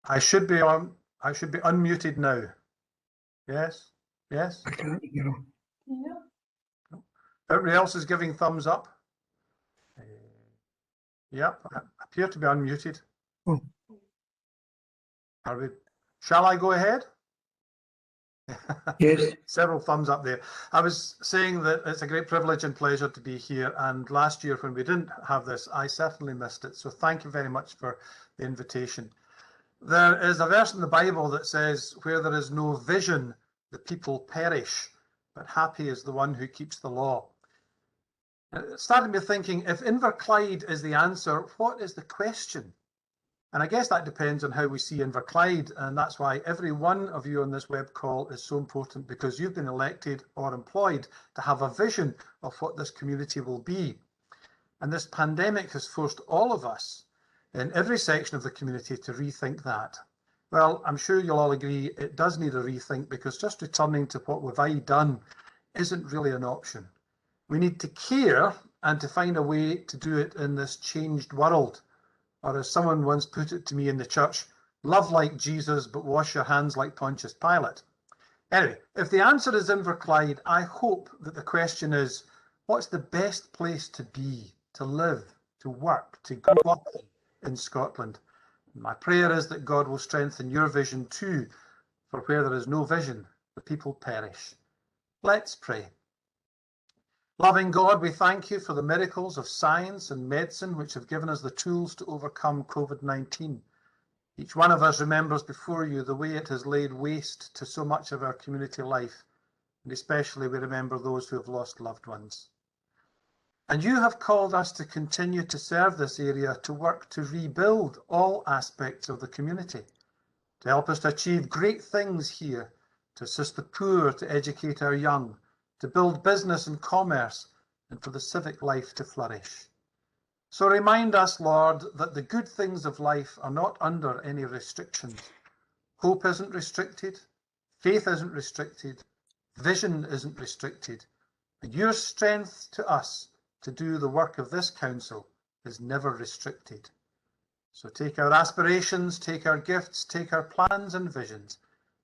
I should be on. I should be unmuted now. Yes. Yes. I can't hear him. Yeah. Everybody else is giving thumbs up. Yep, I appear to be unmuted. Oh. Are we? Shall I go ahead? Yes. Several thumbs up there. I was saying that it's a great privilege and pleasure to be here. And last year when we didn't have this, I certainly missed it. So thank you very much for the invitation. There is a verse in the Bible that says, where there is no vision, the people perish, but happy is the one who keeps the law. It started me thinking, if Inverclyde is the answer, what is the question? And I guess that depends on how we see Inverclyde, and that's why every one of you on this web call is so important, because you've been elected or employed to have a vision of what this community will be. And this pandemic has forced all of us in every section of the community to rethink that. Well, I'm sure you'll all agree it does need a rethink, because just returning to what we've done isn't really an option. We need to care and to find a way to do it in this changed world. Or as someone once put it to me in the church, love like Jesus, but wash your hands like Pontius Pilate. Anyway, if the answer is Inverclyde, I hope that the question is, what's the best place to be, to live, to work, to grow up in Scotland? My prayer is that God will strengthen your vision too, for where there is no vision, the people perish. Let's pray. Loving God, we thank you for the miracles of science and medicine which have given us the tools to overcome COVID-19. Each one of us remembers before you the way it has laid waste to so much of our community life, and especially we remember those who have lost loved ones. And you have called us to continue to serve this area, to work to rebuild all aspects of the community, to help us to achieve great things here, to assist the poor, to educate our young, to build business and commerce, and for the civic life to flourish. So remind us, Lord, that the good things of life are not under any restrictions. Hope isn't restricted, faith isn't restricted, vision isn't restricted, and your strength to us to do the work of this council is never restricted. So take our aspirations, take our gifts, take our plans and visions,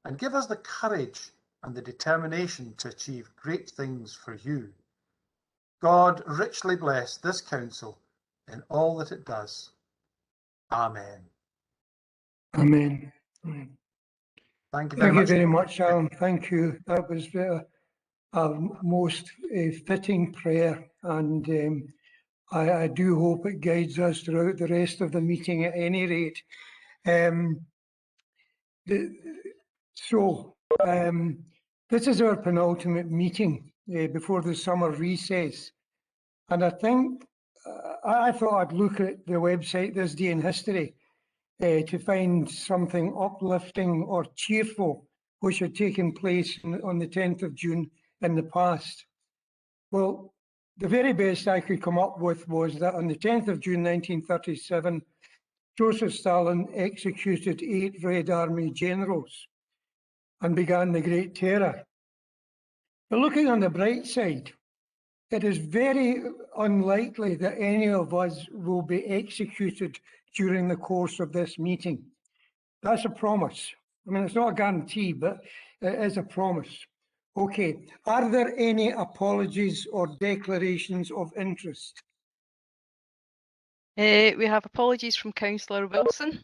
and give us the courage and the determination to achieve great things for you. God richly bless this council in all that it does. Amen. Amen. Thank you Thank you much. very much, Alan. Thank you. That was a most fitting prayer, and I do hope it guides us throughout the rest of the meeting at any rate. This is our penultimate meeting before the summer recess, and I think I thought I'd look at the website this day in history to find something uplifting or cheerful which had taken place on the 10th of June in the past. Well, the very best I could come up with was that on the 10th of June 1937, Joseph Stalin executed 8 Red Army generals and began the Great Terror. But looking on the bright side, it is very unlikely that any of us will be executed during the course of this meeting. That's a promise. I mean, it's not a guarantee, but it is a promise. Okay, are there any apologies or declarations of interest? We have apologies from Councillor Wilson.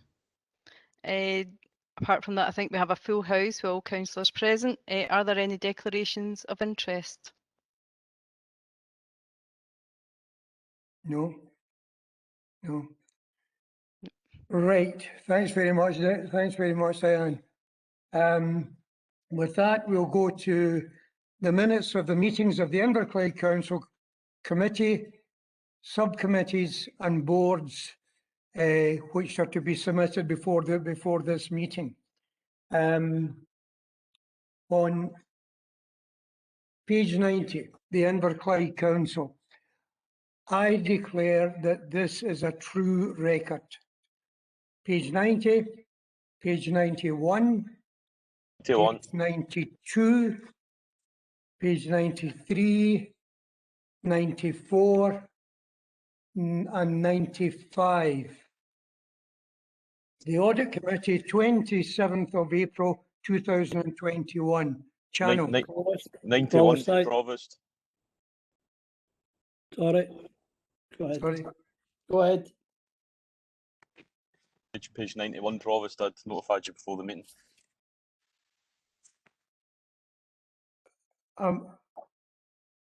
Apart from that, I think we have a full house with all councillors present. Are there any declarations of interest? No. No. Right. Thanks very much. Thanks very much, Diane. With that, we'll go to the minutes of the meetings of the Inverclyde Council Committee, subcommittees and boards, which are to be submitted before this meeting. On page 90, the Inverclyde Council, I declare that this is a true record. Page 90, page 91, page 92, page 93, 94, and 95. The Audit Committee, 27th of April 2021. Channel. Provost. 91, Provost, aye. Provost. Sorry. Go ahead. Sorry. Go ahead. Page 91, Provost. I'd notified you before the meeting.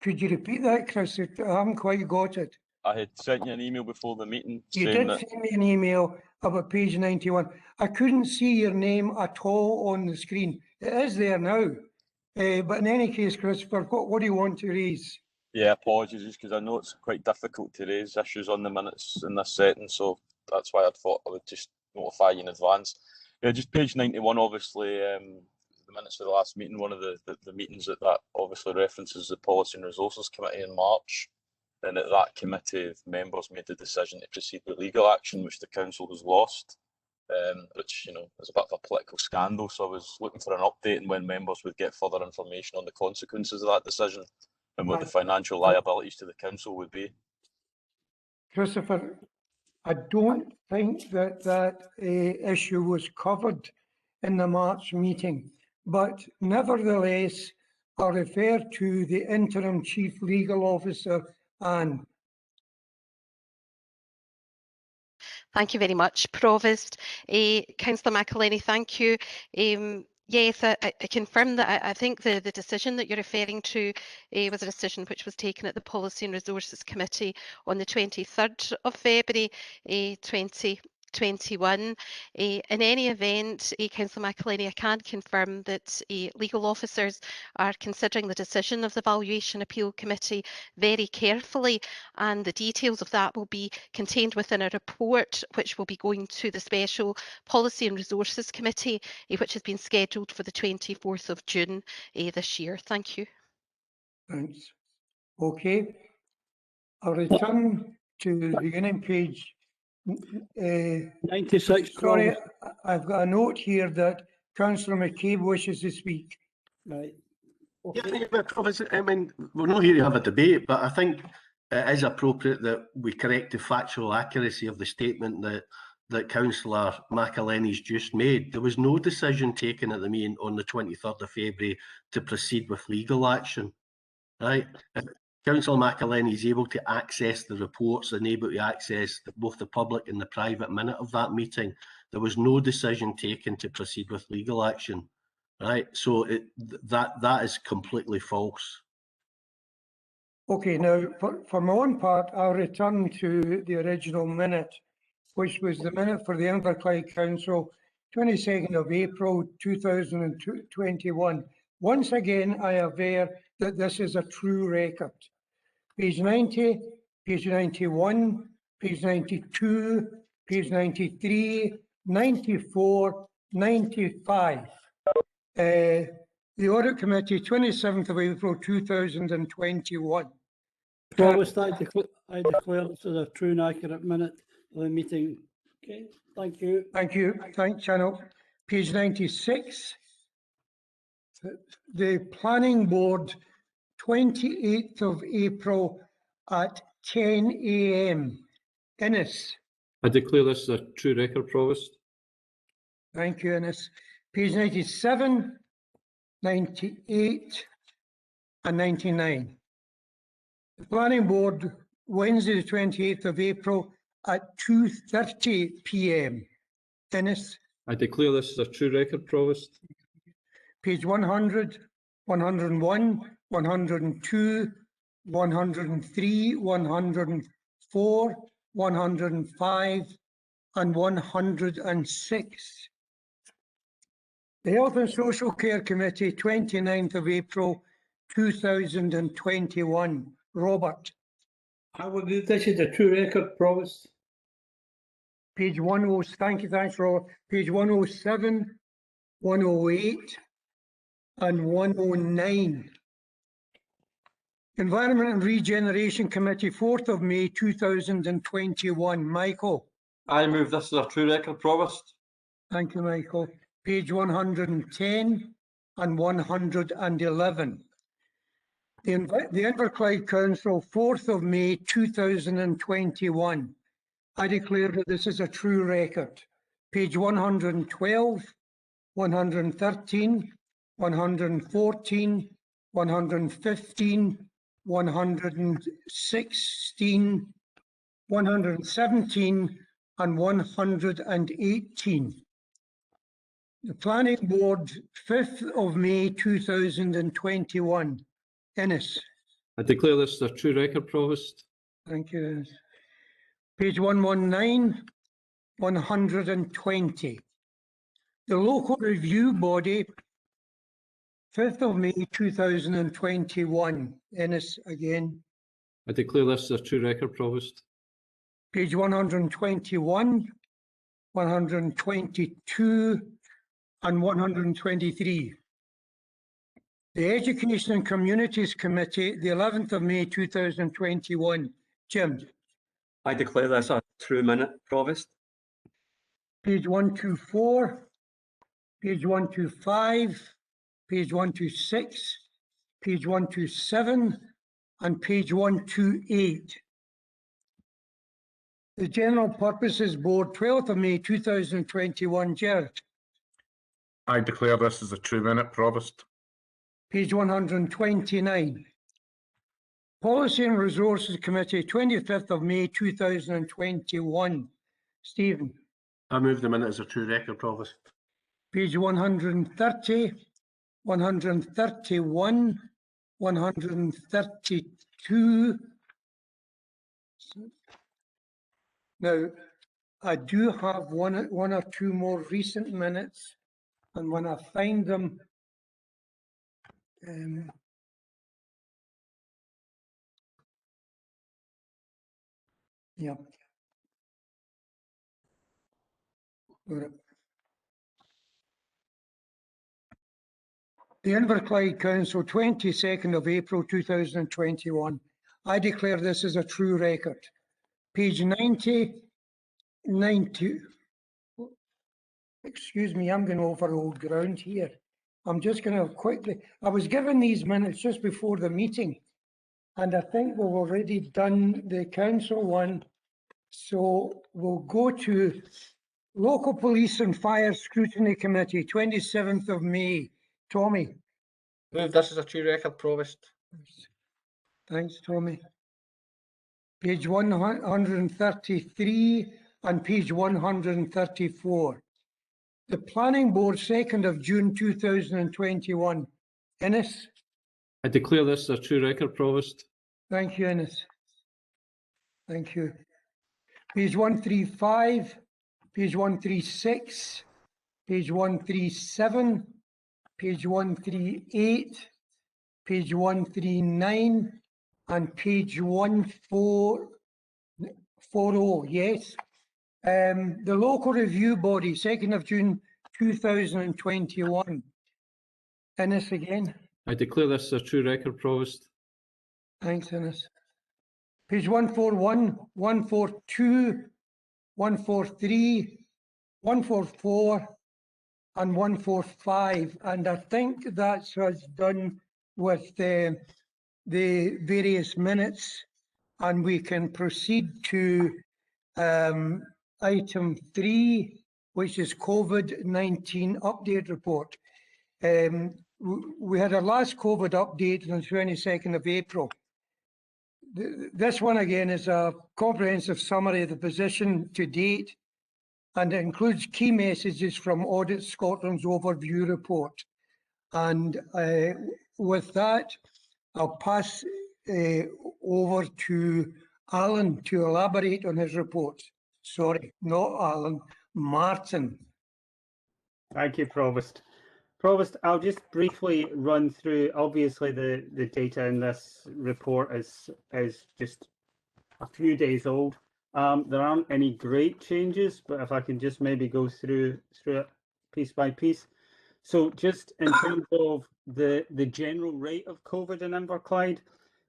Could you repeat that, Chris? I haven't quite got it. I had sent you an email before the meeting You saying did that send me an email about page 91. I couldn't see your name at all on the screen. It is there now. But in any case, Christopher, what do you want to raise? yeah, apologies, just because I know it's quite difficult to raise issues on the minutes in this setting, so that's why I thought I would just notify you in advance. Yeah, just page 91, obviously, the minutes of the last meeting, one of the meetings that obviously references the Policy and Resources Committee in March, and at that committee, members made the decision to proceed with legal action, which the council has lost, which, you know, is a bit of a political scandal, so I was looking for an update and when members would get further information on the consequences of that decision and what the financial liabilities to the council would be. Christopher, I don't think that issue was covered in the March meeting, but nevertheless, I'll refer to the Interim Chief Legal Officer, Anne. Thank you very much, Provost. Councillor McElhenney, thank you. Yes, I confirm that I think the decision that you're referring to was a decision which was taken at the Policy and Resources Committee on the 23rd of February 2021. In any event, Councillor McElhenney, I can confirm that legal officers are considering the decision of the Valuation Appeal Committee very carefully, and the details of that will be contained within a report which will be going to the Special Policy and Resources Committee, which has been scheduled for the 24th of June this year. Thank you. Thanks. Okay. I'll return to the beginning page. 96. Sorry, Provost. I've got a note here that Councillor McCabe wishes to speak. Right. Yeah, I think, Provost, I mean, we're not here to have a debate, but I think it is appropriate that we correct the factual accuracy of the statement that Councillor McElhenney's just made. There was no decision taken at the meeting on the 23rd of February to proceed with legal action, right? If Councillor McElhenney is able to access the reports and able to access both the public and the private minute of that meeting, there was no decision taken to proceed with legal action, right? So that is completely false. Okay, now for my own part, I'll return to the original minute, which was the minute for the Inverclyde Council, 22nd of April 2021. Once again, I aver that this is a true record. Page 90, page 91, page 92, page 93, 94, 95. The Audit Committee, 27th of April 2021. Provost, I declare this is a true and accurate minute of the meeting. Okay, thank you. Thank you. Thank Channel. Page 96. The Planning Board, 28th of April at 10 a.m. Innes. I declare this is a true record, Provost. Thank you, Innes. Page 97, 98 and 99. The Planning Board, Wednesday the 28th of April at 2:30 p.m. Innes. I declare this is a true record, Provost. Page 100, 101, 102, 103, 104, 105 and 106. The Health and Social Care Committee, 29th of April 2021. Robert. This is a true record, Provost. Page 10, thank you, thanks, Robert. Page 107, 108 and 109. Environment and Regeneration Committee, 4th of May 2021. Michael. I move this is a true record, Provost. Thank you, Michael. Page 110 and 111. The Inverclyde Council, 4th of May 2021. I declare that this is a true record. page 112, 113, 114, 115, 116, 117 and 118. The Planning Board, 5th of May 2021. Ennis. I declare this as a true record, Provost. Thank you, Ennis. Page 119, 120. The Local Review Body, 5th of May 2021. Ennis again. I declare this as a true record, Provost. Page 121, 122 and 123. The Education and Communities Committee, the 11th of May 2021. Jim. I declare this a true minute, Provost. Page 124, page 125, page 126, page 127 and page 128. The General Purposes Board, 12th of May 2021. Gerard. I declare this as a true minute, Provost. Page 129. Policy and Resources Committee, 25th of May 2021. Stephen. I move the minute as a true record, Provost. Page 130, 131, 132. Now, I do have one or two more recent minutes, and when I find them, yeah. The Inverclyde Council, 22nd of April 2021. I declare this as a true record. Page 90, 90. Excuse me, I'm going over old ground here. I'm just going to quickly, I was given these minutes just before the meeting, and I think we've already done the council one. So we'll go to Local Police and Fire Scrutiny Committee, 27th of May. Tommy. Move this as a true record, Provost. Thanks, Tommy. Page 133 and page 134. The Planning Board, 2nd of June 2021. Ennis. I declare this as a true record, Provost. Thank you, Ennis. Thank you. Page 135, page 136, page 137, page 138, page 139, and page 140. Yes. The Local Review Body, 2nd of June 2021. Ennis again. I declare this as a true record, Provost. Thanks, Ennis. Page 141, 142, 143, 144, and 145. And I think that's us done with the various minutes, and we can proceed to item 3, which is COVID-19 update report. We had our last COVID update on the 22nd of April. This one again is a comprehensive summary of the position to date, and it includes key messages from Audit Scotland's overview report. And with that, I'll pass over to Alan to elaborate on his report. Sorry, not Alan, Martin. Thank you, Provost. Provost, I'll just briefly run through, obviously the data in this report is just a few days old. There aren't any great changes, but if I can just maybe go through it piece by piece. So just in terms of the general rate of COVID in Inverclyde,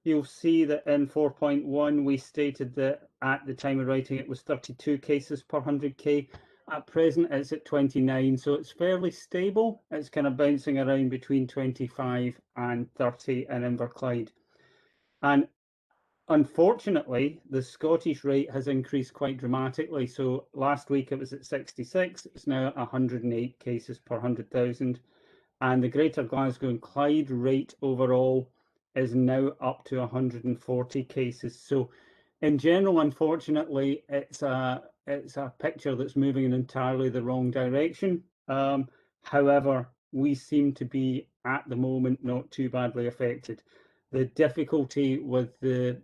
you'll see that in 4.1, we stated that at the time of writing, it was 32 cases per 100k. At present, it's at 29, so it's fairly stable. It's kind of bouncing around between 25 and 30 in Inverclyde. And Unfortunately, the Scottish rate has increased quite dramatically. So last week it was at 66, it's now at 108 cases per 100,000. And the Greater Glasgow and Clyde rate overall is now up to 140 cases. So in general, unfortunately, it's a picture that's moving in entirely the wrong direction. However, we seem to be at the moment not too badly affected. The difficulty with the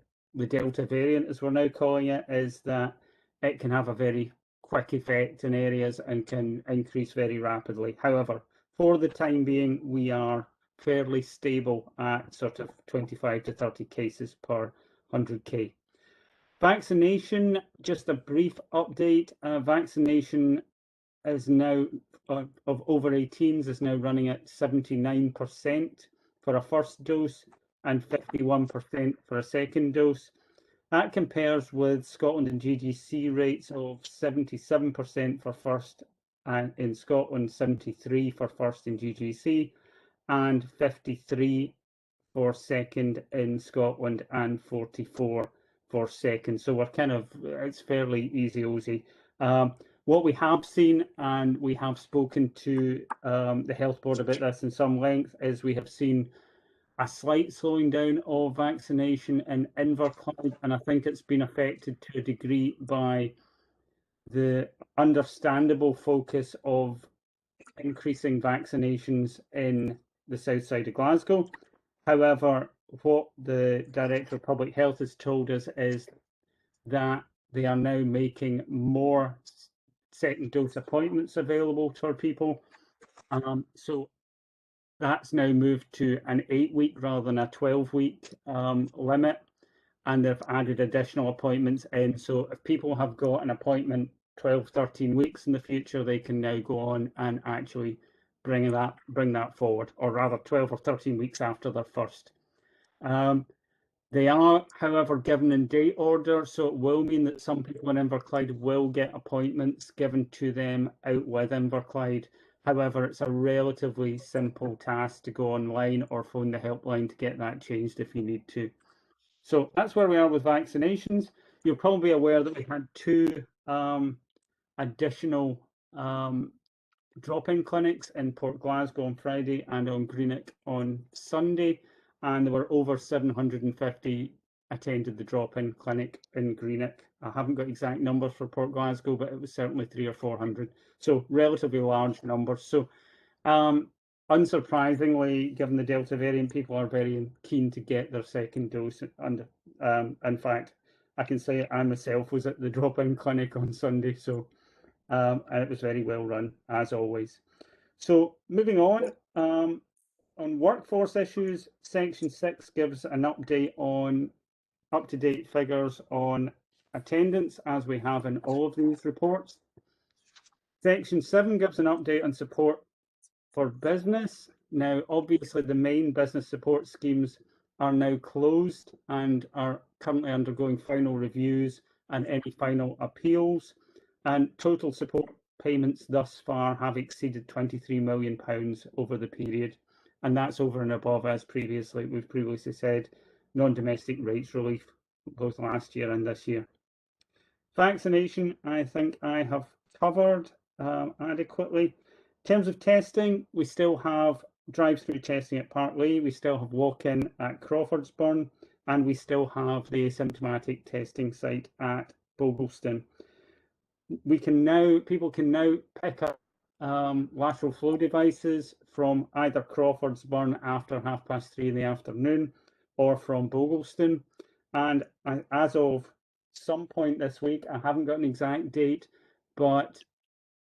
Delta variant, as we're now calling it, is that it can have a very quick effect in areas and can increase very rapidly. However, for the time being, we are fairly stable at sort of 25 to 30 cases per 100k. Vaccination, just a brief update. Vaccination is now of over 18s is now running at 79% for a first dose and 51% for a second dose. That compares with Scotland and GGC rates of 77% for first and in Scotland, 73 for first in GGC, and 53 for second in Scotland and 44 for second. So we're kind of, it's fairly easy. What we have seen, and we have spoken to the health board about this in some length, is we have seen a slight slowing down of vaccination in Inverclyde, and I think it's been affected to a degree by the understandable focus of increasing vaccinations in the south side of Glasgow. However, what the Director of Public Health has told us is that they are now making more second dose appointments available to our people. So that's now moved to an 8-week rather than a 12-week limit, and they've added additional appointments in. So if people have got an appointment 12, 13 weeks in the future, they can now go on and actually bring that forward, or rather 12 or 13 weeks after their first. They are, however, given in date order, so it will mean that some people in Inverclyde will get appointments given to them out with Inverclyde. However, it's a relatively simple task to go online or phone the helpline to get that changed if you need to. So that's where we are with vaccinations. You're probably aware that we had 2 additional drop-in clinics in Port Glasgow on Friday and on Greenock on Sunday, and there were over 750 attended the drop-in clinic in Greenock. I haven't got exact numbers for Port Glasgow, but it was certainly 300 or 400, so relatively large numbers. So unsurprisingly, given the Delta variant, people are very keen to get their second dose. And in fact, I can say I myself was at the drop-in clinic on Sunday, so and it was very well run, as always. So moving on workforce issues, Section 6 gives an update on up-to-date figures on attendance, as we have in all of these reports. Section 7 gives an update on support for business. Now, obviously, the main business support schemes are now closed and are currently undergoing final reviews and any final appeals. And total support payments thus far have exceeded £23 million over the period. And that's over and above, as we've previously said, non-domestic rates relief both last year and this year. Vaccination, I think I have covered adequately. In terms of testing, we still have drive-through testing at Parklea, we still have walk-in at Crawfordsburn, and we still have the asymptomatic testing site at Bogelston. People can now pick up lateral flow devices from either Crawfordsburn after 3:30 in the afternoon or from Bogelston. And as of some point this week, I haven't got an exact date, but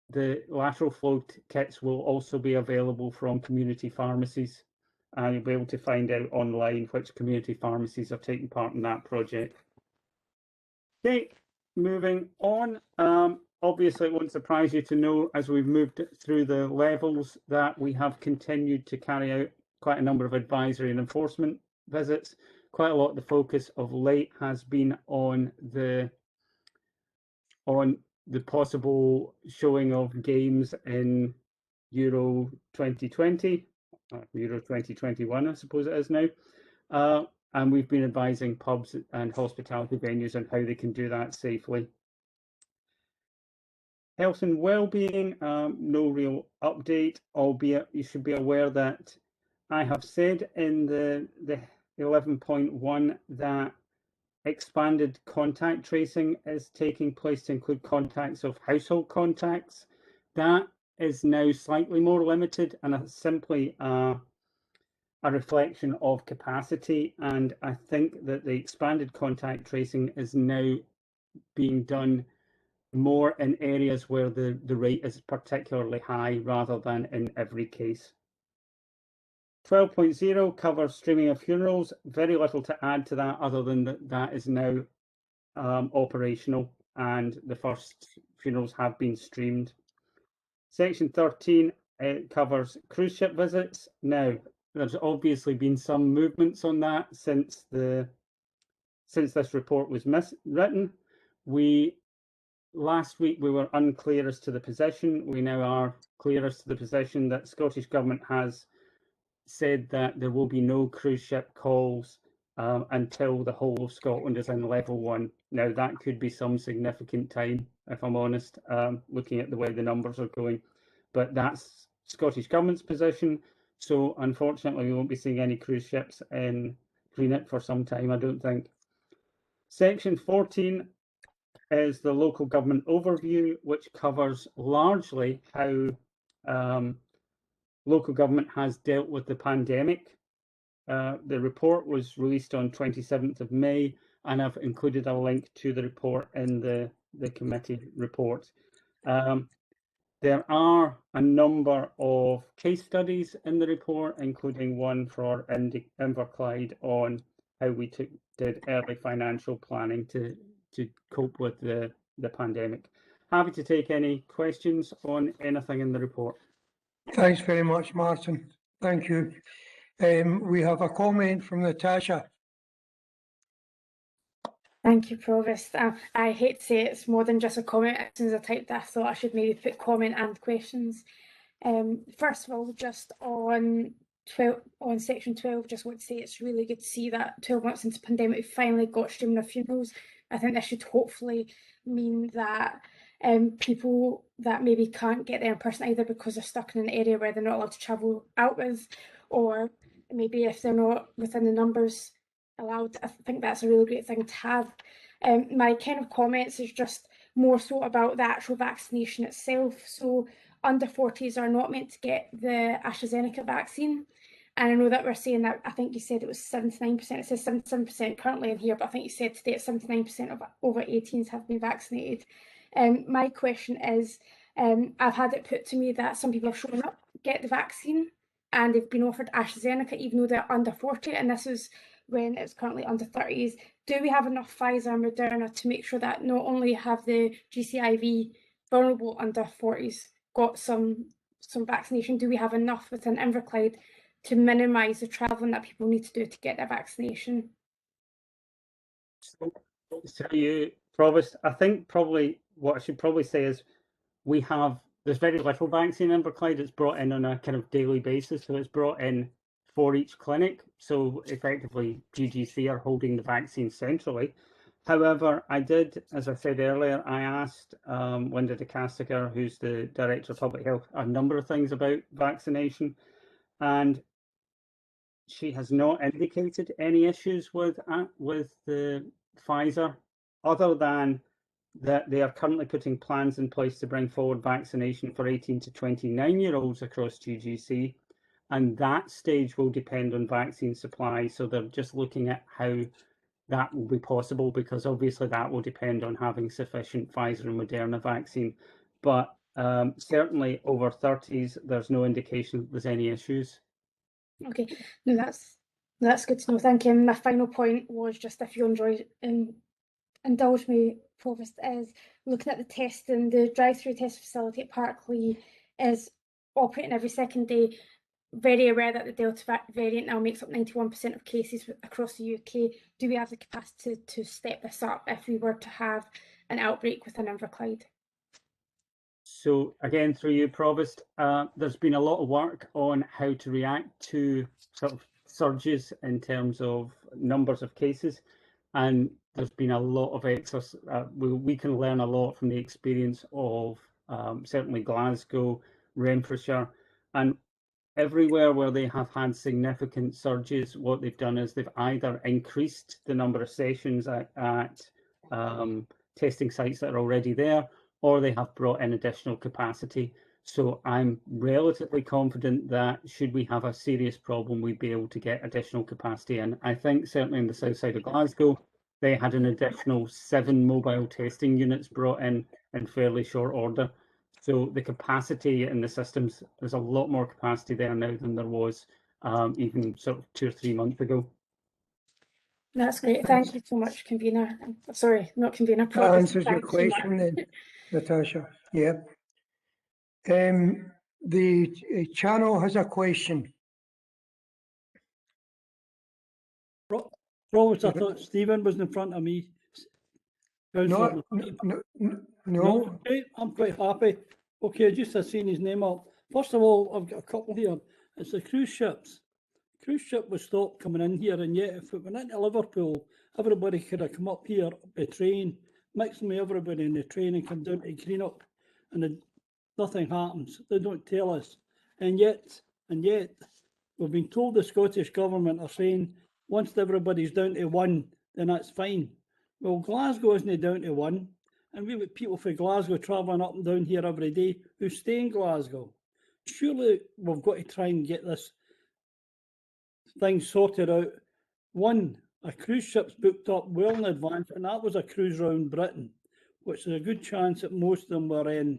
the lateral flow kits will also be available from community pharmacies, and you'll be able to find out online which community pharmacies are taking part in that project. Okay, moving on. Obviously, it won't surprise you to know, as we've moved through the levels, that we have continued to carry out quite a number of advisory and enforcement visits. Quite a lot of the focus of late has been on the possible showing of games in Euro 2020, Euro 2021, I suppose it is now. and we've been advising pubs and hospitality venues on how they can do that safely. Health and well-being, no real update, albeit you should be aware that I have said in the 11.1 that expanded contact tracing is taking place to include contacts of household contacts. That is now slightly more limited and simply a reflection of capacity. And I think that the expanded contact tracing is now being done more in areas where the rate is particularly high rather than in every case. 12.0 covers streaming of funerals. Very little to add to that other than that is now operational and the first funerals have been streamed. Section 13 covers cruise ship visits. Now, there's obviously been some movements on that since this report was written. Last week we were unclear as to the position. We now are clear as to the position that Scottish Government has said that there will be no cruise ship calls until the whole of Scotland is in level 1. Now that could be some significant time, if I'm honest, looking at the way the numbers are going. But that's Scottish Government's position. So unfortunately we won't be seeing any cruise ships in Greenock for some time, I don't think. Section 14 is the local government overview, which covers largely how local government has dealt with the pandemic. The report was released on 27th of May, and I've included a link to the report in the committee report. There are a number of case studies in the report, including one for Inverclyde on how we did early financial planning to cope with the pandemic. Happy to take any questions on anything in the report. Thanks very much, Martin. Thank you. We have a comment from Natasha. Thank you, Provost. I hate to say it's more than just a comment. As soon as I typed that, I thought I should maybe put comment and questions. First of all, just on section 12, just want to say it's really good to see that 12 months into the pandemic, we finally got streaming of funerals. I think this should hopefully mean that people that maybe can't get there in person, either because they're stuck in an area where they're not allowed to travel out with, or maybe if they're not within the numbers allowed. I think that's a really great thing to have. My kind of comments is just more so about the actual vaccination itself. So under 40s are not meant to get the AstraZeneca vaccine. And I know that we're saying that, I think you said it was 79%, it says 77% currently in here, but I think you said today 79% of over 18s have been vaccinated. My question is, I've had it put to me that some people have shown up, get the vaccine, and they've been offered AstraZeneca even though they're under 40, and this is when it's currently under 30s. Do we have enough Pfizer and Moderna to make sure that not only have the GCIV vulnerable under 40s got some vaccination, do we have enough within Inverclyde to minimise the travelling that people need to do to get their vaccination? So you, Provost, I think probably what I should probably say is there's very little vaccine in Inverclyde. It's brought in on a kind of daily basis, so it's brought in for each clinic. So effectively, GGC are holding the vaccine centrally. However, I did, as I said earlier, I asked Linda de Castiger, who's the Director of Public Health, a number of things about vaccination, and she has not indicated any issues with the Pfizer, other than that they are currently putting plans in place to bring forward vaccination for 18 to 29-year-olds across GGC, and that stage will depend on vaccine supply. So they're just looking at how that will be possible, because obviously that will depend on having sufficient Pfizer and Moderna vaccine. But certainly over 30s, there's no indication that there's any issues. Okay, no, that's good to know. Thank you. And my final point was just, if you indulge me, Provost, is looking at the testing. The drive-through test facility at Parkley is operating every second day. Very aware that the Delta variant now makes up 91% of cases across the UK. Do we have the capacity to step this up if we were to have an outbreak within Inverclyde? So again, through you, Provost, there's been a lot of work on how to react to sort of surges in terms of numbers of cases, and there's been a lot of exercise. We can learn a lot from the experience of certainly Glasgow, Renfrewshire, and everywhere where they have had significant surges. What they've done is they've either increased the number of sessions at testing sites that are already there, or they have brought in additional capacity. So I'm relatively confident that should we have a serious problem, we'd be able to get additional capacity in. I think certainly in the south side of Glasgow, they had an additional 7 mobile testing units brought in fairly short order. So the capacity in the systems, there's a lot more capacity there now than there was even sort of 2 or 3 months ago. That's great. Thank you so much, convener. Sorry, not convener. That answers your question then, Natasha. Yeah. The channel has a question. Provost, I thought Stephen was in front of me. No. Okay, I'm quite happy. Okay, just I've seen his name up. First of all, I've got a couple here. It's the cruise ships. Cruise ship was stopped coming in here, and yet if it went into Liverpool, everybody could have come up here by train, mixed with everybody in the train and come down to Greenock, and nothing happens. They don't tell us. And yet, we've been told the Scottish Government are saying once everybody's down to 1, then that's fine. Well, Glasgow isn't down to 1, and we've got people from Glasgow travelling up and down here every day who stay in Glasgow. Surely we've got to try and get this thing sorted out. One, a cruise ship's booked up well in advance, and that was a cruise round Britain, which is a good chance that most of them were in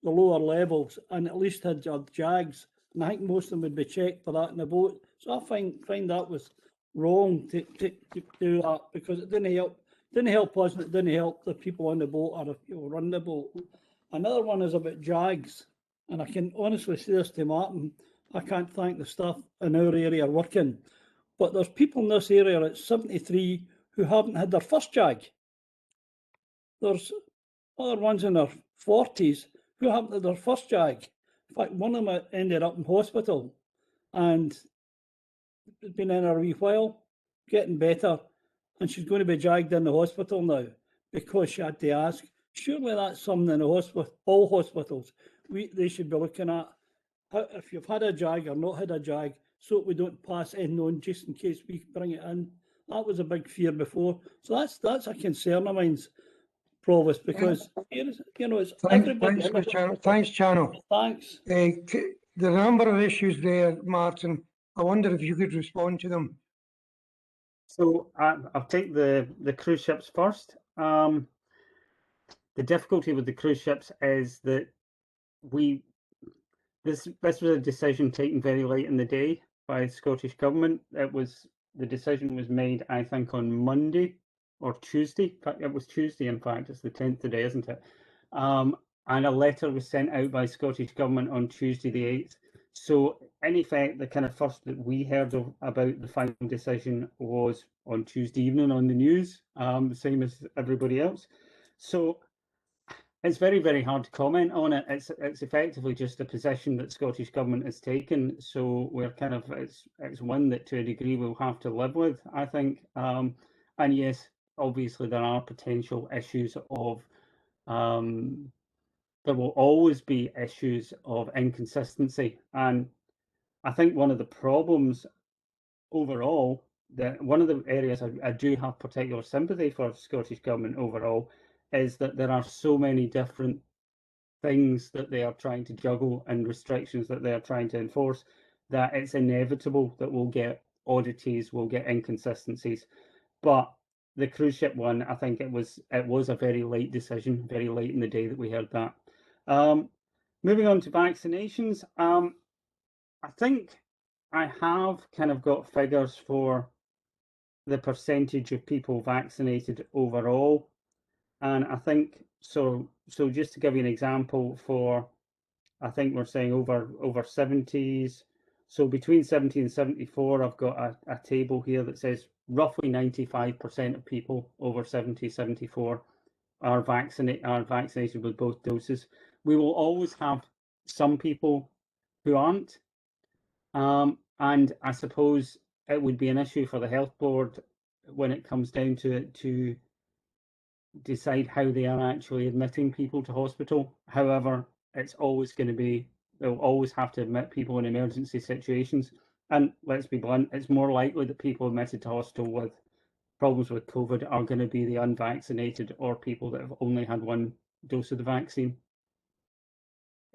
the lower levels and at least had JAGs, and I think most of them would be checked for that in the boat. So I find that was wrong to do that, because it didn't help us, and it didn't help the people on the boat or the people run the boat. Another one is about JAGs, and I can honestly say this to Martin, I can't thank the staff in our area working, but there's people in this area at 73 who haven't had their first JAG. There's other ones in their 40s who haven't had their first JAG. In fact, one of them ended up in hospital and been in a wee while, getting better, and she's going to be JAG'd in the hospital now because she had to ask. Surely that's something in the hospital, all hospitals, they should be looking at. If you've had a JAG or not had a JAG, so we don't pass in on just in case we bring it in. That was a big fear before. So that's a concern of mine, Provost, because it's everybody. Thanks, Channel. Thanks. There are a number of issues there, Martin. I wonder if you could respond to them. So I'll take the cruise ships first. The difficulty with the cruise ships is that this was a decision taken very late in the day by the Scottish Government. The decision was made, I think, on Monday or Tuesday. In fact, it was Tuesday, in fact. It's the 10th today, isn't it? And a letter was sent out by Scottish Government on Tuesday the 8th. So in effect, the kind of first that we heard about the final decision was on Tuesday evening on the news, same as everybody else. So it's very, very hard to comment on it. It's effectively just a position that Scottish Government has taken. So we're kind of, it's one that to a degree we'll have to live with, I think. And yes, obviously there are potential issues of, there will always be issues of inconsistency. And I think one of the problems overall, that one of the areas I do have particular sympathy for Scottish Government overall, is that there are so many different things that they are trying to juggle and restrictions that they are trying to enforce, that it's inevitable that we'll get oddities, we'll get inconsistencies. But the cruise ship one, I think it was a very late decision, very late in the day that we heard that. Moving on to vaccinations, I think I have kind of got figures for the percentage of people vaccinated overall. And I think, so just to give you an example for, I think we're saying over 70s. So between 70 and 74, I've got a table here that says roughly 95% of people over 70, 74 are vaccinated with both doses. We will always have some people who aren't. And I suppose it would be an issue for the health board when it comes down to it to decide how they are actually admitting people to hospital. However, it's always going to be, they'll always have to admit people in emergency situations. And let's be blunt, it's more likely that people admitted to hospital with problems with COVID are going to be the unvaccinated or people that have only had one dose of the vaccine.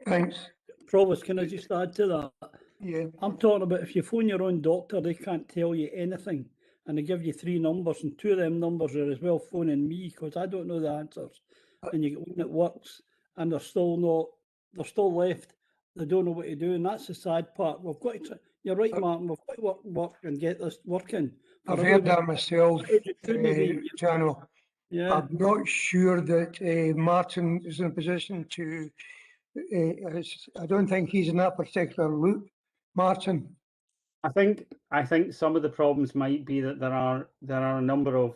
Thanks. Provost, can I just add to that? Yeah. I'm talking about if you phone your own doctor, they can't tell you anything. And they give you 3 numbers, and 2 of them numbers are as well phoning me because I don't know the answers. And you get one that works, and they're still left. They don't know what to do, and that's the sad part. We've got to. You're right, Martin. We've got to work and get this working. I've heard that myself, Channel. Yeah. I'm not sure that Martin is in a position to. I don't think he's in that particular loop. Martin. I think some of the problems might be that there are a number of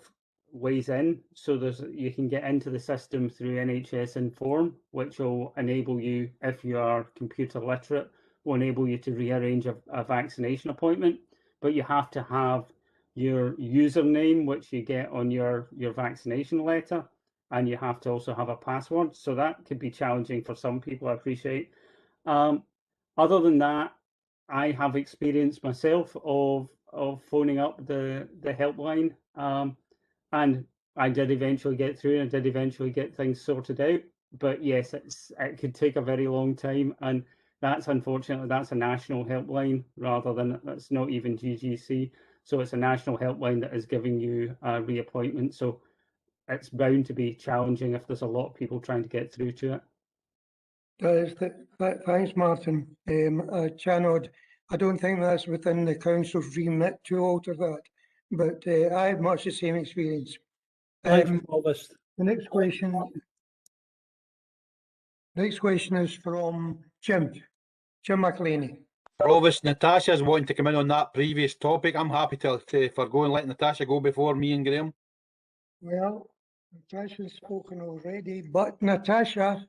ways in. So you can get into the system through NHS Inform, which will enable you, if you are computer literate, will enable you to rearrange a vaccination appointment. But you have to have your username, which you get on your vaccination letter, and you have to also have a password. So that could be challenging for some people, I appreciate. Other than that, I have experience myself of phoning up the helpline, and I did eventually get through, and I did eventually get things sorted out. But yes, it could take a very long time, and that's unfortunately that's a national helpline rather than, that's not even GGC. So it's a national helpline that is giving you a reappointment. So it's bound to be challenging if there's a lot of people trying to get through to it. Thanks, Martin. Chanod, I don't think that's within the council's remit to alter that, but I had much the same experience. Thanks, the next question is from Jim McElhaney. Provost, Natasha's wanting to come in on that previous topic. I'm happy to forgo and let Natasha go before me and Graham. Well, Natasha's spoken already, but Natasha.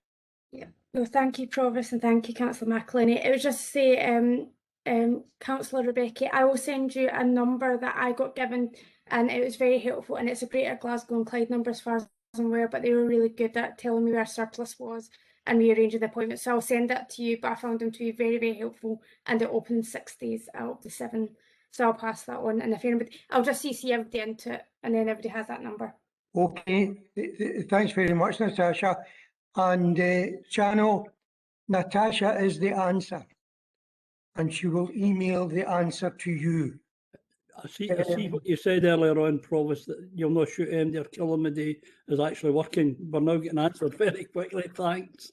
Yeah. Well, thank you, Provost, and thank you, Councillor McElhaney. It was just to say, Councillor Rebecca, I will send you a number that I got given, and it was very helpful, and it's a Greater Glasgow and Clyde number as far as I'm aware, but they were really good at telling me where surplus was and rearranging the appointment. So I'll send that to you, but I found them to be very, very helpful, and it opens 6 days out of the 7. So I'll pass that on, and if anybody, I'll just CC everybody into it, and then everybody has that number. Okay, thanks very much, Natasha. And Channel, Natasha is the answer, and she will email the answer to you. I see what you said earlier on, Provost, that you'll not shoot MD or kill him a day is actually working. We're now getting answered very quickly. Thanks.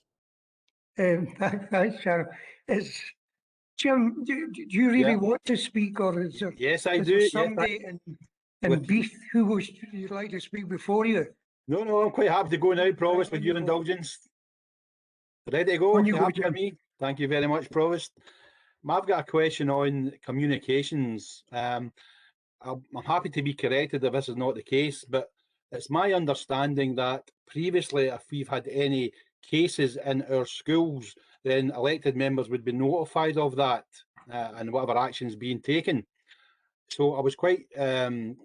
Thanks, Sharon. Jim, do you really want to speak, or is there? Yes, I is do. There somebody in Beath who you'd like to speak before you? No, I'm quite happy to go now, Provost, with your indulgence. Ready to go? You happy with me? Thank you very much, Provost. I've got a question on communications. I'm happy to be corrected if this is not the case, but it's my understanding that previously, if we've had any cases in our schools, then elected members would be notified of that and whatever actions being taken. So I was quite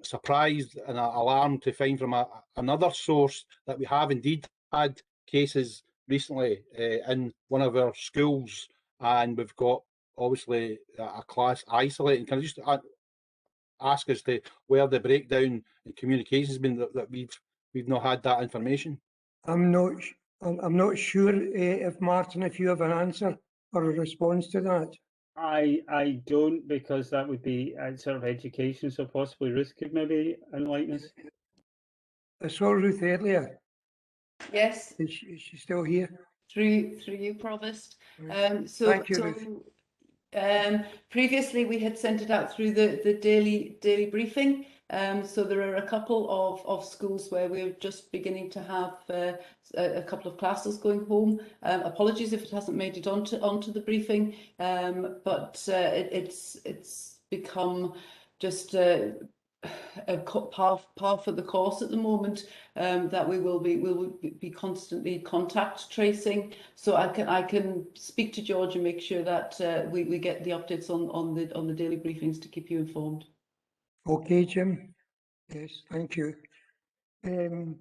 surprised and alarmed to find from another source that we have indeed had cases recently in one of our schools, and we've got obviously a class isolating. Can I just ask as to where the breakdown in communications has been that we've not had that information? I'm not sure if Martin, if you have an answer or a response to that. I don't, because that would be sort of education, so possibly Ruth could maybe enlighten us. I saw Ruth earlier. Yes. Is she still here? Through you, Provost. Thank you, Ruth. Previously we had sent it out through the daily briefing. So there are a couple of schools where we're just beginning to have a couple of classes going home. Apologies if it hasn't made it onto the briefing, but it's become just a par for the course at the moment, that we will be constantly contact tracing. So I can speak to George and make sure that we get the updates on the daily briefings to keep you informed. Okay, Jim. Yes, thank you. Graham.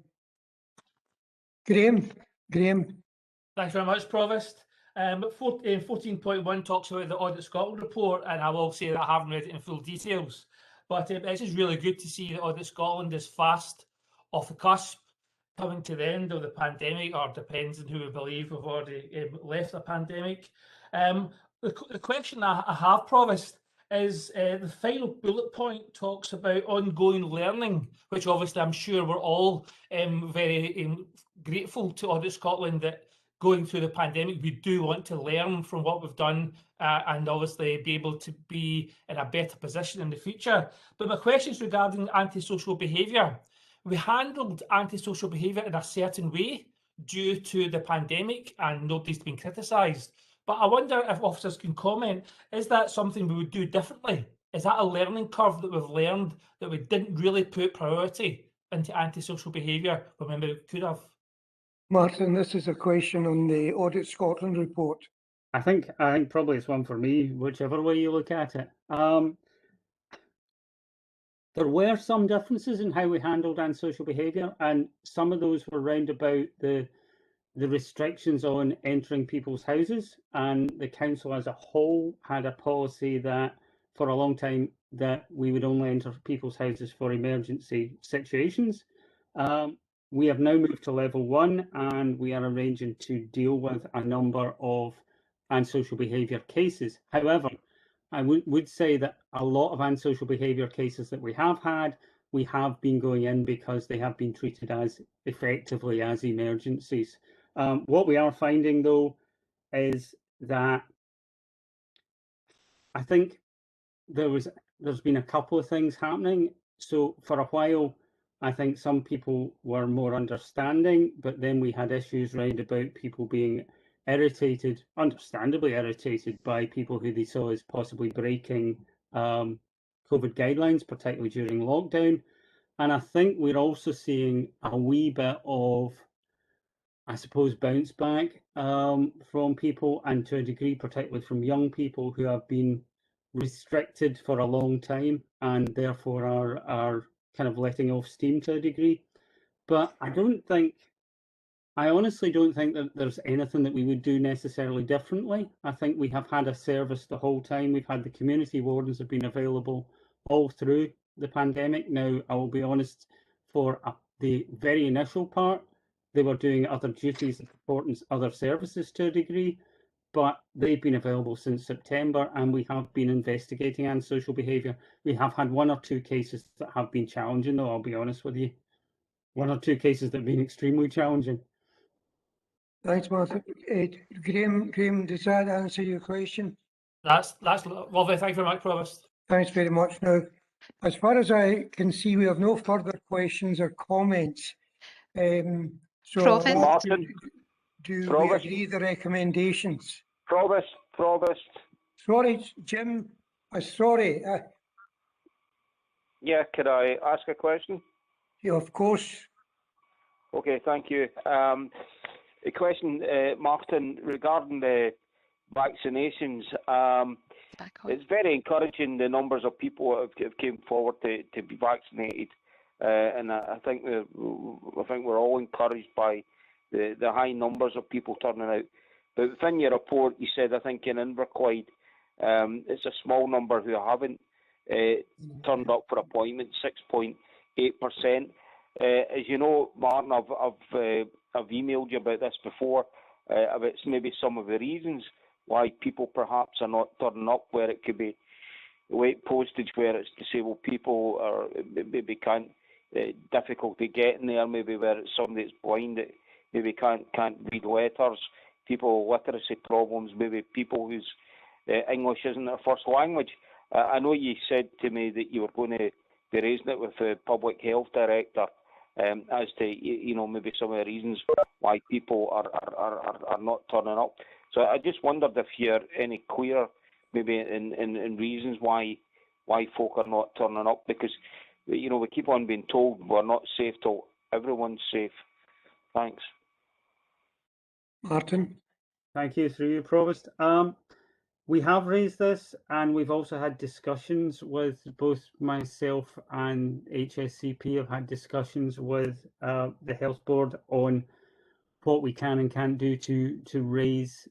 Thanks very much, Provost. 14.1 talks about the Audit Scotland report, and I will say that I haven't read it in full details. But it's just really good to see that Audit Scotland is fast off the cusp, coming to the end of the pandemic, or depends on who we believe we've already left the pandemic. The question I have, Provost, is the final bullet point talks about ongoing learning, which obviously I'm sure we're all very grateful to Audit Scotland that going through the pandemic, we do want to learn from what we've done and obviously be able to be in a better position in the future. But my question is regarding antisocial behaviour. We handled antisocial behaviour in a certain way due to the pandemic, and nobody's been criticised. But I wonder if officers can comment, is that something we would do differently? Is that a learning curve that we've learned that we didn't really put priority into antisocial behaviour when maybe we could have? Martin, this is a question on the Audit Scotland report. I think probably it's one for me, whichever way you look at it. There were some differences in how we handled antisocial behaviour, and some of those were round about the restrictions on entering people's houses, and the council as a whole had a policy that for a long time that we would only enter people's houses for emergency situations. We have now moved to level 1, and we are arranging to deal with a number of antisocial behaviour cases. However, I would say that a lot of antisocial behaviour cases that we have had, we have been going in because they have been treated as effectively as emergencies. What we are finding, though, is that I think there's been a couple of things happening. So for a while, I think some people were more understanding, but then we had issues round about people being irritated, understandably irritated, by people who they saw as possibly breaking COVID guidelines, particularly during lockdown. And I think we're also seeing a wee bit of, I suppose, bounce back from people, and to a degree, particularly from young people who have been restricted for a long time and therefore are kind of letting off steam to a degree. But I honestly don't think that there's anything that we would do necessarily differently. I think we have had a service the whole time. We've had the community wardens have been available all through the pandemic. Now, I will be honest, for the very initial part, they were doing other duties and supporting other services to a degree, but they've been available since September, and we have been investigating antisocial behaviour. We have had 1 or 2 cases that have been challenging, though, I'll be honest with you. 1 or 2 cases that have been extremely challenging. Thanks, Martin. Graham, does that answer your question? That's lovely. Thank you very much, Provost. Thanks very much. Now, as far as I can see, we have no further questions or comments. So, Martin, do we agree the recommendations? Provost. Sorry, Jim. Sorry. Yeah, could I ask a question? Yeah, of course. Okay, thank you. A question, Martin, regarding the vaccinations. It's very encouraging, the numbers of people that have came forward to be vaccinated, and I think we're all encouraged by the high numbers of people turning out. But within your report, you said, I think in Inverclyde, it's a small number who haven't turned up for appointments, 6.8%. As you know, Martin, I've emailed you about this before, about maybe some of the reasons why people perhaps are not turning up, where it could be late postage, where it's disabled people, or maybe can't, difficulty getting there, maybe where it's somebody that's blind that maybe can't read letters, people with literacy problems, maybe people whose English isn't their first language. I know you said to me that you were going to be raising it with the Public Health Director, as to maybe some of the reasons why people are not turning up. So I just wondered if you're any clearer maybe in reasons why folk are not turning up, because we keep on being told we're not safe till everyone's safe. Thanks. Martin. Thank you, through you, Provost. We have raised this, and we've also had discussions with both myself and HSCP. Have had discussions with the Health Board on what we can and can't do to raise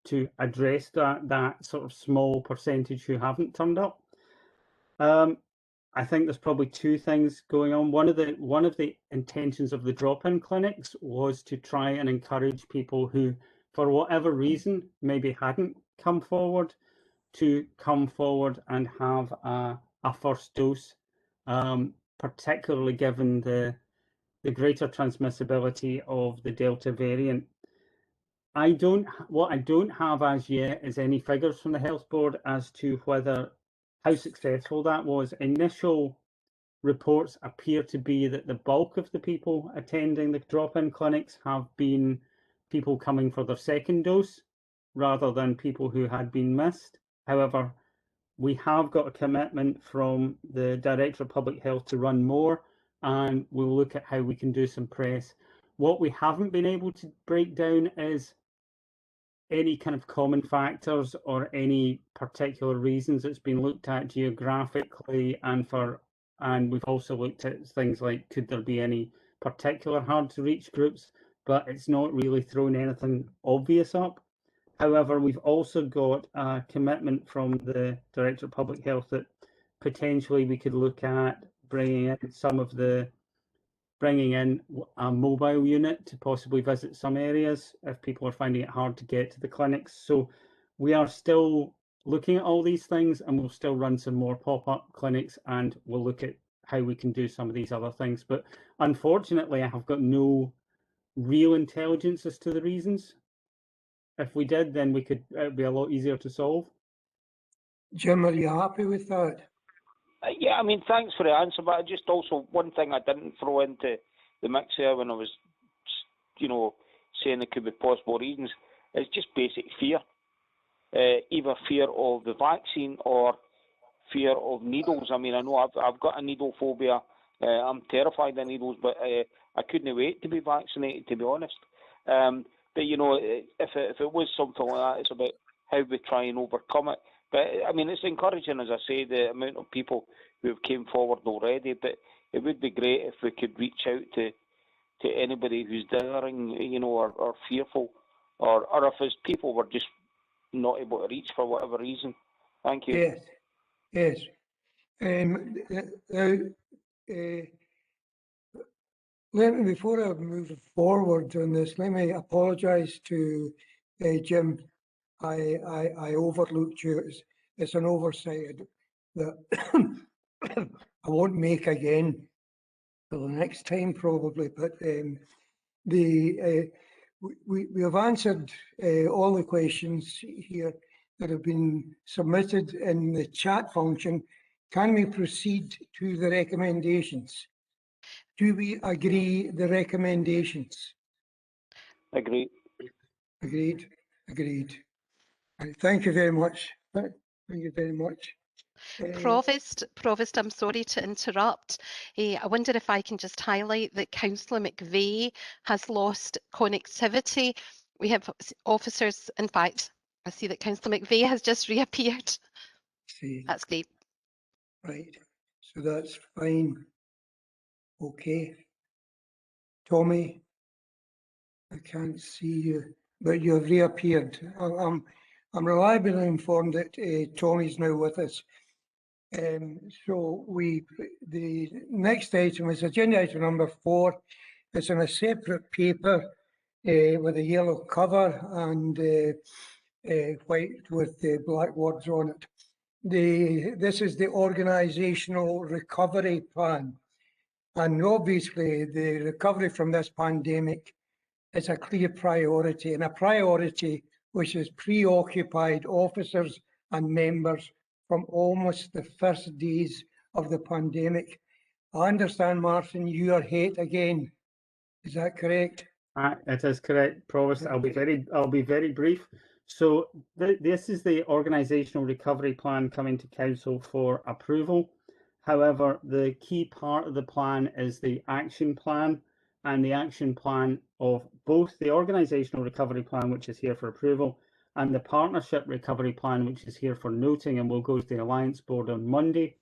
to address that sort of small percentage who haven't turned up. I think there's probably two things going on. One of the intentions of the drop-in clinics was to try and encourage people who, for whatever reason, maybe hadn't come forward, to come forward and have a first dose, particularly given the greater transmissibility of the Delta variant. What I don't have as yet is any figures from the Health Board as to how successful that was. Initial reports appear to be that the bulk of the people attending the drop-in clinics have been people coming for their second dose rather than people who had been missed. However, we have got a commitment from the Director of Public Health to run more, and we'll look at how we can do some press. What we haven't been able to break down is any kind of common factors or any particular reasons. It's been looked at geographically, and we've also looked at things like, could there be any particular hard to reach groups, but it's not really thrown anything obvious up. However, we've also got a commitment from the Director of Public Health that potentially we could look at bringing in a mobile unit to possibly visit some areas if people are finding it hard to get to the clinics. So we are still looking at all these things, and we'll still run some more pop-up clinics, and we'll look at how we can do some of these other things. But unfortunately, I have got no real intelligence as to the reasons. If we did, then it'd be a lot easier to solve. Jim, are you happy with that? Yeah, I mean, thanks for the answer, but just also one thing I didn't throw into the mix here when I was, saying there could be possible reasons, is just basic fear. Either fear of the vaccine or fear of needles. I mean, I know I've got a needle phobia. I'm terrified of needles, but I couldn't wait to be vaccinated, to be honest. But, if it was something like that, it's about how we try and overcome it. But, I mean, it's encouraging, as I say, the amount of people who have came forward already. But it would be great if we could reach out to anybody who's daring, or fearful, or if it's people were just not able to reach for whatever reason. Thank you. Yes. Before I move forward on this, let me apologise to Jim. I overlooked you. It's an oversight that I won't make again for the next time probably. But we have answered all the questions here that have been submitted in the chat function. Can we proceed to the recommendations? Do we agree the recommendations? Agreed. Agreed. Right, thank you very much. Thank you very much. Provost, I'm sorry to interrupt. I wonder if I can just highlight that Councillor McVeigh has lost connectivity. We have officers, in fact, I see that Councillor McVeigh has just reappeared. See. That's great. Right, so that's fine. Okay. Tommy, I can't see you, but you've reappeared. I'm reliably informed that Tommy's now with us. So the next item is agenda item number 4. It's in a separate paper with a yellow cover and white with the black words on it. This is the organisational recovery plan. And obviously the recovery from this pandemic is a clear priority, and a priority which has preoccupied officers and members from almost the first days of the pandemic. I understand, Martin, you are hate again. Is that correct? It is correct, Provost. I'll be very brief. So this is the organisational recovery plan coming to Council for approval. However, the key part of the plan is the action plan, and the action plan of both the organisational recovery plan, which is here for approval, and the Partnership Recovery Plan, which is here for noting and will go to the Alliance Board on Monday,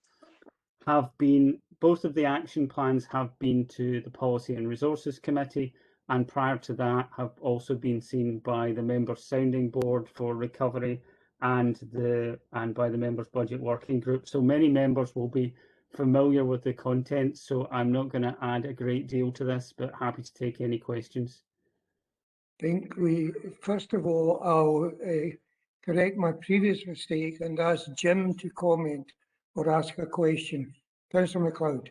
both of the action plans have been to the Policy and Resources Committee, and prior to that have also been seen by the Members' Sounding Board for Recovery and by the Members' Budget Working Group. So many members will be familiar with the content, so I'm not going to add a great deal to this, but happy to take any questions. I think first of all, I'll correct my previous mistake and ask Jim to comment or ask a question. Councillor MacLeod.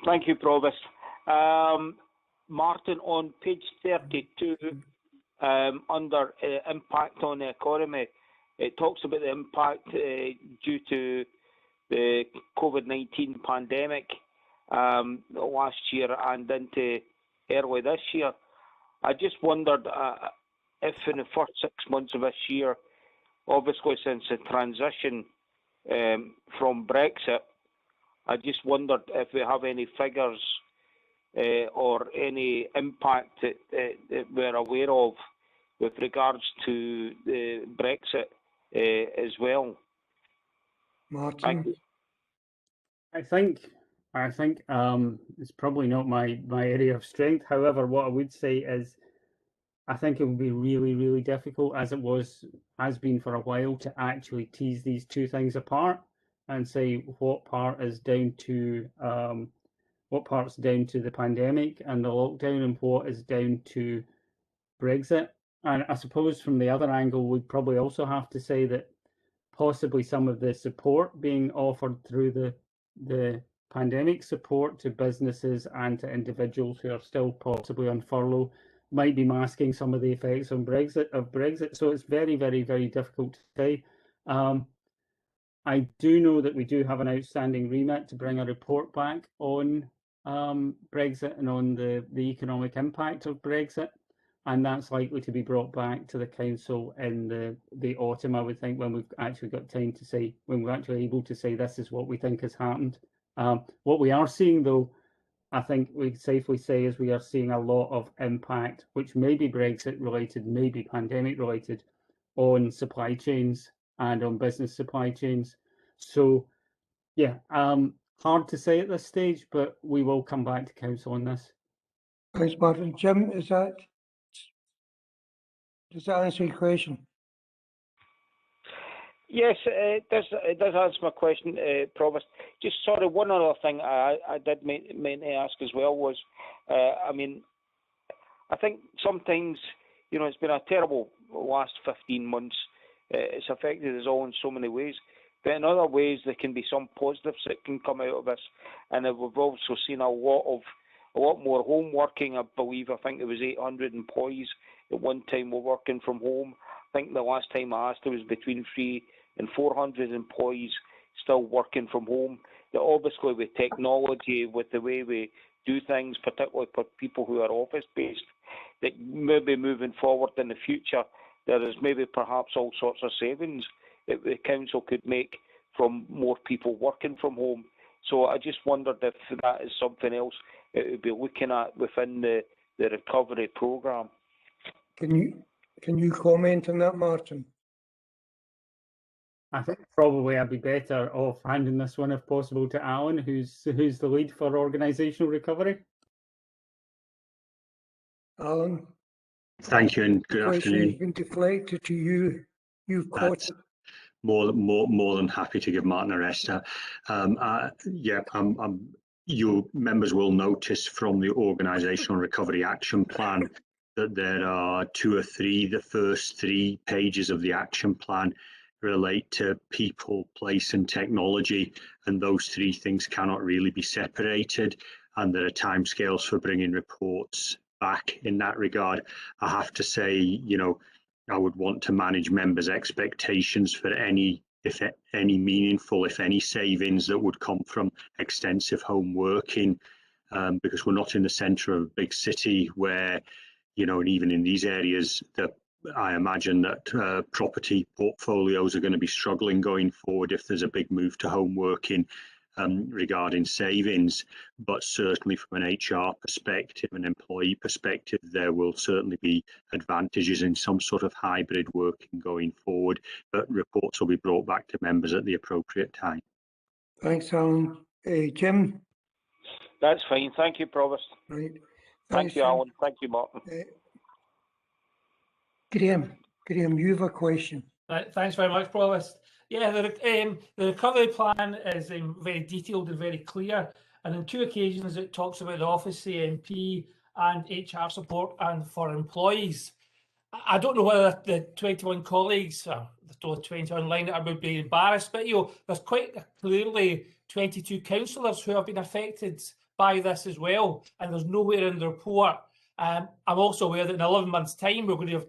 Thank you, Provost. Martin, on page 32, under impact on the economy, it talks about the impact due to the COVID-19 pandemic last year and into early this year. I just wondered if in the first 6 months of this year, obviously since the transition from Brexit, I just wondered if we have any figures or any impact that we're aware of with regards to the Brexit as well. Martin. I think it's probably not my area of strength. However, what I would say is I think it would be really, really difficult, as it has been for a while, to actually tease these two things apart and say what part is down to what part's down to the pandemic and the lockdown and what is down to Brexit. And I suppose from the other angle, we'd probably also have to say that possibly some of the support being offered through the pandemic support to businesses and to individuals who are still possibly on furlough might be masking some of the effects on Brexit. So it's very, very, very difficult to say. I do know that we do have an outstanding remit to bring a report back on Brexit and on the economic impact of Brexit, and that's likely to be brought back to the council in the autumn, I would think, when we've actually got time to say, when we're actually able to say this is what we think has happened. What we are seeing, though, I think we safely say, is we are seeing a lot of impact, which may be Brexit related, may be pandemic related, on supply chains and on business supply chains. So, yeah, hard to say at this stage, but we will come back to council on this. Thanks, Martin. Jim, does that answer your question? Yes, it does answer my question, Provost. Just sorry, one other thing I did mean to ask as well was, I mean, I think sometimes, you know, it's been a terrible last 15 months. It's affected us all in so many ways. But in other ways, there can be some positives that can come out of this. And we've also seen a lot more home working. I believe, I think there was 800 employees at one time were working from home. I think the last time I asked, there was between 300 and 400 employees still working from home. That obviously with technology, with the way we do things, particularly for people who are office-based, that maybe moving forward in the future, there is maybe perhaps all sorts of savings that the council could make from more people working from home. So I just wondered if that is something else it would be looking at within the recovery programme. Can you comment on that, Martin? I think probably I'd be better off handing this one, if possible, to Alan, who's the lead for organisational recovery. Alan. Thank you and good afternoon. Has been deflected to you. You've caught it. More than happy to give Martin a rest. You members will notice from the Organisational Recovery Action Plan that there are two or three, the first 3 pages of the action plan relate to people, place and technology, and those 3 things cannot really be separated, and there are timescales for bringing reports back in that regard. I have to say, you know, I would want to manage members' expectations for any meaningful, if any, savings that would come from extensive home working, because we're not in the centre of a big city where, you know, and even in these areas, that I imagine that property portfolios are going to be struggling going forward if there's a big move to home working. regarding savings, but certainly from an HR perspective, an employee perspective, there will certainly be advantages in some sort of hybrid working going forward, but reports will be brought back to members at the appropriate time. Thanks, Alan. Jim? That's fine. Thank you, Provost. Right. Thank you, Alan. Thank you, Martin. Graham, you have a question. Thanks very much, Provost. Yeah, the recovery plan is very detailed and very clear, and on 2 occasions it talks about the Office CMP and HR support and for employees. I don't know whether the 21 colleagues, the 20 online, that would be embarrassed, but there's quite clearly 22 councillors who have been affected by this as well, and there's nowhere in the report. I'm also aware that in 11 months' time we're going to have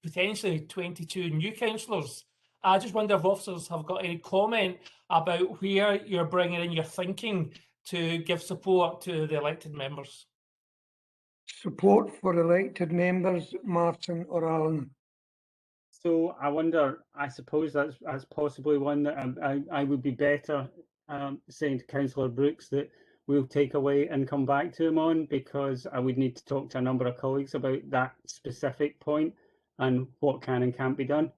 potentially 22 new councillors. I just wonder if officers have got any comment about where you're bringing in your thinking to give support to the elected members. Support for elected members, Martin or Alan? So I wonder, I suppose that's possibly one that I would be better saying to Councillor Brooks that we'll take away and come back to him on, because I would need to talk to a number of colleagues about that specific point and what can and can't be done.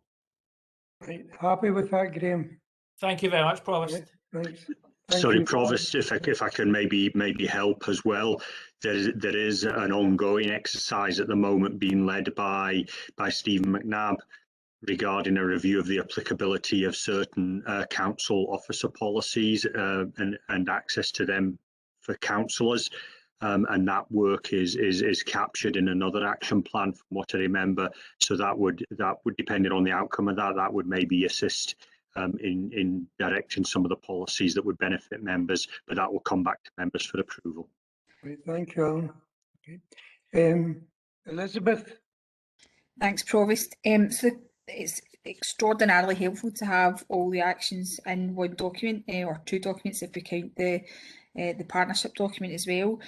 Right. Happy with that, Graham? Thank you very much, Provost. Yeah, thanks. Sorry, Provost, if I can maybe help as well. There is an ongoing exercise at the moment being led by Stephen McNabb regarding a review of the applicability of certain council officer policies and access to them for councillors. And that work is captured in another action plan, from what I remember. So that would depending on the outcome of that would maybe assist in directing some of the policies that would benefit members, but that will come back to members for approval. Right, thank you, Alan. Okay. Elizabeth? Thanks, Provost. So it's extraordinarily helpful to have all the actions in one document, or 2 documents if we count the partnership document as well.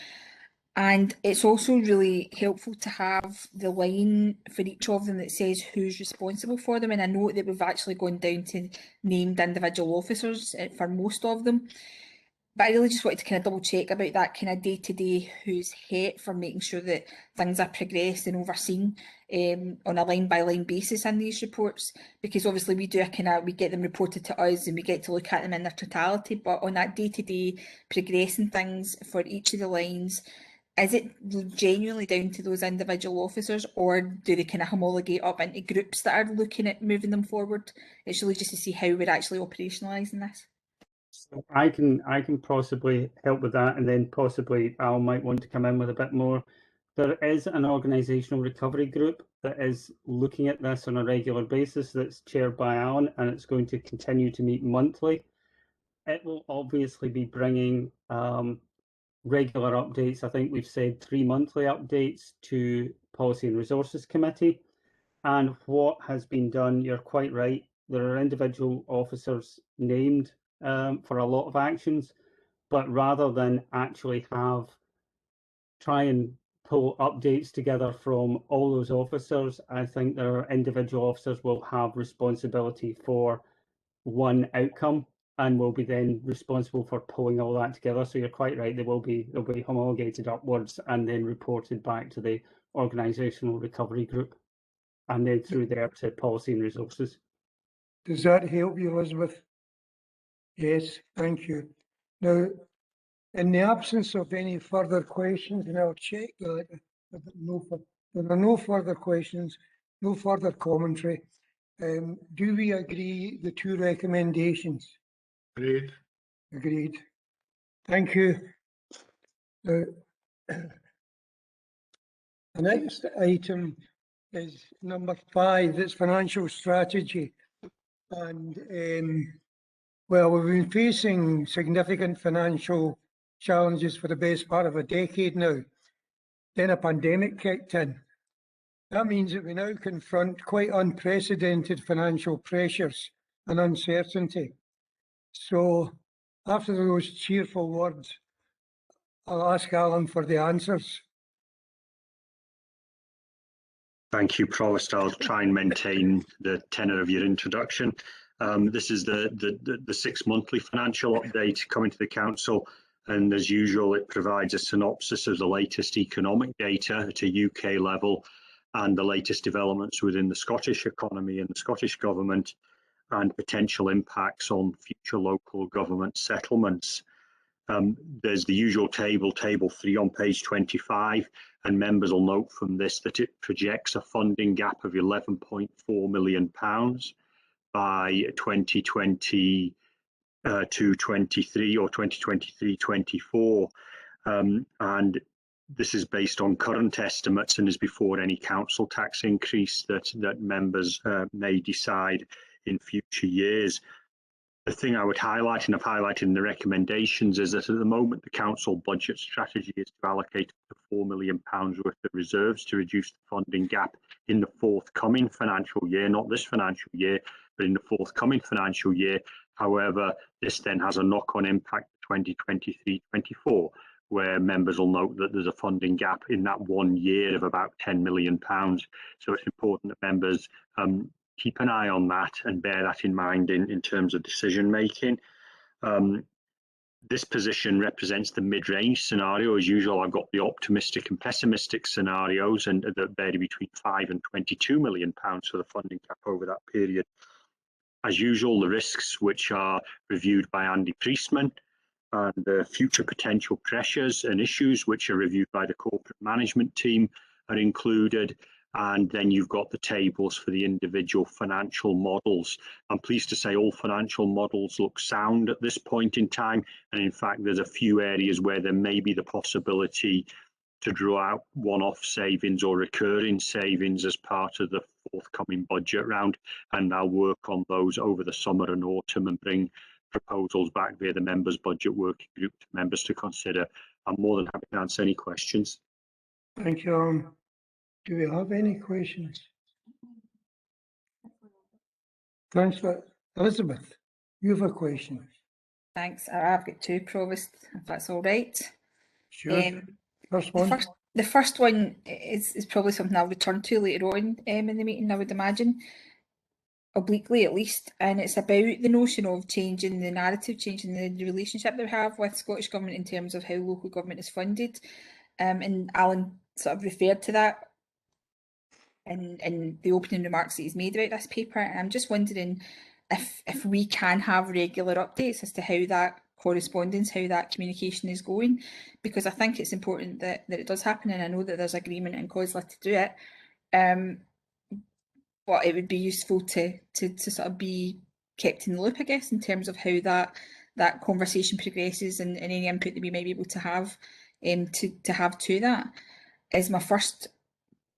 And it's also really helpful to have the line for each of them that says who's responsible for them. And I know that we've actually gone down to named individual officers for most of them. But I really just wanted to kind of double check about that kind of day-to-day who's het for making sure that things are progressed and overseen on a line-by-line basis in these reports, because obviously we get them reported to us and we get to look at them in their totality, but on that day-to-day progressing things for each of the lines, is it genuinely down to those individual officers, or do they kind of homologate up into groups that are looking at moving them forward? It's really just to see how we're actually operationalising this. So I can possibly help with that, and then possibly Al might want to come in with a bit more. There is an organisational recovery group that is looking at this on a regular basis that's chaired by Alan, and it's going to continue to meet monthly. It will obviously be bringing regular updates. I think we've said 3 monthly updates to Policy and Resources Committee. And what has been done, you're quite right, there are individual officers named for a lot of actions, but rather than actually try and pull updates together from all those officers, I think there are individual officers will have responsibility for one outcome and will be then responsible for pulling all that together. So you're quite right, they'll be homologated upwards and then reported back to the organisational recovery group, and then through there to Policy and Resources. Does that help you, Elizabeth? Yes, thank you. Now, in the absence of any further questions, and I'll check that there are no further questions, no further commentary. Do we agree the 2 recommendations? Agreed. Agreed. Thank you. The next item is number 5, it's financial strategy. And well, we've been facing significant financial challenges for the best part of a decade now. Then a pandemic kicked in. That means that we now confront quite unprecedented financial pressures and uncertainty. So after those cheerful words, I'll ask Alan for the answers. Thank you, Provost. I'll try and maintain the tenor of your introduction. This is the 6 monthly financial update coming to the council, and as usual it provides a synopsis of the latest economic data at a UK level and the latest developments within the Scottish economy and the Scottish Government, and potential impacts on future local government settlements. There's the usual table 3 on page 25, and members will note from this that it projects a funding gap of £11.4 million by 2022-23 or 2023-24. And this is based on current estimates and is before any council tax increase that members may decide in future years. The thing I would highlight, and I've highlighted in the recommendations, is that at the moment the council budget strategy is to allocate up to £4 million worth of reserves to reduce the funding gap in the forthcoming financial year, not this financial year, but in the forthcoming financial year. However, this then has a knock-on impact 2023-24, where members will note that there's a funding gap in that 1 year of about £10 million. So it's important that members keep an eye on that and bear that in mind in terms of decision making. This position represents the mid-range scenario. As usual, I've got the optimistic and pessimistic scenarios, and that vary between £5 and £22 million for the funding cap over that period. As usual, the risks, which are reviewed by Andy Priestman, and the future potential pressures and issues, which are reviewed by the corporate management team, are included. And then you've got the tables for the individual financial models. I'm pleased to say all financial models look sound at this point in time. And in fact, there's a few areas where there may be the possibility to draw out one-off savings or recurring savings as part of the forthcoming budget round. And I'll work on those over the summer and autumn and bring proposals back via the members' budget working group to members to consider. I'm more than happy to answer any questions. Thank you. Do we have any questions? Councillor Elizabeth, you have a question. Thanks. I've got two, Provost, if that's all right. Sure. First one. The first one is probably something I'll return to later on in the meeting, I would imagine, obliquely at least, and it's about the notion of changing the narrative, changing the relationship that we have with Scottish Government in terms of how local government is funded. And Alan sort of referred to that in the opening remarks that he's made about this paper. And I'm just wondering if we can have regular updates as to how that correspondence, how that communication is going, because I think it's important that it does happen, and I know that there's agreement in COSLA to do it. But it would be useful to sort of be kept in the loop, I guess, in terms of how that conversation progresses and any input that we might be able to have to that is my first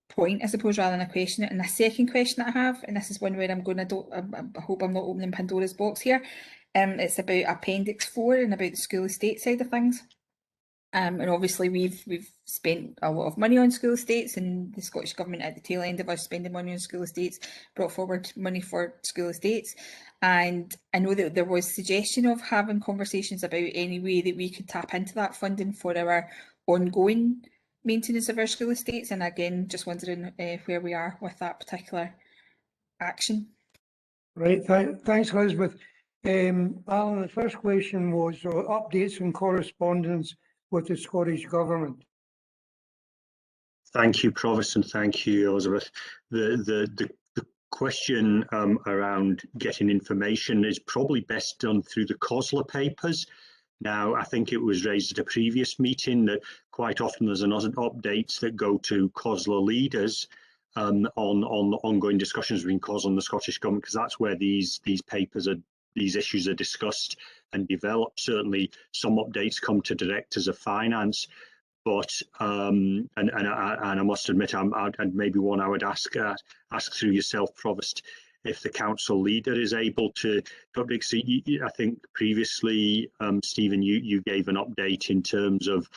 point, I suppose, rather than a question. And the second question that I have, and this is one where I hope I'm not opening Pandora's box here, it's about Appendix 4 and about the school estate side of things. And obviously we've spent a lot of money on school estates, and the Scottish Government at the tail end of us spending money on school estates brought forward money for school estates. And I know that there was suggestion of having conversations about any way that we could tap into that funding for our ongoing maintenance of our school estates. And again, just wondering where we are with that particular action. Right, thanks, Elizabeth. Alan, the first question was updates and correspondence with the Scottish Government. Thank you, Provost, and thank you, Elizabeth. The question around getting information is probably best done through the COSLA papers. Now, I think it was raised at a previous meeting that quite often there's another updates that go to COSLA leaders on ongoing discussions between COSLA and the Scottish Government, because that's where these issues are discussed and developed. Certainly, some updates come to directors of finance, but and I must admit, and maybe one I would ask through yourself, Provost, if the council leader is able to update. So I think previously, Stephen, you gave an update in terms of,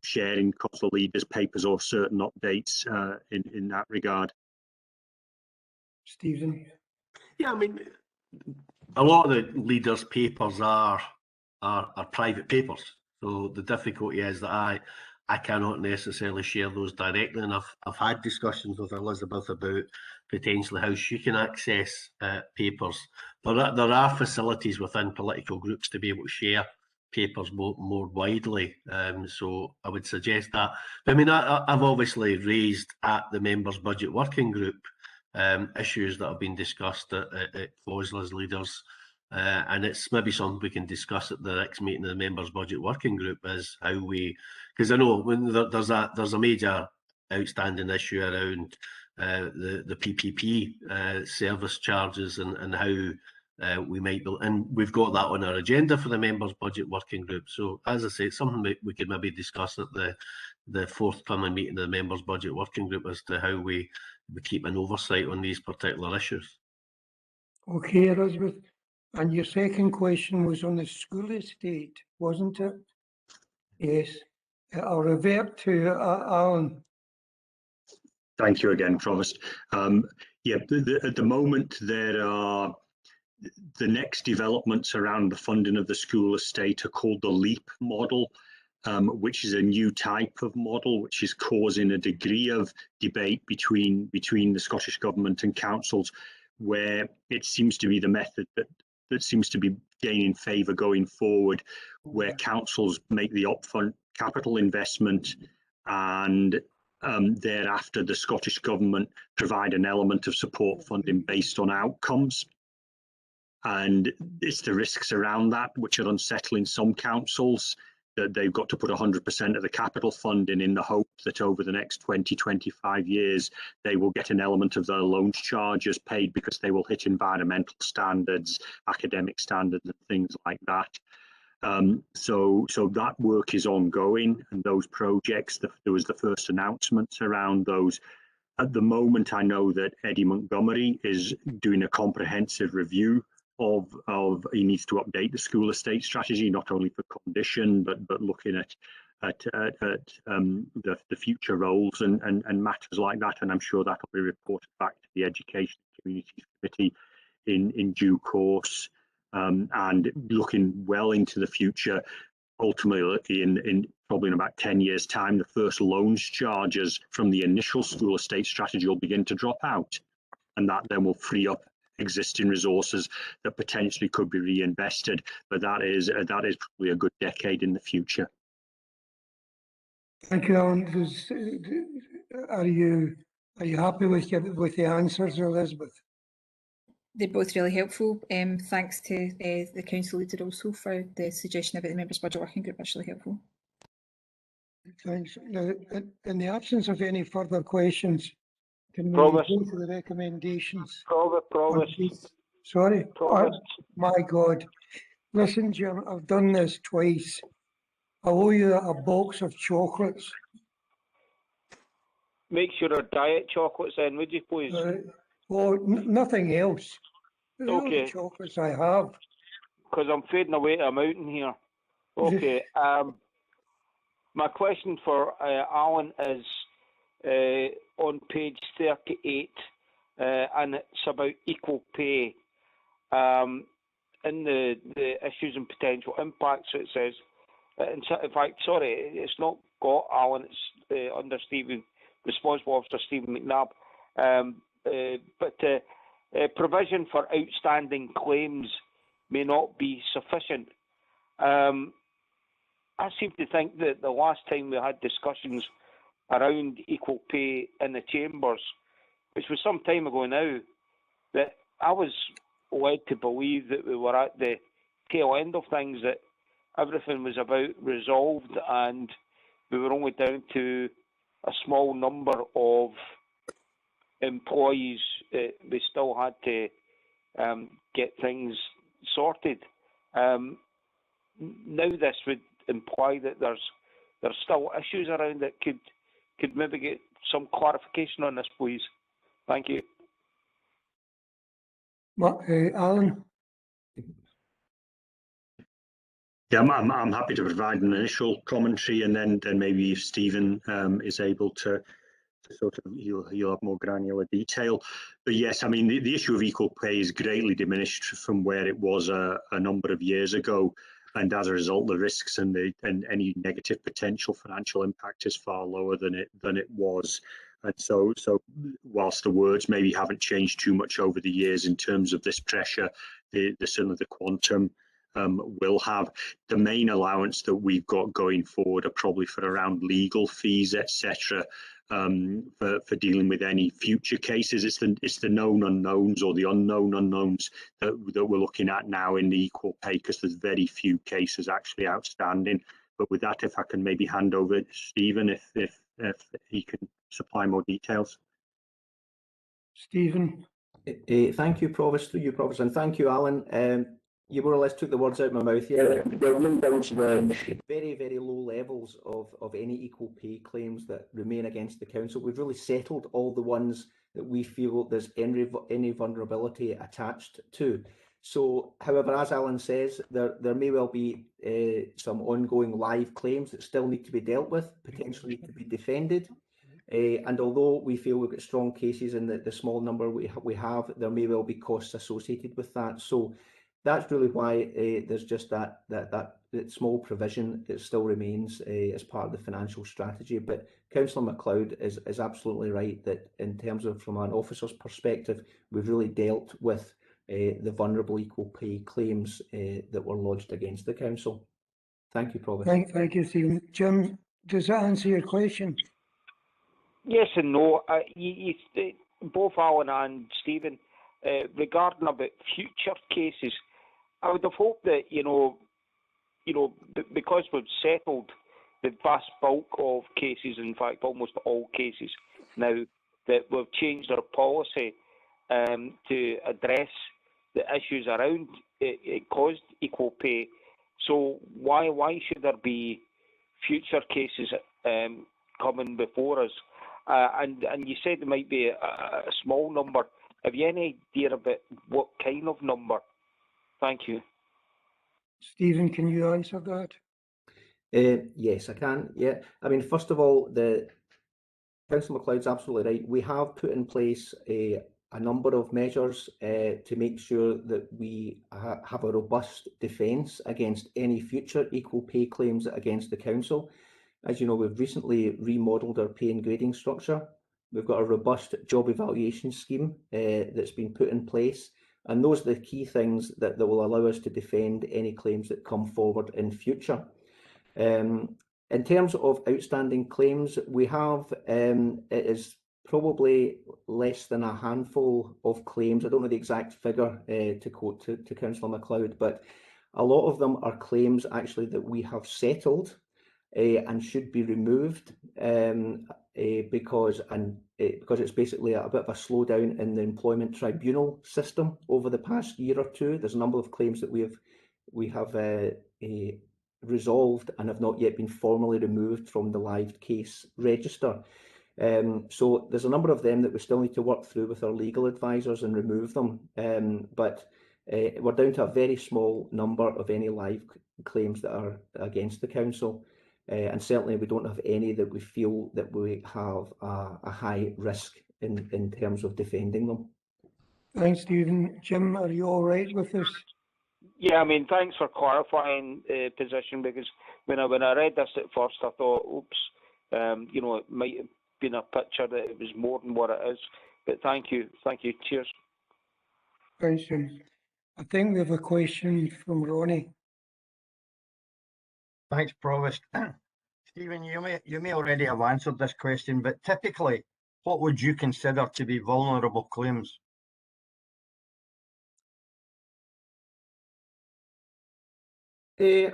sharing COSLA leaders' papers or certain updates in that regard. Stephen? Yeah, I mean, a lot of the leaders' papers are private papers. So the difficulty is that I cannot necessarily share those directly, and I've had discussions with Elizabeth about potentially how she can access papers. There are facilities within political groups to be able to share papers more widely, so I would suggest that. But I mean, I've obviously raised at the Members' Budget Working Group issues that have been discussed at CLOSLA's leaders, and it's maybe something we can discuss at the next meeting of the Members' Budget Working Group, is how we, because I know when there's a major outstanding issue around the PPP service charges and how we might be, and we've got that on our agenda for the Members' Budget Working Group. So as I say, it's something we could maybe discuss at the forthcoming meeting of the Members' Budget Working Group as to how we keep an oversight on these particular issues. Okay, Elizabeth. And your second question was on the school estate, wasn't it? Yes. I'll revert to Alan. Thank you again, Provost. Yeah, at the moment, there are the next developments around the funding of the school estate are called the LEAP model, which is a new type of model which is causing a degree of debate between the Scottish Government and councils, where it seems to be the method that seems to be gaining favour going forward, where councils make the upfront capital investment and thereafter the Scottish Government provide an element of support funding based on outcomes. And it's the risks around that which are unsettling some councils, that they've got to put 100% of the capital funding in the hope that over the next 20, 25 years, they will get an element of their loans charges paid because they will hit environmental standards, academic standards and things like that. So that work is ongoing, and those projects, there was the first announcements around those. At the moment, I know that Eddie Montgomery is doing a comprehensive review of he needs to update the school estate strategy, not only for condition, but looking at the future roles and matters like that. And I'm sure that will be reported back to the Education Communities Committee in due course. And looking well into the future, ultimately in probably in about 10 years' time, the first loans charges from the initial school estate strategy will begin to drop out, and that then will free up existing resources that potentially could be reinvested. But that is probably a good decade in the future. Thank you, Alan. Are you happy with the answers, Elizabeth? They're both really helpful. Thanks to the council leader also for the suggestion about the Members' Budget Working Group. That's really helpful. Thanks. Now, in the absence of any further questions, can we Provost. go to the recommendations? Provost. Sorry? Provost. My God. Listen, Jim, I've done this twice. I owe you a box of chocolates. Make sure our diet chocolates in, would you please? Nothing else. They're all the Okay. chocolates I have. Because I'm fading away to a mountain here. Okay. My question for Alan is on page 38, and it's about equal pay. In the issues and potential impacts, it says, in fact, sorry, it's not got Alan, it's under Stephen, responsible officer Stephen McNabb. But provision for outstanding claims may not be sufficient. I seem to think that the last time we had discussions around equal pay in the chambers, which was some time ago now, that I was led to believe that we were at the tail end of things, that everything was about resolved and we were only down to a small number of employees. We still had to get things sorted. Now this would imply that there's still issues around that. Could maybe get some clarification on this, please. Thank you. Alan? Yeah, I'm happy to provide an initial commentary, and then maybe if Stephen is able to sort of, you'll have more granular detail. But yes, I mean, the issue of equal pay is greatly diminished from where it was a number of years ago. and as a result, the risks and any negative potential financial impact is far lower than it was. And so whilst the words maybe haven't changed too much over the years in terms of this pressure, certainly the quantum will have. The main allowance that we've got going forward are probably for around legal fees, etc. For dealing with any future cases. It's the known unknowns or the unknown unknowns that we're looking at now in the equal pay, because there's very few cases actually outstanding. But with that, if I can maybe hand over to Stephen, if he can supply more details. Stephen. Thank you, Provost, through you, Provost, and thank you, Alan. You more or less took the words out of my mouth here. There are down to the very, very low levels of any equal pay claims that remain against the council. We've really settled all the ones that we feel there's any vulnerability attached to. So, however, as Alan says, there may well be some ongoing live claims that still need to be dealt with, potentially need to be defended. And although we feel we've got strong cases in the small number we have, there may well be costs associated with that. So that's really why there's just that small provision that still remains as part of the financial strategy. But Councillor MacLeod is absolutely right that in terms of from an officer's perspective, we've really dealt with the vulnerable equal pay claims that were lodged against the council. Thank you, Provost. Thank you, Stephen. Jim, does that answer your question? Yes and no. Both Alan and Stephen, regarding about future cases, I would have hoped that because we've settled the vast bulk of cases, in fact almost all cases now, that we've changed our policy to address the issues around it caused equal pay. So why should there be future cases coming before us? And you said there might be a small number. Have you any idea about what kind of number? Thank you. Stephen, can you answer that? Yes, I can. Yeah, I mean, first of all, Councillor MacLeod's absolutely right. We have put in place a number of measures to make sure that we have a robust defence against any future equal pay claims against the council. As you know, we've recently remodelled our pay and grading structure. We've got a robust job evaluation scheme that's been put in place. And those are the key things that will allow us to defend any claims that come forward in future. In terms of outstanding claims, we have, it is probably less than a handful of claims. I don't know the exact figure to quote to Councillor MacLeod, but a lot of them are claims actually that we have settled and should be removed because it's basically a bit of a slowdown in the employment tribunal system over the past year or two. There's a number of claims that we have resolved and have not yet been formally removed from the live case register. So there's a number of them that we still need to work through with our legal advisors and remove them. But we're down to a very small number of any live claims that are against the council. And certainly we don't have any that we feel that we have a high risk in terms of defending them. Thanks, Stephen. Jim, are you all right with this? Yeah, I mean, thanks for clarifying position, because when I read this at first, I thought, oops, it might have been a picture that it was more than what it is. But thank you. Cheers. Thanks, Jim. I think we have a question from Ronnie. Thanks, Provost. Stephen, you may already have answered this question, but typically, what would you consider to be vulnerable claims? A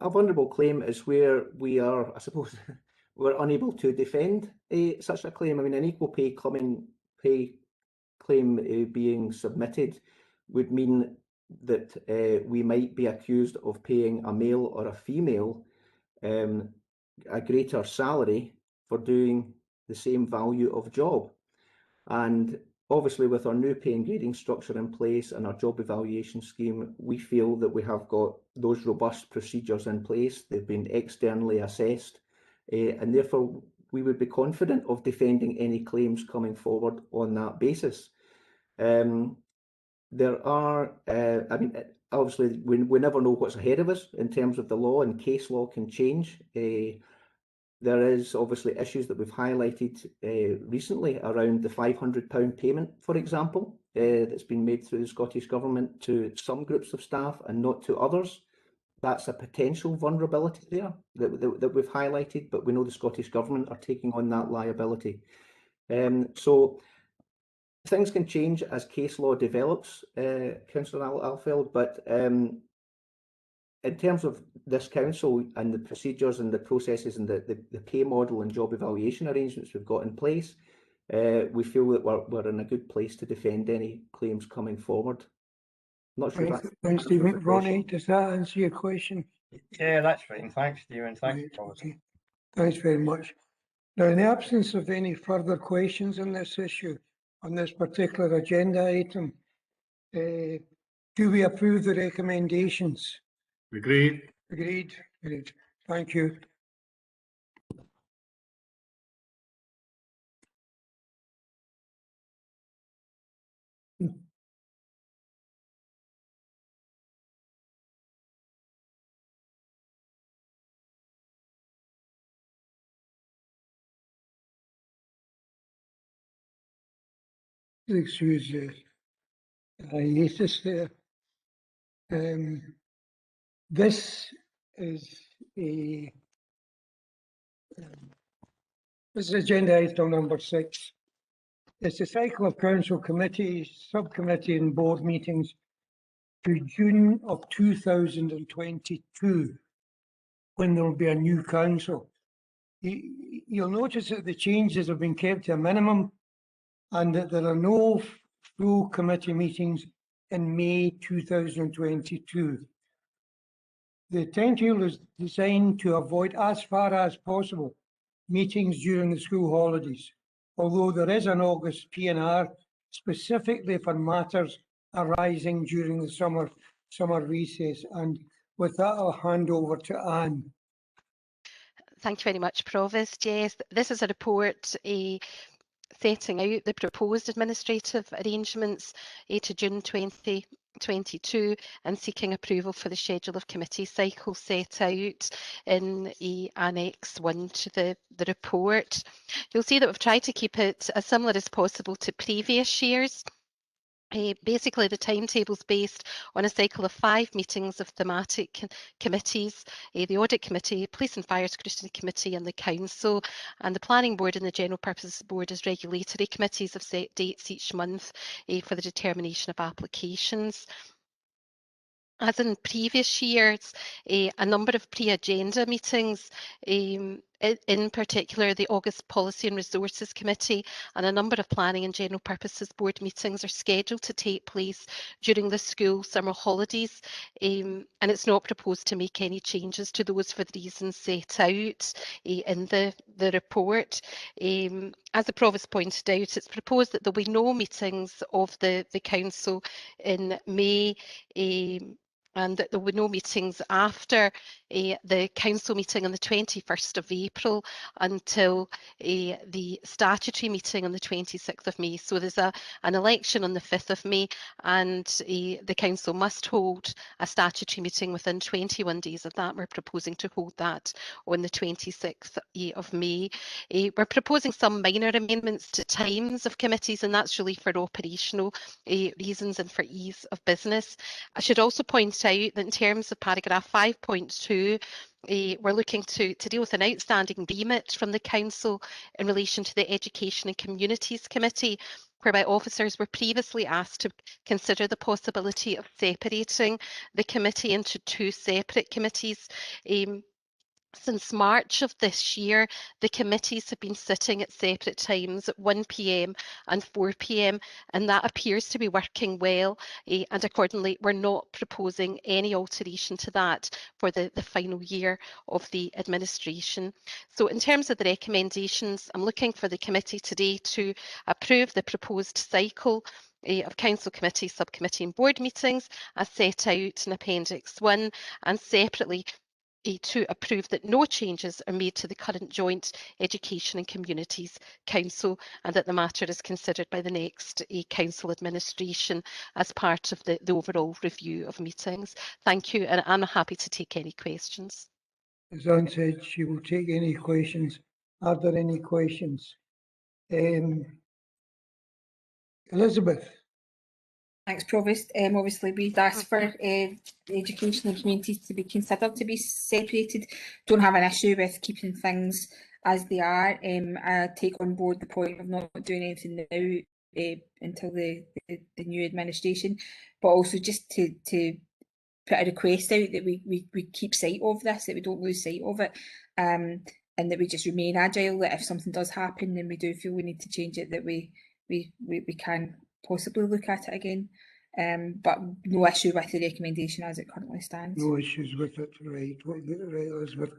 vulnerable claim is where we are, I suppose, we're unable to defend such a claim. I mean, an equal pay claim being submitted would mean that we might be accused of paying a male or a female a greater salary for doing the same value of job. And obviously with our new pay and grading structure in place and our job evaluation scheme, we feel that we have got those robust procedures in place. They've been externally assessed, and therefore we would be confident of defending any claims coming forward on that basis. There are, I mean, obviously we never know what's ahead of us in terms of the law, and case law can change. There is obviously issues that we've highlighted recently around the £500 payment, for example, that's been made through the Scottish Government to some groups of staff and not to others. That's a potential vulnerability there that we've highlighted, but we know the Scottish Government are taking on that liability. So things can change as case law develops, Councillor Alfeld, but in terms of this council and the procedures and the processes and the pay model and job evaluation arrangements we've got in place, we feel that we're in a good place to defend any claims coming forward. Not sure. Thanks, Stephen. Ronnie, does that answer your question? Yeah, that's fine. Thanks, Stephen. Thanks, okay. Thanks very much. Now, in the absence of any further questions on this issue, on this particular agenda item, do we approve the recommendations? Agreed. Agreed. Agreed. Thank you. Excuse hiatus there. This is agenda item number 6. It's a cycle of council committees, subcommittee and board meetings to June of 2022, when there will be a new council. You'll notice that the changes have been kept to a minimum and that there are no full committee meetings in May 2022. The timetable is designed to avoid, as far as possible, meetings during the school holidays, although there is an August P&R specifically for matters arising during the summer recess. And with that, I'll hand over to Anne. Thank you very much, Provost. Yes, this is a report setting out the proposed administrative arrangements to June 2022 and seeking approval for the schedule of committee cycles set out in Annex 1 to the report. You'll see that we've tried to keep it as similar as possible to previous years. Basically, the timetable is based on a cycle of 5 meetings of thematic committees, the Audit Committee, Police and Fire Scrutiny Committee and the Council, and the Planning Board and the General Purposes Board as regulatory committees have set dates each month for the determination of applications. As in previous years, a number of pre-agenda meetings, in particular the August Policy and Resources Committee and a number of Planning and General Purposes Board meetings are scheduled to take place during the school summer holidays, and it's not proposed to make any changes to those for the reasons set out in the report. As the Provost pointed out, it's proposed that there will be no meetings of the Council in May, and that there were no meetings after the council meeting on the 21st of April until the statutory meeting on the 26th of May. So there's an election on the 5th of May, and the council must hold a statutory meeting within 21 days of that. We're proposing to hold that on the 26th of May. We're proposing some minor amendments to times of committees, and that's really for operational reasons and for ease of business. I should also point out that in terms of paragraph 5.2, we're looking to deal with an outstanding remit from the Council in relation to the Education and Communities Committee, whereby officers were previously asked to consider the possibility of separating the committee into 2 separate committees. Since March of this year, the committees have been sitting at separate times at 1 p.m. and 4 p.m. and that appears to be working well, and accordingly we're not proposing any alteration to that for the final year of the administration. So in terms of the recommendations, I'm looking for the committee today to approve the proposed cycle of Council Committee, Subcommittee and Board meetings as set out in Appendix 1, and separately to approve that no changes are made to the current Joint Education and Communities Council, and that the matter is considered by the next Council administration as part of the overall review of meetings. Thank you, and I'm happy to take any questions. As Anne said, she will take any questions. Are there any questions? Elizabeth. Thanks, Provost. Obviously, we'd asked for education and communities to be considered to be separated. Don't have an issue with keeping things as they are. I take on board the point of not doing anything now until the new administration, but also just to put a request out that we keep sight of this, that we don't lose sight of it, and that we just remain agile, that if something does happen and we do feel we need to change it, that we can possibly look at it again, but no issue with the recommendation as it currently stands. No issues with it, right? Right, Elizabeth.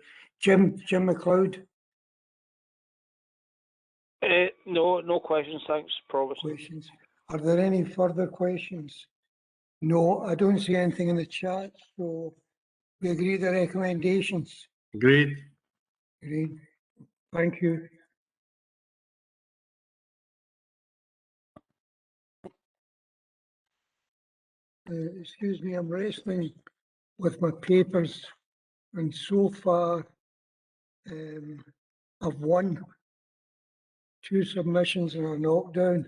Jim McLeod. No questions, thanks, Provost. Questions. Are there any further questions? No, I don't see anything in the chat, so we agree the recommendations. Agreed. Agreed. Thank you. Excuse me, I'm wrestling with my papers, and so far I've won 2 submissions and a knockdown.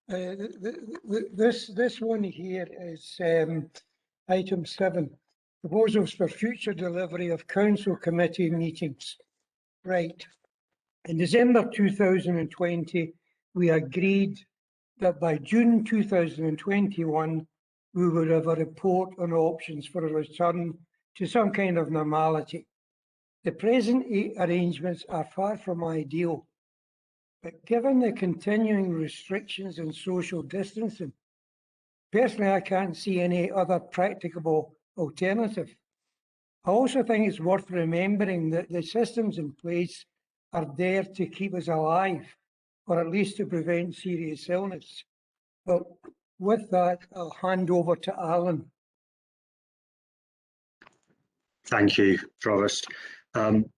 This one here is item 7, proposals for future delivery of council committee meetings. Right. In December 2020, we agreed that by June 2021, we would have a report on options for a return to some kind of normality. The present arrangements are far from ideal, but given the continuing restrictions and social distancing, personally, I can't see any other practicable alternative. I also think it's worth remembering that the systems in place are there to keep us alive, or at least to prevent serious illness. But with that, I'll hand over to Alan. Thank you, Provost.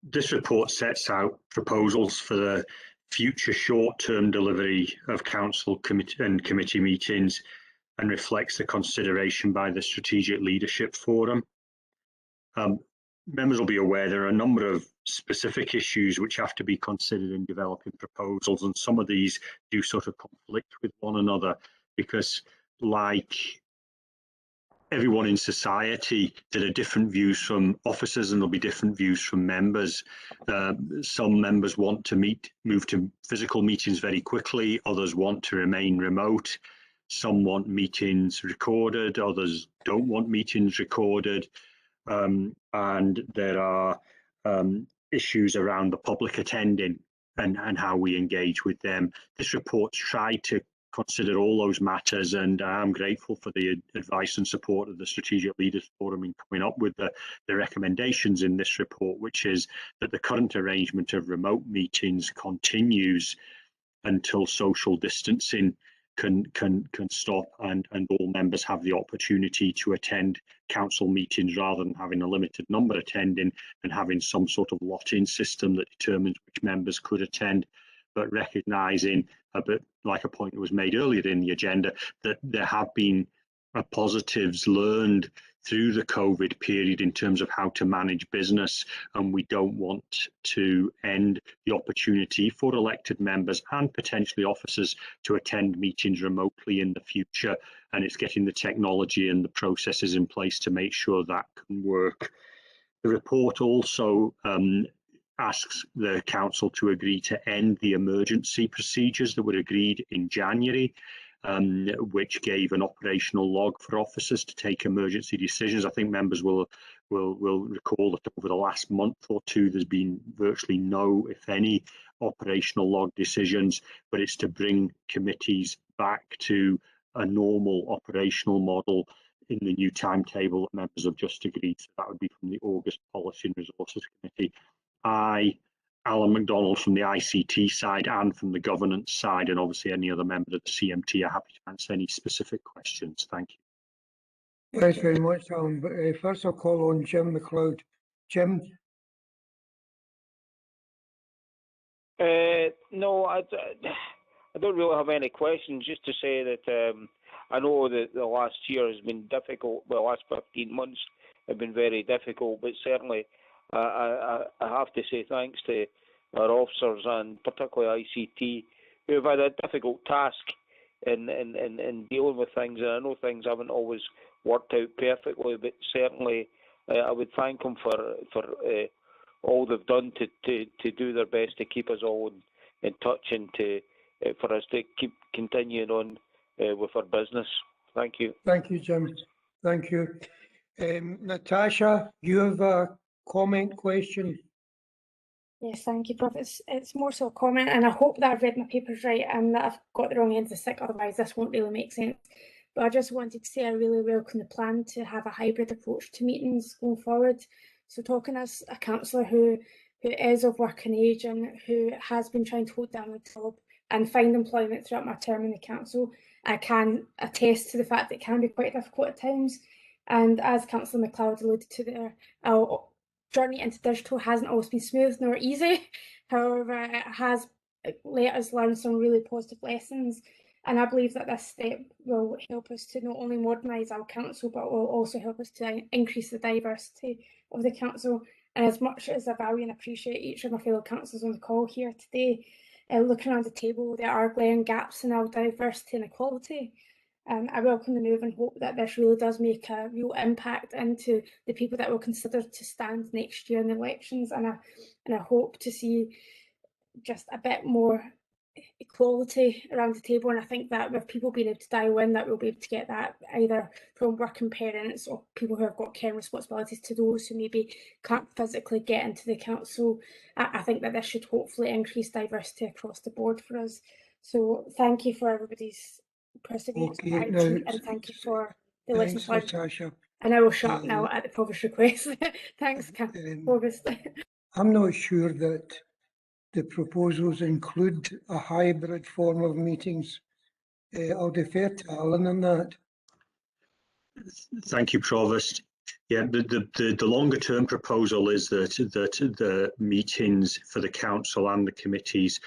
This report sets out proposals for the future short-term delivery of council committee meetings and reflects the consideration by the Strategic Leadership Forum. Members will be aware there are a number of specific issues which have to be considered in developing proposals, and some of these do sort of conflict with one another because, like everyone in society, there are different views from officers and there'll be different views from members. Some members want to move to physical meetings very quickly, others want to remain remote. Some want meetings recorded, others don't want meetings recorded. And there are issues around the public attending and how we engage with them. This report tried to consider all those matters, and I'm grateful for the advice and support of the Strategic Leaders Forum in coming up with the recommendations in this report, which is that the current arrangement of remote meetings continues until social distancing can stop and all members have the opportunity to attend council meetings rather than having a limited number attending and having some sort of lot-in system that determines which members could attend, but recognising, a bit like a point that was made earlier in the agenda, that there have been positives learned through the COVID period in terms of how to manage business, and we don't want to end the opportunity for elected members and potentially officers to attend meetings remotely in the future, and it's getting the technology and the processes in place to make sure that can work. The report also asks the council to agree to end the emergency procedures that were agreed in January, which gave an operational log for officers to take emergency decisions. I think members will recall that over the last month or two there's been virtually no, if any, operational log decisions, but it's to bring committees back to a normal operational model in the new timetable that members have just agreed. So that would be from the August Policy and Resources Committee. Alan MacDonald from the ICT side and from the governance side, and obviously any other member of the CMT are happy to answer any specific questions. Thank you. Thanks very much, Alan. But first I'll call on Jim McLeod. Jim, No, I don't really have any questions. Just to say that I know that the last year has been difficult. Well, the last 15 months have been very difficult, but certainly I have to say thanks to our officers and particularly ICT, who have had a difficult task in dealing with things. And I know things haven't always worked out perfectly, but certainly I would thank them for all they've done to do their best to keep us all in touch and for us to keep continuing on with our business. Thank you. Thank you, Jim. Thank you. Natasha, you have a comment, question? Yes, thank you, Prof. It's more so a comment, and I hope that I've read my papers right and that I've got the wrong end of the stick, otherwise this won't really make sense. But I just wanted to say I really welcome the plan to have a hybrid approach to meetings going forward. So talking as a councillor who is of working age and who has been trying to hold down the job and find employment throughout my term in the council, I can attest to the fact that it can be quite difficult at times. And as Councillor MacLeod alluded to there, our journey into digital hasn't always been smooth nor easy. However, it has let us learn some really positive lessons. And I believe that this step will help us to not only modernise our council, but will also help us to increase the diversity of the council. And as much as I value and appreciate each of my fellow councillors on the call here today, looking around the table, there are glaring gaps in our diversity and equality. I welcome the move and hope that this really does make a real impact into the people that will consider to stand next year in the elections. And I hope to see just a bit more equality around the table. And I think that with people being able to dial in, that we'll be able to get that either from working parents or people who have got care responsibilities to those who maybe can't physically get into the council. I think that this should hopefully increase diversity across the board for us. So thank you for everybody's perseverance, and thank you for the lessons learned. Natasha. And I will shut up now at the Provost request. Thanks, Provost. I'm not sure that the proposals include a hybrid form of meetings. I'll defer to Alan on that. Thank you, Provost. Yeah, the longer term proposal is that the meetings for the council and the committees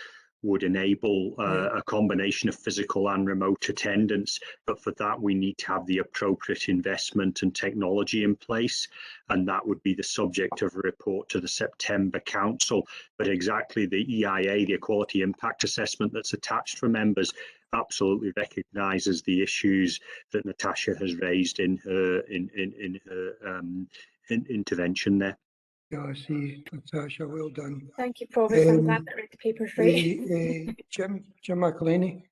would enable a combination of physical and remote attendance, but for that we need to have the appropriate investment and technology in place, and that would be the subject of a report to the September Council. But exactly, the EIA, the Equality Impact Assessment that's attached for members, absolutely recognises the issues that Natasha has raised in her intervention there. Yeah, I see, Natasha, well done. Thank you, Provost. I'm glad that I read the papers right. Jim McElhaney.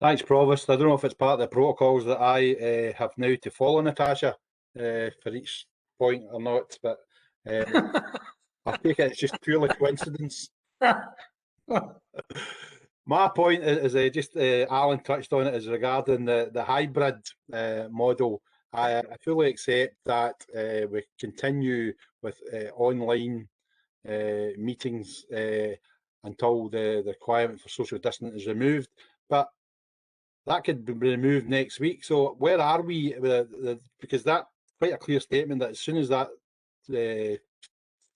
Thanks, Provost. I don't know if it's part of the protocols that I have now to follow, Natasha, for each point or not, but I think it's just purely coincidence. My point is just Alan touched on it, is regarding the hybrid model. I fully accept that we continue with online meetings until the requirement for social distancing is removed, but that could be removed next week. So where are we? Because that's quite a clear statement that as soon as that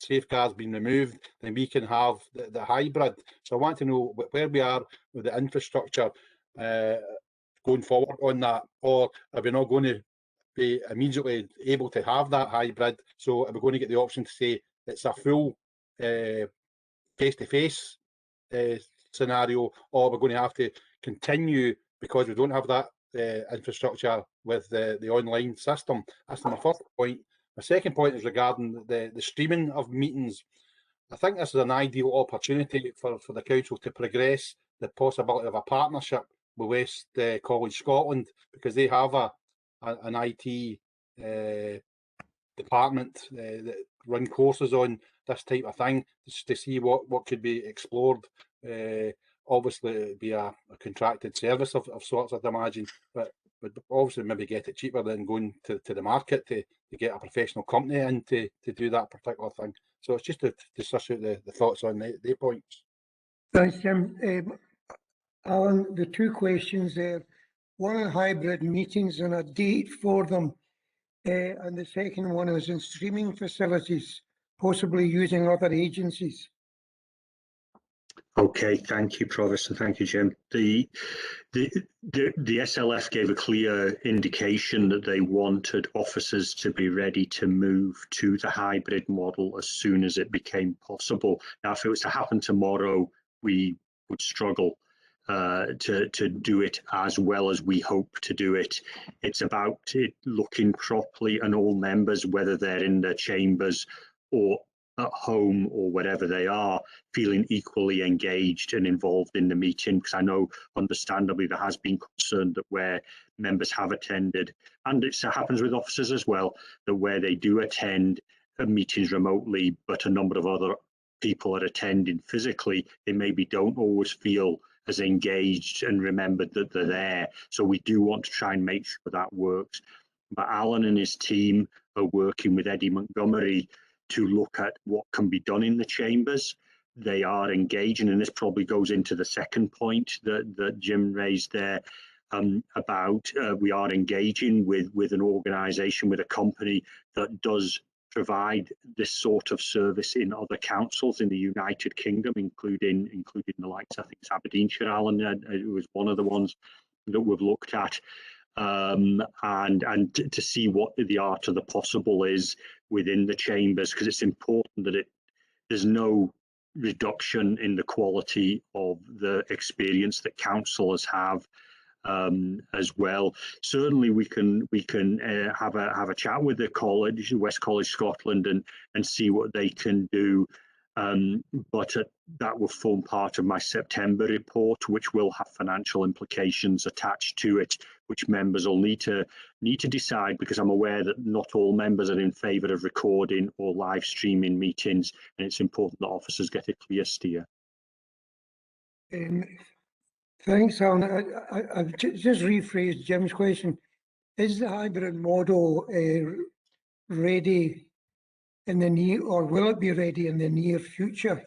safeguard's been removed, then we can have the hybrid. So I want to know where we are with the infrastructure going forward on that, or are we not going to be immediately able to have that hybrid? So are we going to get the option to say it's a full face-to-face scenario, or we're going to have to continue because we don't have that infrastructure with the online system? That's my first point. My second point is regarding the streaming of meetings. I think this is an ideal opportunity for the council to progress the possibility of a partnership with West College Scotland, because they have an IT department that run courses on this type of thing, just to see what could be explored. Obviously, it would be a contracted service of sorts, I'd imagine, but obviously maybe get it cheaper than going to the market to get a professional company in to do that particular thing. So it's just to suss out the thoughts on the points. Thanks, Jim. Alan, the two questions there, one on hybrid meetings and a date for them, and the second one is in streaming facilities, possibly using other agencies. Okay, thank you, Provost, and thank you, Jim. The SLF gave a clear indication that they wanted officers to be ready to move to the hybrid model as soon as it became possible. Now, if it was to happen tomorrow, we would struggle to do it as well as we hope to do it. It's about it looking properly, and all members, whether they're in their chambers or at home or wherever they are, feeling equally engaged and involved in the meeting, because I know understandably there has been concern that where members have attended, and it happens with officers as well, that where they do attend meetings remotely but a number of other people are attending physically, they maybe don't always feel as engaged and remembered that they're there. So we do want to try and make sure that works. But Alan and his team are working with Eddie Montgomery to look at what can be done in the chambers. They are engaging, and this probably goes into the second point that Jim raised there about we are engaging with an organisation, with a company that does provide this sort of service in other councils in the United Kingdom, including the likes, I think it's Aberdeenshire, Alan, it was one of the ones that we've looked at. And to see what the art of the possible is within the chambers, because it's important that there's no reduction in the quality of the experience that councillors have as well. Certainly we can have a chat with the college, West College Scotland, and see what they can do. But that will form part of my September report, which will have financial implications attached to it, which members will need to decide, because I'm aware that not all members are in favour of recording or live streaming meetings, and it's important that officers get a clear steer. Thanks, Alan. I've just rephrased Jim's question. Is the hybrid model ready in the near, or will it be ready in the near future?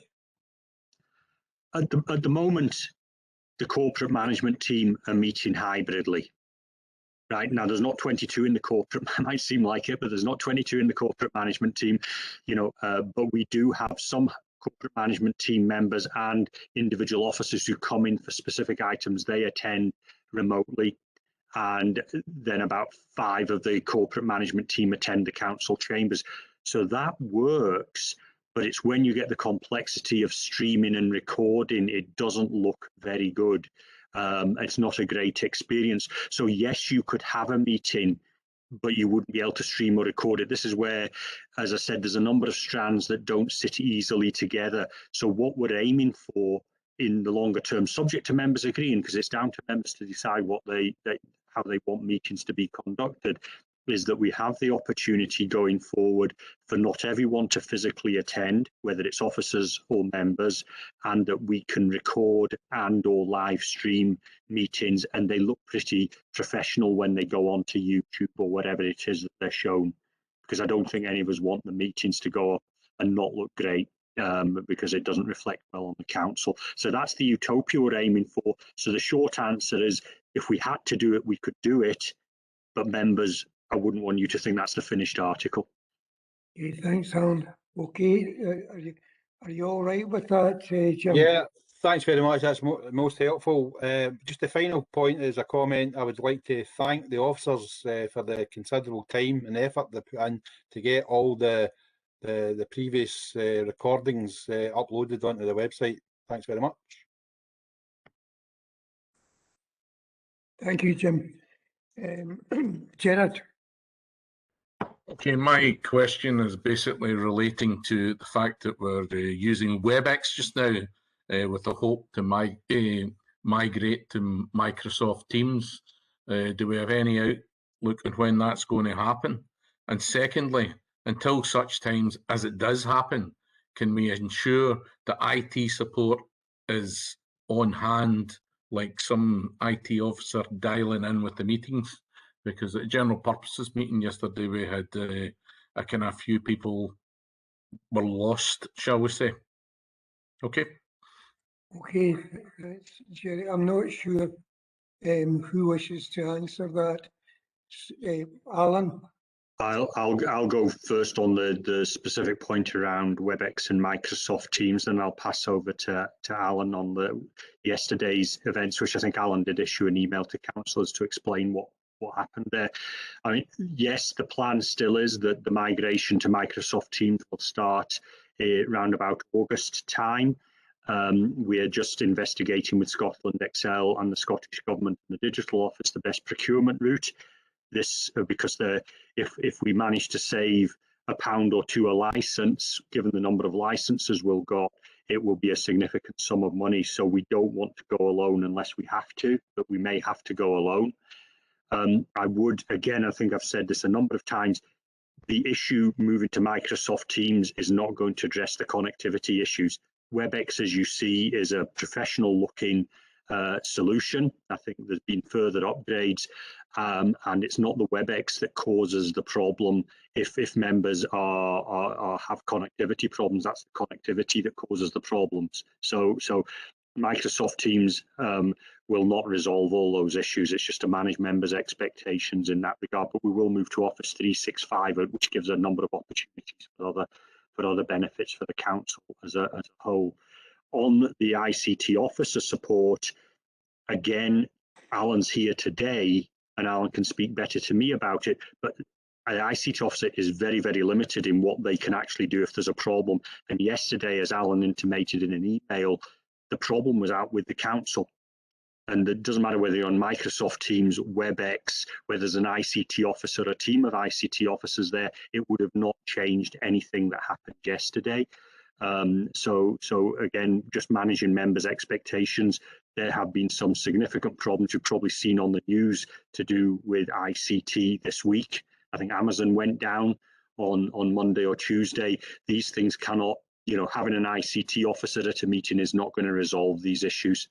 At the moment, the corporate management team are meeting hybridly. Right now, there's not 22 in the corporate. It might seem like it, but there's not 22 in the corporate management team. But we do have some corporate management team members and individual officers who come in for specific items. They attend remotely, and then about 5 of the corporate management team attend the council chambers. So that works, but it's when you get the complexity of streaming and recording, it doesn't look very good. It's not a great experience. So yes, you could have a meeting, but you wouldn't be able to stream or record it. This is where, as I said, there's a number of strands that don't sit easily together. So what we're aiming for in the longer term, subject to members agreeing, because it's down to members to decide what how they want meetings to be conducted, is that we have the opportunity going forward for not everyone to physically attend, whether it's officers or members, and that we can record and or live stream meetings, and they look pretty professional when they go onto YouTube or whatever it is that they're shown. Because I don't think any of us want the meetings to go up and not look great, because it doesn't reflect well on the council. So that's the utopia we're aiming for. So the short answer is, if we had to do it, we could do it, but members, I wouldn't want you to think that's the finished article. Okay, thanks, Alan. Okay, are you all right with that, Jim? Yeah, thanks very much. That's most helpful. Just the final point is a comment. I would like to thank the officers for the considerable time and effort they put in to get all the previous recordings uploaded onto the website. Thanks very much. Thank you, Jim. Gerard. Okay, my question is basically relating to the fact that we're using WebEx just now with the hope to migrate to Microsoft Teams. Do we have any outlook on when that's going to happen? And secondly, until such times as it does happen, can we ensure that IT support is on hand, like some IT officer dialing in with the meetings? Because at a general purposes meeting yesterday, we had a kind of few people were lost, shall we say. Okay. Okay, Jerry, I'm not sure who wishes to answer that. Alan? I'll go first on the specific point around WebEx and Microsoft Teams, and I'll pass over to Alan on yesterday's events, which I think Alan did issue an email to councillors to explain what happened there. I mean, yes, the plan still is that the migration to Microsoft Teams will start around about August time. We're just investigating with Scotland Excel and the Scottish Government and the Digital Office the best procurement route. This because if we manage to save £1 or £2 a licence, given the number of licences we've got, it will be a significant sum of money. So we don't want to go alone unless we have to, but we may have to go alone. I would, again, I think I've said this a number of times, the issue moving to Microsoft Teams is not going to address the connectivity issues. WebEx, as you see, is a professional looking solution. I think there's been further upgrades, and it's not the WebEx that causes the problem. If members have connectivity problems, that's the connectivity that causes the problems. So Microsoft Teams will not resolve all those issues. It's just to manage members' expectations in that regard. But we will move to Office 365, which gives a number of opportunities for other benefits for the council as a whole. On the ICT officer support, again, Alan's here today, and Alan can speak better to me about it. But an ICT officer is very, very limited in what they can actually do if there's a problem. And yesterday, as Alan intimated in an email, the problem was out with the council. And it doesn't matter whether you're on Microsoft Teams, WebEx, whether there's an ICT officer, a team of ICT officers there, it would have not changed anything that happened yesterday. So again, just managing members' expectations. There have been some significant problems you've probably seen on the news to do with ICT this week. I think Amazon went down on Monday or Tuesday. These things cannot, having an ICT officer at a meeting is not going to resolve these issues.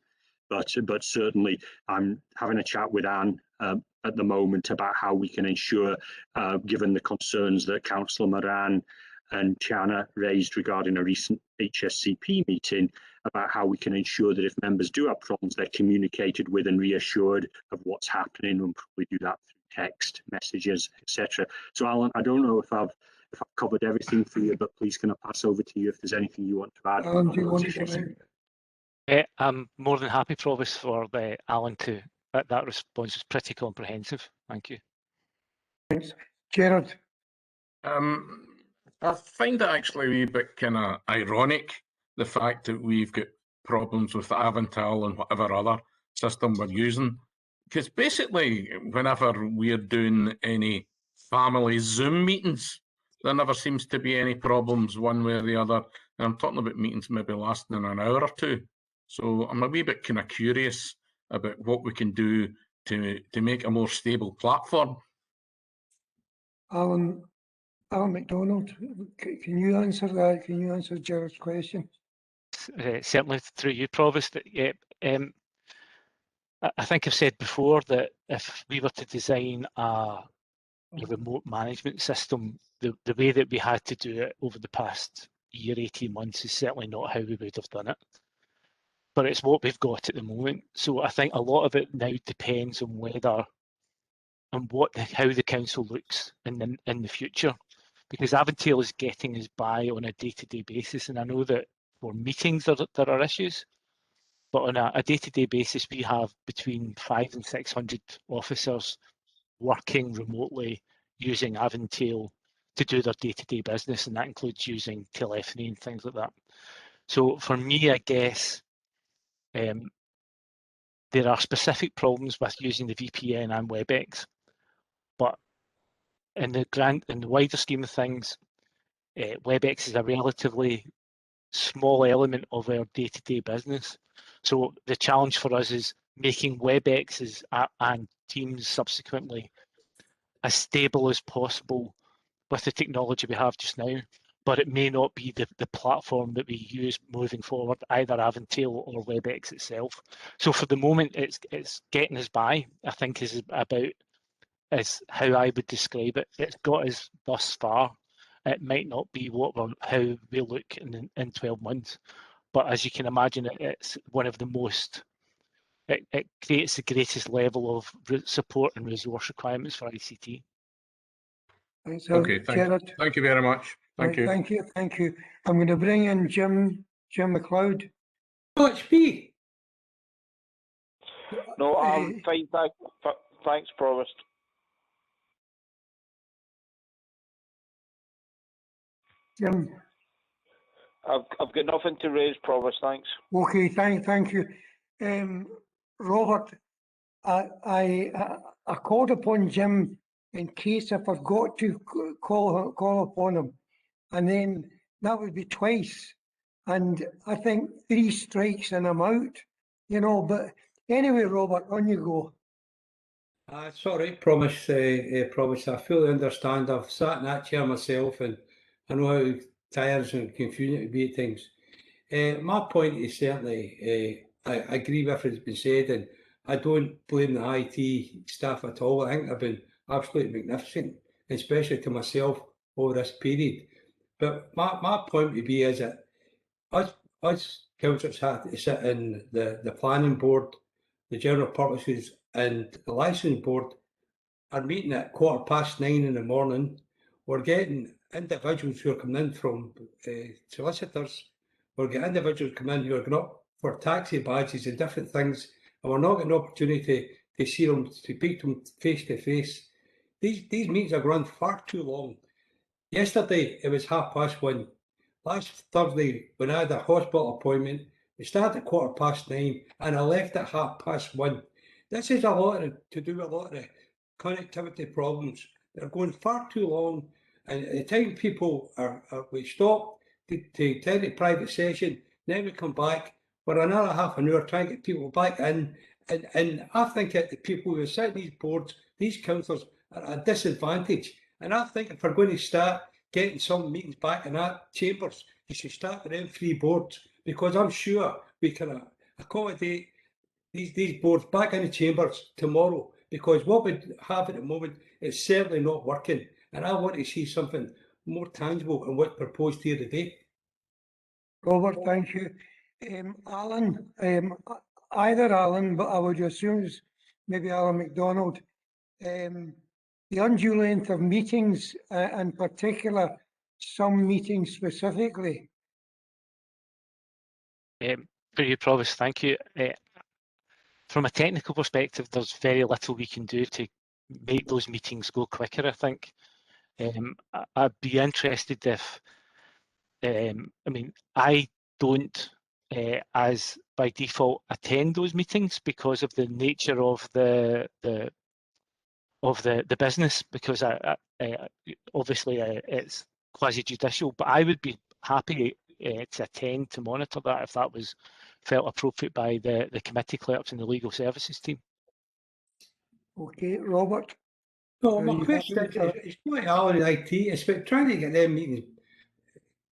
But certainly I'm having a chat with Anne at the moment about how we can ensure, given the concerns that Councillor Moran and Tiana raised regarding a recent HSCP meeting, about how we can ensure that if members do have problems, they're communicated with and reassured of what's happening, and probably do that through text messages, etc. So Alan, I don't know if I've covered everything for you, but please can I pass over to you if there's anything you want to add? Alan, do you want to come in? I'm more than happy, Provost, for Alan to that response was pretty comprehensive. Thank you. Thanks, Gerard. I find it actually a wee bit kind of ironic, the fact that we've got problems with Avantal and whatever other system we're using, because basically whenever we're doing any family Zoom meetings, there never seems to be any problems one way or the other. And I'm talking about meetings maybe lasting an hour or two. So I'm a wee bit kind of curious about what we can do to make a more stable platform. Alan MacDonald, can you answer that? Can you answer Gerard's question? Certainly through you, Provost. I think I've said before that if we were to design a remote management system, the way that we had to do it over the past year, 18 months is certainly not how we would have done it. But it's what we've got at the moment. So I think a lot of it now depends on whether and how the council looks in the future, because Avantail is getting us by on a day-to-day basis. And I know that for meetings there are issues, but on a day-to-day basis we have between 500 and 600 officers working remotely using Avantail to do their day-to-day business, and that includes using telephony and things like that. So for me, I guess there are specific problems with using the VPN and WebEx, but in the wider scheme of things, WebEx is a relatively small element of our day-to-day business. So the challenge for us is making WebEx and Teams subsequently as stable as possible with the technology we have just now. But it may not be the platform that we use moving forward, either Avantail or WebEx itself. So for the moment, it's getting us by, I think, is how I would describe it. It's got us thus far. It might not be how we look in 12 months. But as you can imagine, it's one of the most, it creates the greatest level of support and resource requirements for ICT. Thanks, Okay, Gerard. thank you very much. Thank you. Thank you, thank you. I'm going to bring in Jim McLeod. HP. No, I'm fine. Thanks, Provost. Jim. I've got nothing to raise, Provost. Thanks. Okay, thank you. Robert, I called upon Jim in case I forgot to call upon him, and then that would be twice. And I think 3 strikes and I'm out, you know. But anyway, Robert, on you go. It's all right, Promise. I fully understand. I've sat in that chair myself, and I know how tiresome and confusing it can be at times. My point is certainly, I agree with what's been said, and I don't blame the IT staff at all. I think they've been absolutely magnificent, especially to myself over this period. But my point would be is that us councillors have to sit in the planning board, the general purposes, and the licensing board are meeting at 9:15 in the morning. We're getting individuals who are coming in from solicitors. We're getting individuals coming in who are going up for taxi badges and different things, and we're not getting an opportunity to see them, to speak to them face to face. These meetings are run far too long. Yesterday it was 1:30. Last Thursday, when I had a hospital appointment, it started at 9:15 and I left at 1:30. This is a lot to do with a lot of connectivity problems. They're going far too long, and at the time people we stop to attend a private session, then we come back for another half an hour trying to get people back in. And I think that the people who are sitting these boards, these councillors, are at a disadvantage. And I think if we're going to start getting some meetings back in our chambers, you should start with them 3 boards, because I'm sure we can accommodate these boards back in the chambers tomorrow, because what we have at the moment is certainly not working, and I want to see something more tangible in what's proposed here today. Robert, thank you. Alan, either Alan, but I would assume it's maybe Alan MacDonald. The undue length of meetings, in particular, some meetings specifically. For you, Provost, thank you. From a technical perspective, there's very little we can do to make those meetings go quicker, I think. I'd be interested if, I mean, I don't, as by default, attend those meetings because of the nature of the business, because obviously it's quasi-judicial, but I would be happy to attend to monitor that if that was felt appropriate by the committee clerks and the legal services team. Okay, Robert. No, my question is not Alan and IT, it's about trying to get them meetings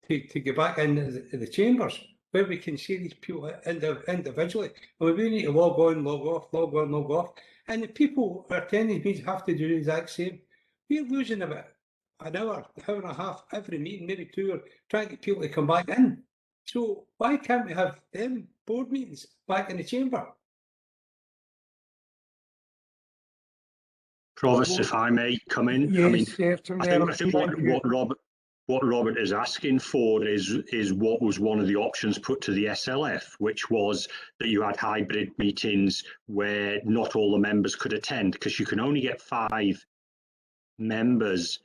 to get back in the chambers where we can see these people individually. And we need to log on, log off, log on, log off. And the people who are attending meetings have to do the exact same. We're losing about an hour and a half every meeting, maybe 2 hours, trying to get people to come back in. So why can't we have them board meetings back in the chamber? Provost, if I may come in, yes, I mean, certainly. I think what Robert is asking for is what was one of the options put to the SLF, which was that you had hybrid meetings where not all the members could attend, because you can only get 5 members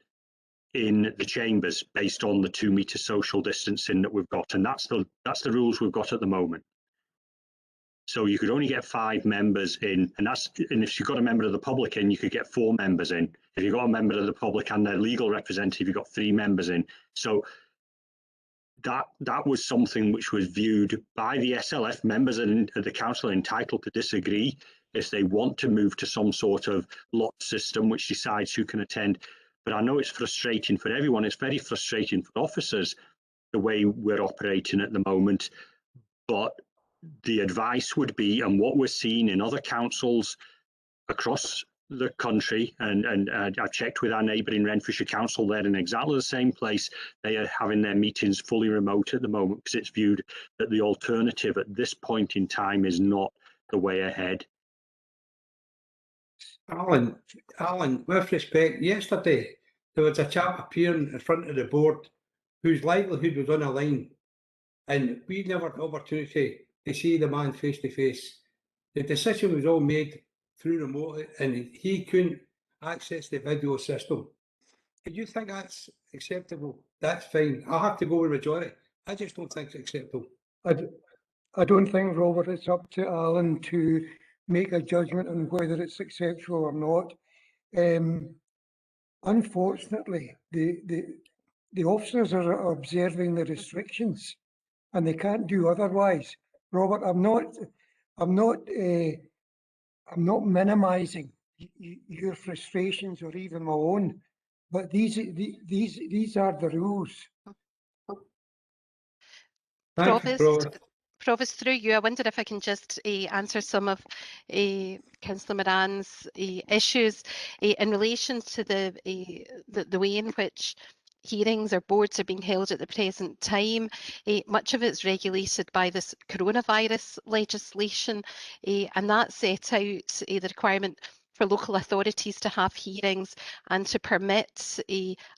in the chambers based on the 2-metre social distancing that we've got, and that's the rules we've got at the moment. So you could only get 5 members in, and if you've got a member of the public in, you could get 4 members in. If you've got a member of the public and their legal representative, you've got 3 members in. So that was something which was viewed by the SLF. Members of the council are entitled to disagree if they want to move to some sort of lot system which decides who can attend. But I know it's frustrating for everyone. It's very frustrating for officers, the way we're operating at the moment. But the advice would be, and what we're seeing in other councils across the country, and I've checked with our neighbouring Renfrewshire Council, they're in exactly the same place. They are having their meetings fully remote at the moment because it's viewed that the alternative at this point in time is not the way ahead. Alan, with respect, yesterday there was a chap appearing in front of the board whose livelihood was on a line, and we never had the opportunity to see the man face to face. The decision was all made through remote, and he couldn't access the video system. Do you think that's acceptable? That's fine. I'll have to go with majority. I just don't think it's acceptable. I don't think, Robert, it's up to Alan to make a judgment on whether it's acceptable or not. Unfortunately, the officers are observing the restrictions, and they can't do otherwise. Robert, I'm not minimising your frustrations or even my own, but these are the rules. Provost, through you, I wonder if I can just answer some of Councillor Moran's issues in relation to the way in which hearings or boards are being held at the present time. Much of it's regulated by this coronavirus legislation, and that set out the requirement for local authorities to have hearings and to permit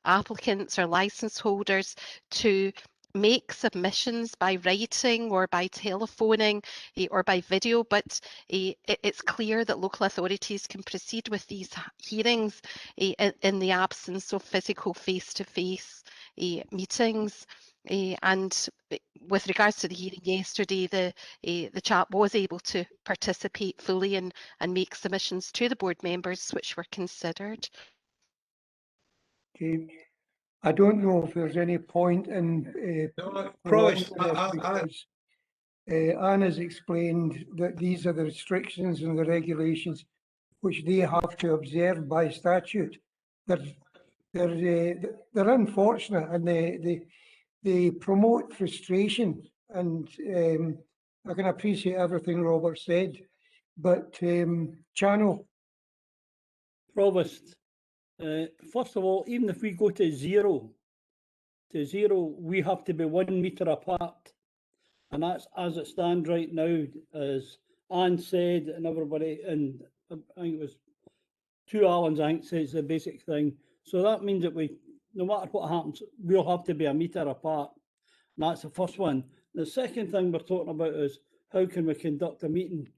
applicants or licence holders to make submissions by writing or by telephoning or by video, but it's clear that local authorities can proceed with these hearings in the absence of physical face-to-face meetings. And with regards to the hearing yesterday, the chap was able to participate fully and make submissions to the board members which were considered. Okay. I don't know if there's any point in because Anne has explained that these are the restrictions and the regulations which they have to observe by statute. They're unfortunate, and they promote frustration. And I can appreciate everything Robert said, but Channel. Provost, first of all, even if we go to zero, we have to be 1 metre apart. And that's as it stands right now, as Anne said, and everybody, and I think it was two Allens, I think, says the basic thing. So that means that no matter what happens, we'll have to be 1 metre apart. And that's the first one. The second thing we're talking about is how can we conduct a meeting?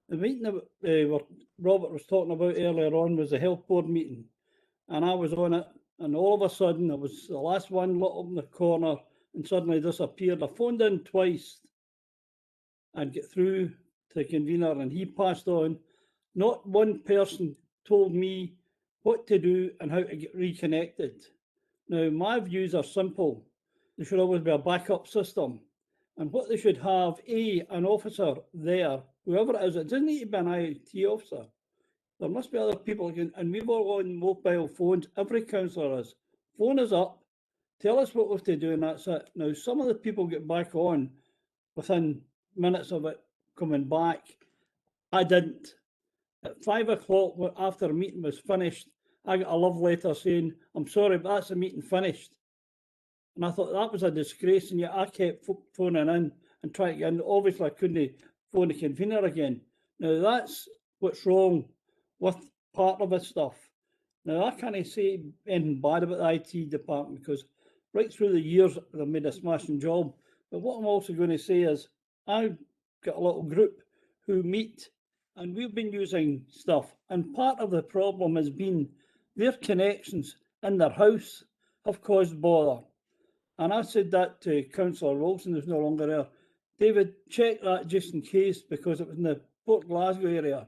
The meeting that Robert was talking about earlier on was the health board meeting. And I was on it, and all of a sudden, it was the last one lit up in the corner and suddenly disappeared. I phoned in twice and get through to the convener, and he passed on. Not one person told me what to do and how to get reconnected. Now, my views are simple. There should always be a backup system. And what they should have, an officer there, whoever it is, it doesn't need to be an IT officer. There must be other people, and we've all on mobile phones, every councillor is. Phone us up, tell us what we have to do, and that's it. Now, some of the people get back on within minutes of it coming back. I didn't. At 5 o'clock, after the meeting was finished, I got a love letter saying, I'm sorry, but that's the meeting finished. And I thought that was a disgrace, and yet I kept phoning in and trying to get in. Obviously, I couldn't phone the convener again. Now, that's what's wrong with part of this stuff. Now, I can't say anything bad about the IT department because right through the years they've made a smashing job. But what I'm also going to say is I've got a little group who meet and we've been using stuff. And part of the problem has been their connections in their house have caused bother. And I said that to Councillor Wilson, who's no longer there. David, check that just in case, because it was in the Port Glasgow area.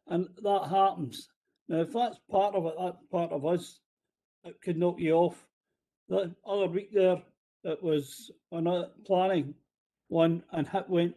And that happens. Now, if that's part of it, that's part of us, it could knock you off. The other week there, it was on a planning one, and it went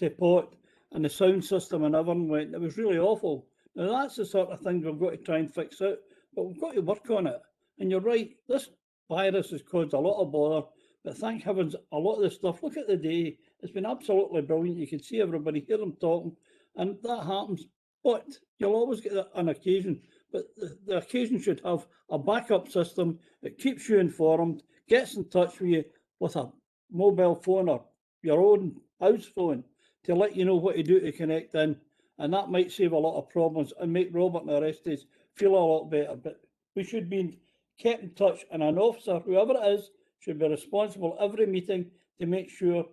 to pot, and the sound system and everything went. It was really awful. Now, that's the sort of thing we've got to try and fix out, but we've got to work on it. And you're right, this virus has caused a lot of bother, but thank heavens, a lot of the stuff, look at the day, it's been absolutely brilliant. You can see everybody, hear them talking, and that happens. But you'll always get an occasion, but the occasion should have a backup system that keeps you informed, gets in touch with you with a mobile phone or your own house phone to let you know what to do to connect in. And that might save a lot of problems and make Robert and the rest of us feel a lot better. But we should be kept in touch, and an officer, whoever it is, should be responsible every meeting to make sure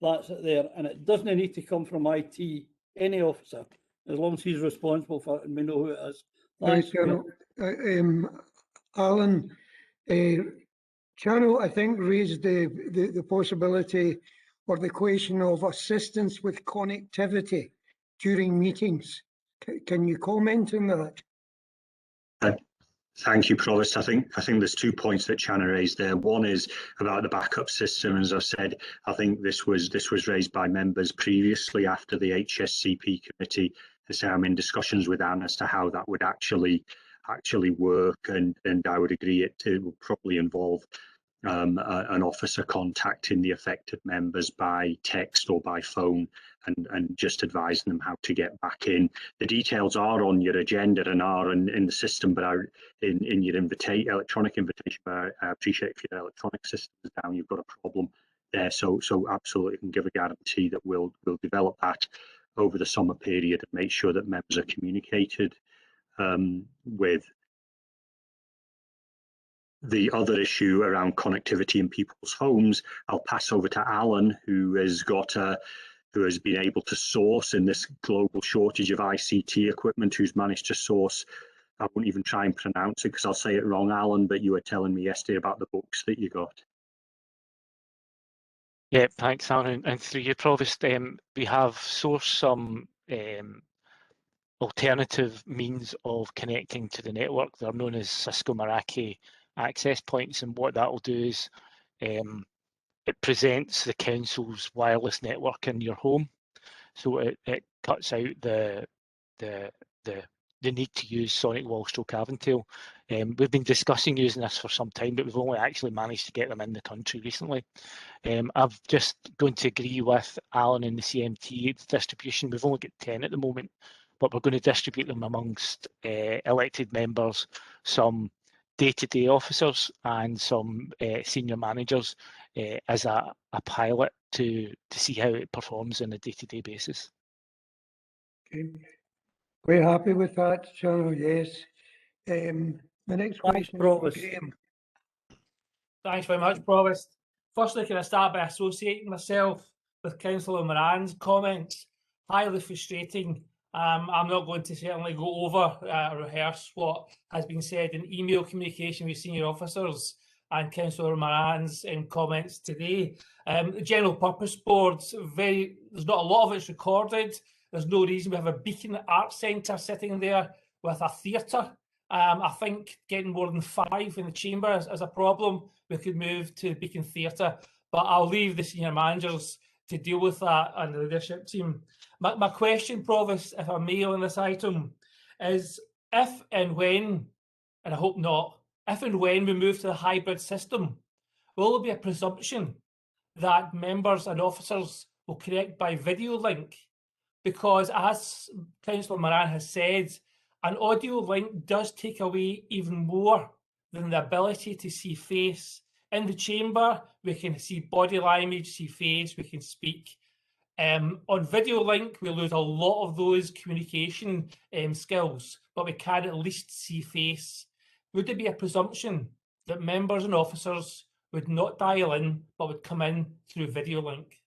that's it there. And it doesn't need to come from IT, any officer, as long as he's responsible for it and we know who it is. Thanks. Alan, Channel, I think, raised the possibility or the question of assistance with connectivity during meetings. Can you comment on that? Thank you, Provost. I think there's 2 points that Channa raised there. One is about the backup system. As I said, I think this was raised by members previously after the HSCP committee. So I'm in discussions with Anne as to how that would actually work, and I would agree it will probably involve an officer contacting the affected members by text or by phone and just advising them how to get back in. The details are on your agenda and are in the system, but in your electronic invitation. But I appreciate if your electronic system is down, you've got a problem there. So absolutely can give a guarantee that we'll develop that over the summer period and make sure that members are communicated with. The other issue around connectivity in people's homes, I'll pass over to Alan, who has been able to source in this global shortage of ICT equipment, who's managed to source, I won't even try and pronounce it because I'll say it wrong, Alan, but you were telling me yesterday about the books that you got. Yeah, thanks, Alan. And through you, Provost, we have sourced some alternative means of connecting to the network. They're known as Cisco Meraki access points, and what that will do is it presents the council's wireless network in your home, so it cuts out the need to use Sonic Wall stroke Aventail. We've been discussing using this for some time, but we've only actually managed to get them in the country recently. I've just going to agree with Alan in the CMT distribution. We've only got 10 at the moment, but we're going to distribute them amongst elected members, some day-to-day officers and some senior managers as a pilot to see how it performs on a day-to-day basis. Okay. Quite happy with that, Channel, yes. The next question, Graham. Thanks very much, Provost. Firstly, can I start by associating myself with Councillor Moran's comments? Highly frustrating. I'm not going to certainly go over rehearse what has been said in email communication with senior officers and Councillor Moran's comments today. The General Purpose Board's there's not a lot of it's recorded. There's no reason we have a Beacon Arts Centre sitting there with a theatre. I think getting more than 5 in the chamber is a problem. We could move to Beacon Theatre, but I'll leave the senior managers to deal with that and the leadership team. My question, Provost, if I may, on this item is if and when, and I hope not, if and when we move to the hybrid system, will there be a presumption that members and officers will connect by video link? Because as Councillor Moran has said, an audio link does take away even more than the ability to see face. In the chamber, we can see body language, see face, we can speak. On video link, we lose a lot of those communication skills, but we can at least see face. Would there be a presumption that members and officers would not dial in, but would come in through video link?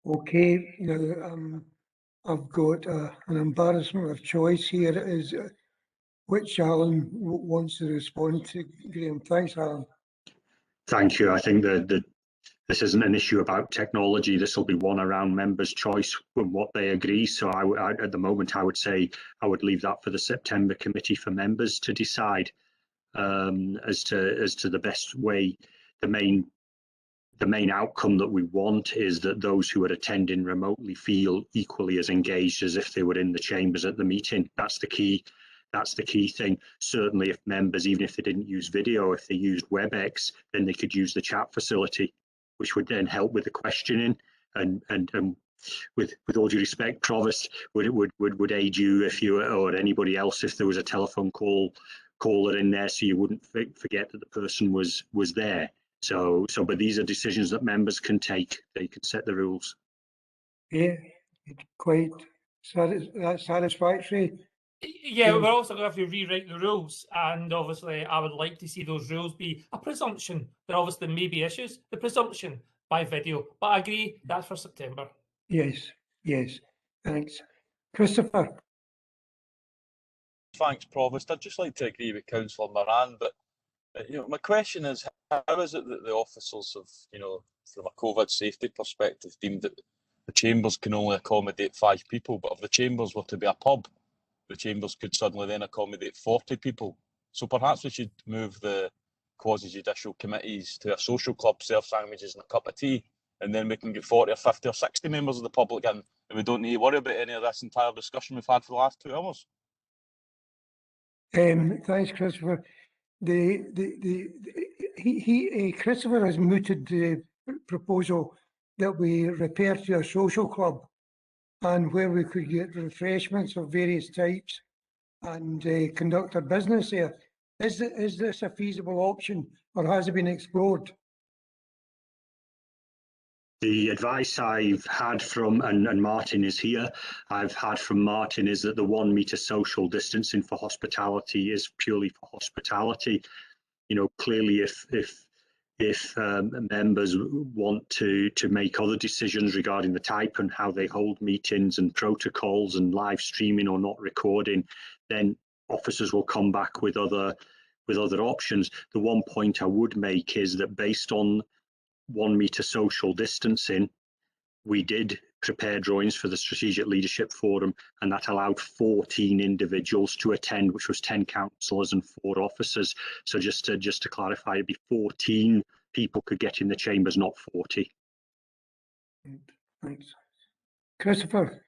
Okay, now I've got an embarrassment of choice here. Is which Alan wants to respond to? Graham, thanks, Alan. Thank you. I think that this isn't an issue about technology. This will be one around members' choice and what they agree. So at the moment, I would say I would leave that for the September committee for members to decide as to the best way. The main outcome that we want is that those who are attending remotely feel equally as engaged as if they were in the chambers at the meeting. That's the key. That's the key thing. Certainly, if members, even if they didn't use video, if they used WebEx, then they could use the chat facility, which would then help with the questioning. And with all due respect, Provost, would aid you if you or anybody else if there was a telephone caller in there, so you wouldn't forget that the person was there. So, but these are decisions that members can take. They can set the rules. Yeah, it's quite satisfactory. Yeah, we're also going to have to rewrite the rules, and obviously I would like to see those rules be a presumption. There obviously may be issues, the presumption by video, but I agree that's for September. Yes, yes, thanks. Christopher? Thanks, Provost. I'd just like to agree with Councillor Moran, but my question is, how is it that the officers have, from a COVID safety perspective, deemed that the chambers can only accommodate 5 people, but if the chambers were to be a pub, the chambers could suddenly then accommodate 40 people. So perhaps we should move the quasi-judicial committees to a social club, serve sandwiches and a cup of tea, and then we can get 40 or 50 or 60 members of the public in, and we don't need to worry about any of this entire discussion we've had for the last 2 hours. Thanks, Christopher. Christopher has mooted the proposal that we repair to a social club, and where we could get refreshments of various types and conduct our business there. Is this a feasible option, or has it been explored? The advice I've had from, and Martin is here, I've had from Martin is that the 1 metre social distancing for hospitality is purely for hospitality. Clearly if members want to make other decisions regarding the type and how they hold meetings and protocols and live streaming or not recording, then officers will come back with other options. The one point I would make is that based on 1 metre social distancing, we did prepare drawings for the Strategic Leadership Forum, and that allowed 14 individuals to attend, which was 10 councillors and 4 officers. So just to clarify, it'd be 14 people could get in the chambers, not 40. Thanks. Christopher?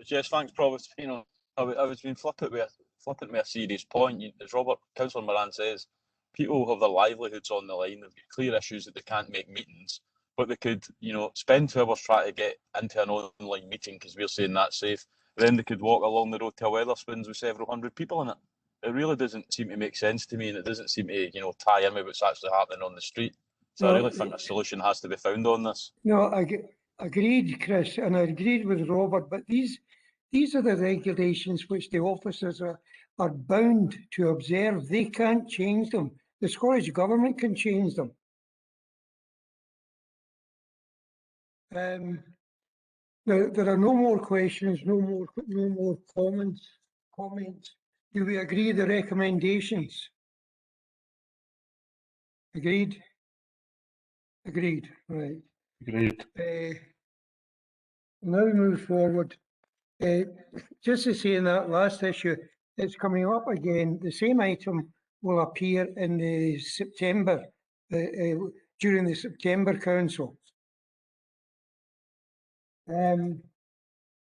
Yes, thanks, Provost. I was being flippant with a serious point. As Councillor Moran says, people have their livelihoods on the line. They've got clear issues that they can't make meetings, but they could, spend 2 hours trying to get into an online meeting because we're saying that's safe. Then they could walk along the road to a Wetherspoons with several hundred people in it. It really doesn't seem to make sense to me, and it doesn't seem to, tie in with what's actually happening on the street. So I really think a solution has to be found on this. No, I agreed, Chris, and I agreed with Robert, but these are the regulations which the officers are bound to observe. They can't change them. The Scottish Government can change them. There are no more questions, no more comments. Do we agree the recommendations? Agreed? Agreed, right. Agreed. Now we move forward. Just to say in that last issue, it's coming up again. The same item will appear in the September, during the September Council.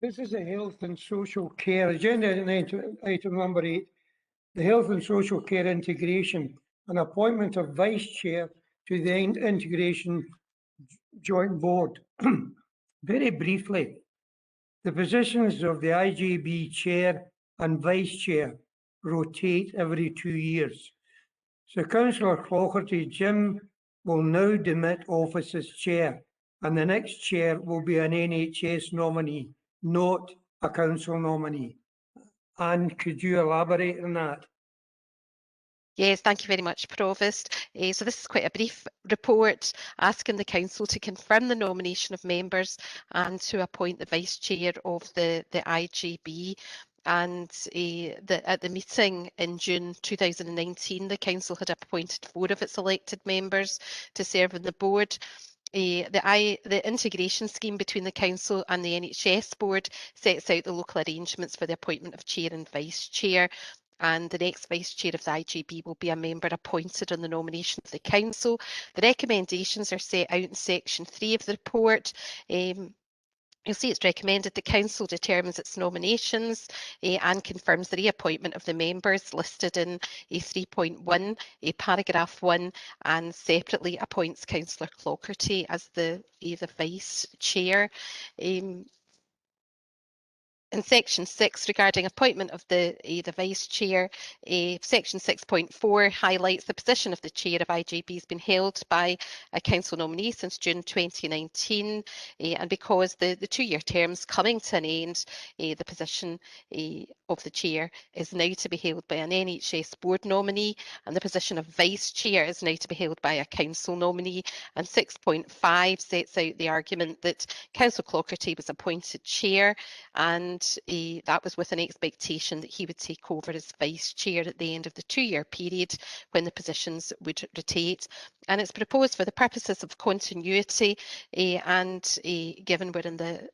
This is the health and social care agenda item number 8, the health and social care integration and appointment of vice chair to the integration joint board. Very briefly, the positions of the IGB chair and vice chair rotate every 2 years. So Councillor Clougherty, Jim, will now demit office as chair, and the next chair will be an NHS nominee, not a council nominee. Anne, could you elaborate on that? Yes, thank you very much, Provost. So this is quite a brief report asking the Council to confirm the nomination of members and to appoint the Vice Chair of the IGB. And at the meeting in June 2019, the Council had appointed 4 of its elected members to serve on the board. The integration scheme between the Council and the NHS board sets out the local arrangements for the appointment of chair and vice chair. And the next vice chair of the IGB will be a member appointed on the nomination of the council. The recommendations are set out in section 3 of the report. You'll see it's recommended the council determines its nominations and confirms the reappointment of the members listed in 3.1, paragraph 1, and separately appoints Councillor Clougherty as the vice chair. in section 6 regarding appointment of the vice chair, section 6.4 highlights the position of the chair of IJB has been held by a council nominee since June 2019, and because the 2-year term's coming to an end, the position of the chair is now to be held by an NHS board nominee, and the position of vice chair is now to be held by a council nominee. And 6.5 sets out the argument that Councillor Clougherty was appointed chair, and that was with an expectation that he would take over as vice chair at the end of the 2-year period when the positions would rotate. And it's proposed for the purposes of continuity and given we're in the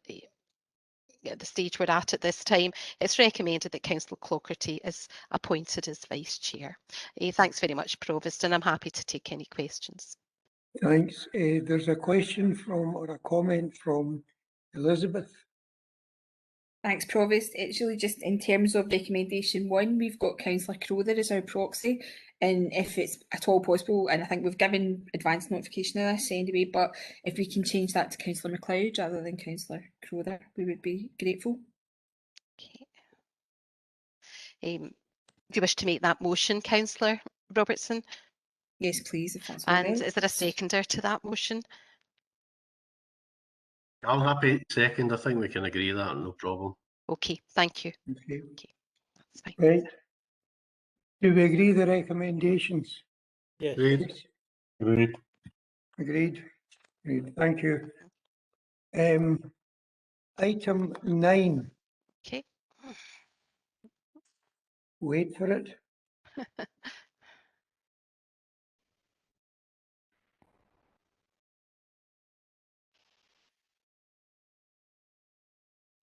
stage we're at this time, it's recommended that Councillor Clougherty is appointed as vice chair. Thanks very much, Provost, and I'm happy to take any questions. Thanks. There's a question from, or a comment from Elizabeth. Thanks, Provost. It's really just in terms of recommendation 1, we've got Councillor Crowther as our proxy, and if it's at all possible, and I think we've given advance notification of this anyway, but if we can change that to Councillor MacLeod rather than Councillor Crowther, we would be grateful. Okay. Do you wish to make that motion, Councillor Robertson? Yes, please, if that's all right. And is there a seconder to that motion? I'm happy to second. I think we can agree that, no problem. Okay, thank you. Okay. That's fine. Right. Do we agree the recommendations? Yes. Agreed. Agreed. Agreed. Agreed. Thank you. Item 9. Okay. Wait for it.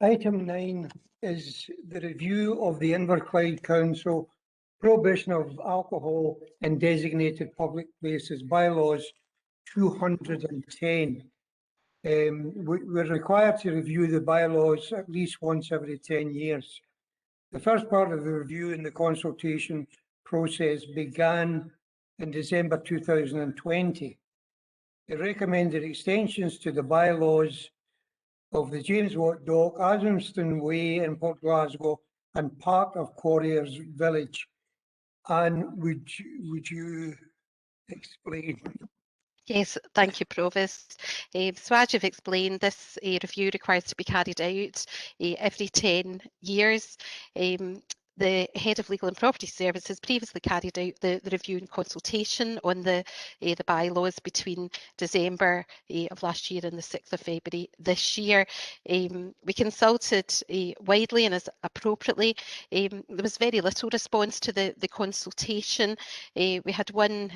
Item 9 is the review of the Inverclyde Council prohibition of alcohol in designated public places bylaws 210. We're required to review the bylaws at least once every 10 years. The first part of the review and the consultation process began in December 2020. It recommended extensions to the bylaws of the James Watt Dock, Adamston Way in Port Glasgow, and part of Quarriers Village. And would you explain? Yes, thank you, Provost. So as you've explained, this review requires to be carried out every 10 years. The Head of Legal and Property Services previously carried out the review and consultation on the bylaws between December of last year and the 6th of February this year. We consulted widely and as appropriately. There was very little response to the consultation. We had one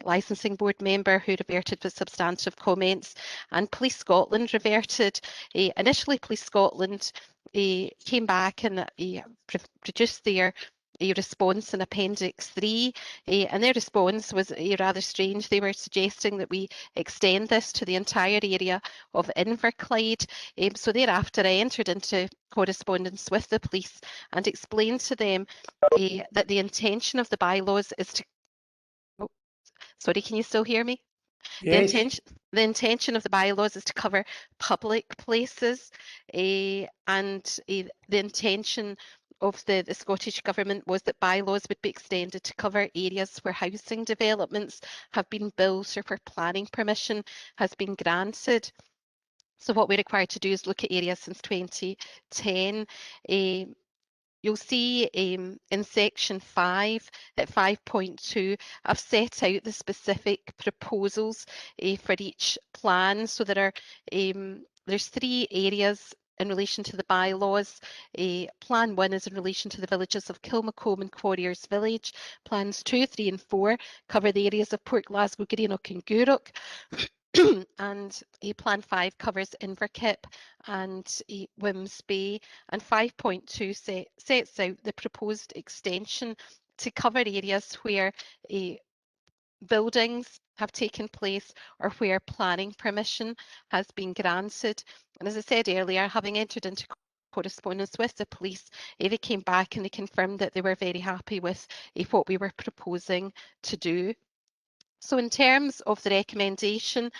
licensing board member who reverted with substantive comments, and Police Scotland reverted. Initially, Police Scotland came back and produced their response in Appendix 3, and their response was rather strange. They were suggesting that we extend this to the entire area of Inverclyde. So thereafter I entered into correspondence with the police and explained to them that the intention of the bylaws is to... Oh, sorry, can you still hear me? Yes. The intention of the bylaws is to cover public places, and the intention of the Scottish Government was that bylaws would be extended to cover areas where housing developments have been built or where planning permission has been granted. So what we're required to do is look at areas since 2010. You'll see in section 5 at 5.2, I've set out the specific proposals for each plan. So there's 3 areas in relation to the bylaws. Plan 1 is in relation to the villages of Kilmacombe and Quarriers Village. Plans 2, 3 and 4 cover the areas of Port Glasgow, Greenock and Gourock. And Plan 5 covers Inverkip and Wims Bay, and 5.2 sets out the proposed extension to cover areas where buildings have taken place or where planning permission has been granted. And as I said earlier, having entered into correspondence with the police, they came back and they confirmed that they were very happy with what we were proposing to do. So in terms of the recommendation,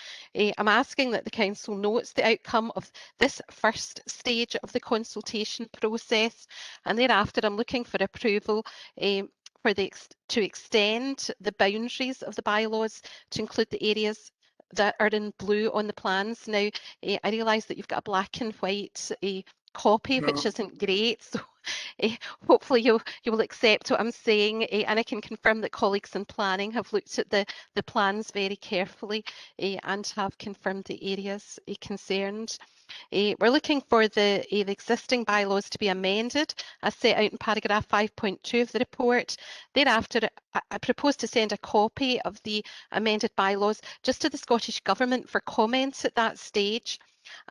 I'm asking that the Council notes the outcome of this first stage of the consultation process, and thereafter I'm looking for approval to extend the boundaries of the bylaws to include the areas that are in blue on the plans. Now, I realise that you've got a black and white copy, which isn't great, so hopefully you will accept what I'm saying, and I can confirm that colleagues in planning have looked at the plans very carefully and have confirmed the areas concerned. We're looking for the existing bylaws to be amended as set out in paragraph 5.2 of the report. Thereafter, I propose to send a copy of the amended bylaws just to the Scottish Government for comments at that stage.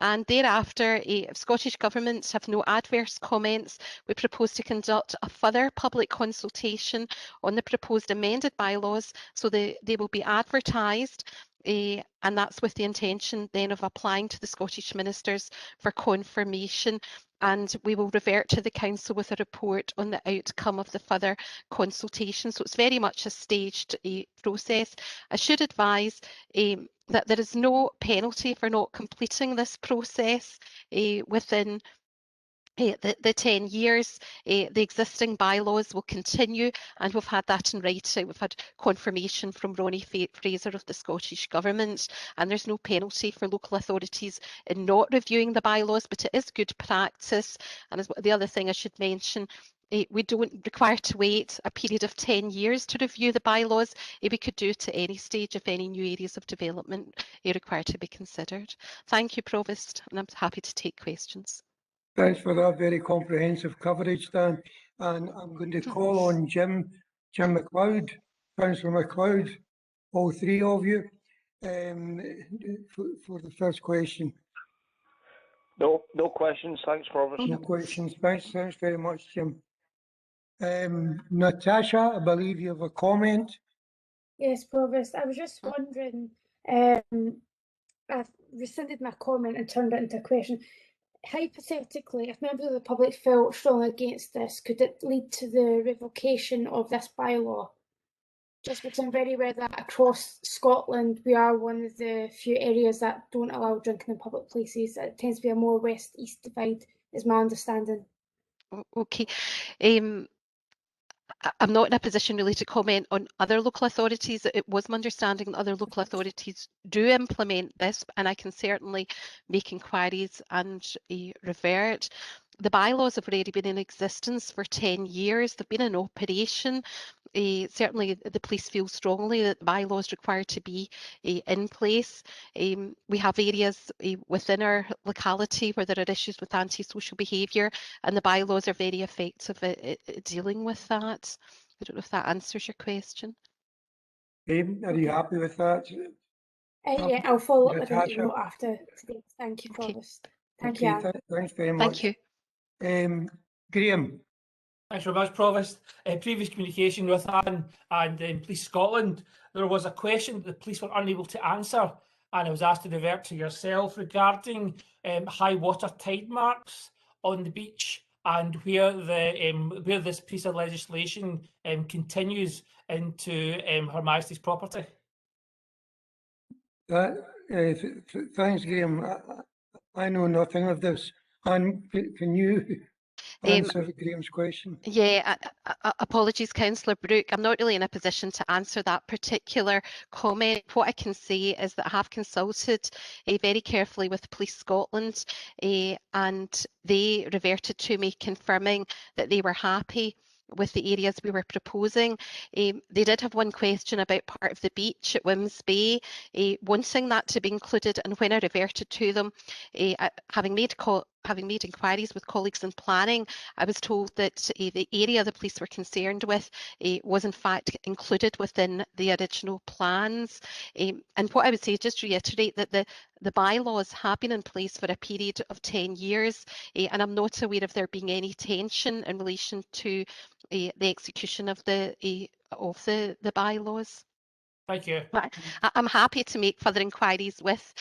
And thereafter, if Scottish Governments have no adverse comments, we propose to conduct a further public consultation on the proposed amended bylaws, so they will be advertised, and that's with the intention then of applying to the Scottish Ministers for confirmation, and we will revert to the Council with a report on the outcome of the further consultation. So it's very much a staged process. I should advise that there is no penalty for not completing this process within the 10 years. The existing bylaws will continue, and we've had that in writing. We've had confirmation from Ronnie Fraser of the Scottish Government, and there's no penalty for local authorities in not reviewing the bylaws, but it is good practice. And as the other thing I should mention, we don't require to wait a period of 10 years to review the bylaws. We could do it at any stage if any new areas of development are required to be considered. Thank you, Provost, and I'm happy to take questions. Thanks for that very comprehensive coverage, Dan. And I'm going to call on Jim McLeod, Councillor McLeod, all three of you, for the first question. No questions. Thanks, Provost. No questions. Thanks very much, Jim. Natasha, I believe you have a comment. Yes, Provost. I was just wondering, I've rescinded my comment and turned it into a question. Hypothetically, if members of the public felt strongly against this, could it lead to the revocation of this bylaw? Just because I'm very aware that across Scotland, we are one of the few areas that don't allow drinking in public places. It tends to be a more west-east divide, is my understanding. Okay. I'm not in a position really to comment on other local authorities. It was my understanding that other local authorities do implement this, and I can certainly make inquiries and revert. The bylaws have already been in existence for 10 years. They've been in operation. Certainly the police feel strongly that the bylaws require to be in place. We have areas within our locality where there are issues with antisocial behaviour, and the bylaws are very effective at dealing with that. I don't know if that answers your question. Are you happy with that? Yeah, I'll follow up with an Natasha? email after today. Thank you, Provost. Thank Okay, you, Anne. thanks very much. Thank you. Graham. Thanks very much, Provost. Previous communication with Anne and Police Scotland, there was a question that the police were unable to answer, and I was asked to revert to yourself regarding high water tide marks on the beach and where this piece of legislation continues into Her Majesty's property. Thanks, Graham. I know nothing of this. And can you answer Graham's question? Yeah, apologies, Councillor Brooke. I'm not really in a position to answer that particular comment. What I can say is that I have consulted very carefully with Police Scotland, and they reverted to me confirming that they were happy with the areas we were proposing. They did have one question about part of the beach at Wims Bay, wanting that to be included, and when I reverted to them, having made inquiries with colleagues in planning, I was told that the area the police were concerned with was in fact included within the original plans. And what I would say is just reiterate that the bylaws have been in place for a period of 10 years, and I'm not aware of there being any tension in relation to the execution of the bylaws. Thank you. I'm happy to make further inquiries with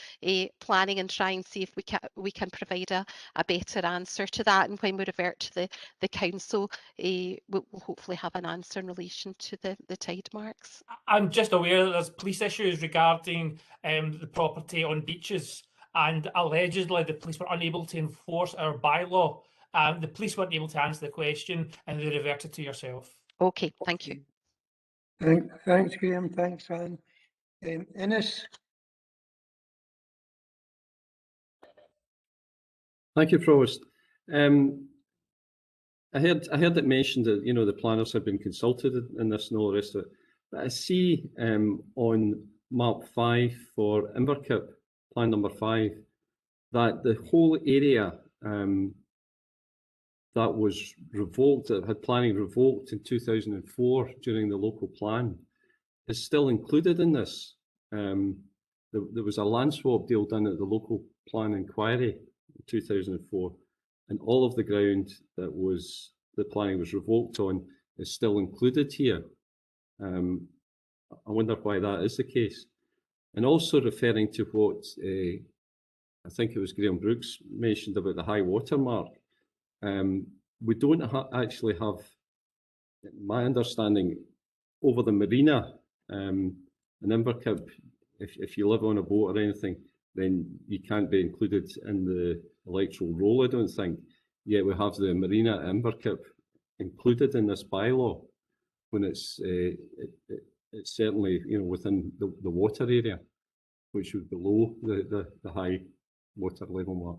planning and try and see if we can provide a better answer to that. And when we revert to the council, we'll hopefully have an answer in relation to the tide marks. I'm just aware that there's police issues regarding the property on beaches, and allegedly the police were unable to enforce our bylaw. The police weren't able to answer the question, and they reverted to yourself. Okay, thank you. Thanks, Graham. Thanks, Anne. Innes? Thank you, Provost. I heard it mentioned that the planners have been consulted in this and all the rest of it. But I see on map 5 for Inverclyde, plan number 5, that the whole area that was revoked, that had planning revoked in 2004 during the local plan, is still included in this. There was a land swap deal done at the local plan inquiry in 2004, and all of the ground that the planning was revoked on is still included here. I wonder why that is the case. And also referring to what I think it was Graham Brooks mentioned about the high water mark. We don't actually have, my understanding, over the marina in Inverclyde, if you live on a boat or anything, then you can't be included in the electoral roll, I don't think. Yet we have the marina at Inverclyde included in this bylaw when it's certainly within the water area, which is below the high water level mark.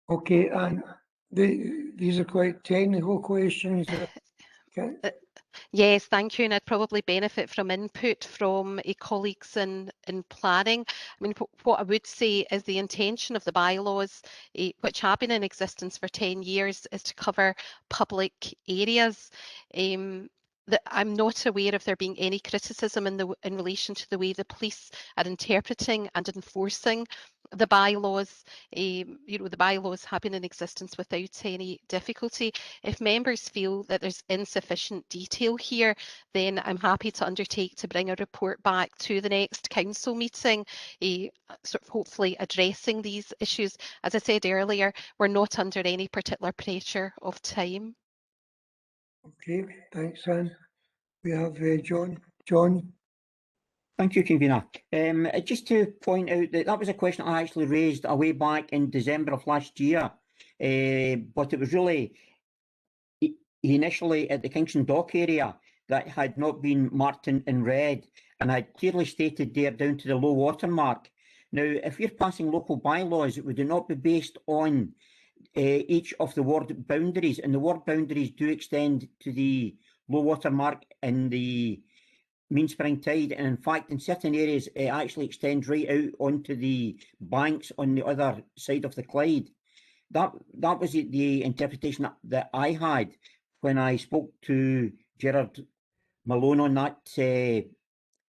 Okay, and these are quite technical questions. Yes, thank you. And I'd probably benefit from input from colleagues in planning. I mean, what I would say is the intention of the bylaws, which have been in existence for 10 years, is to cover public areas. I'm not aware of there being any criticism in relation to the way the police are interpreting and enforcing the bylaws. The bylaws have been in existence without any difficulty. If members feel that there's insufficient detail here, then I'm happy to undertake to bring a report back to the next council meeting, sort of hopefully addressing these issues. As I said earlier, we're not under any particular pressure of time. Okay, thanks, Anne. We have John. John? Thank you, Convener. Just to point out that was a question I actually raised a way back in December of last year, but it was really initially at the Kingston Dock area that had not been marked in red, and I clearly stated there down to the low water mark. Now, if you're passing local bylaws, would it not be based on each of the ward boundaries? And the ward boundaries do extend to the low water mark in the mean spring tide, and in fact in certain areas it actually extends right out onto the banks on the other side of the Clyde. That was the interpretation that I had when I spoke to Gerard Malone on that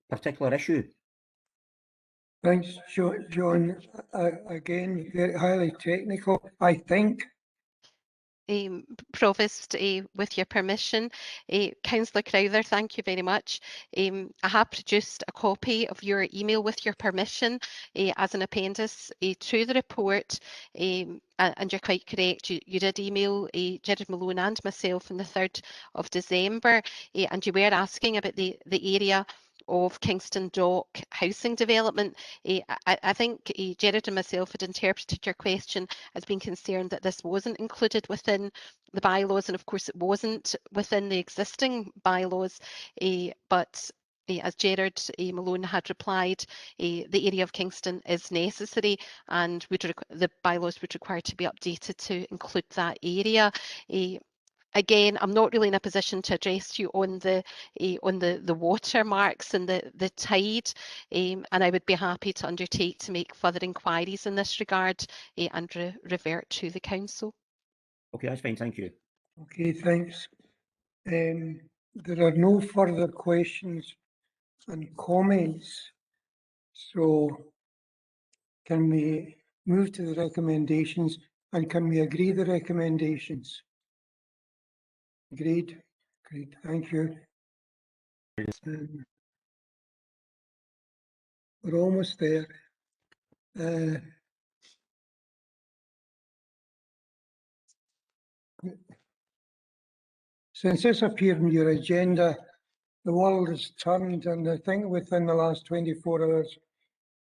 particular issue. Thanks, John. Again, very highly technical, I think. Provost, with your permission, Councillor Crowther, thank you very much. I have produced a copy of your email with your permission as an appendice to the report, and you're quite correct, you did email Gerard Malone and myself on the 3rd of December, and you were asking about the area of Kingston Dock housing development. I think Gerard and myself had interpreted your question as being concerned that this wasn't included within the bylaws, and of course it wasn't within the existing bylaws, but as Gerard Malone had replied, the area of Kingston is necessary, and the bylaws would require to be updated to include that area. Again, I'm not really in a position to address you on the watermarks and the tide, and I would be happy to undertake to make further inquiries in this regard and revert to the council. Okay, that's fine. Thank you. Okay, thanks. There are no further questions and comments, so can we move to the recommendations, and can we agree the recommendations? Agreed. Great, thank you. We're almost there. Since this appeared in your agenda, the world has turned, and I think within the last 24 hours,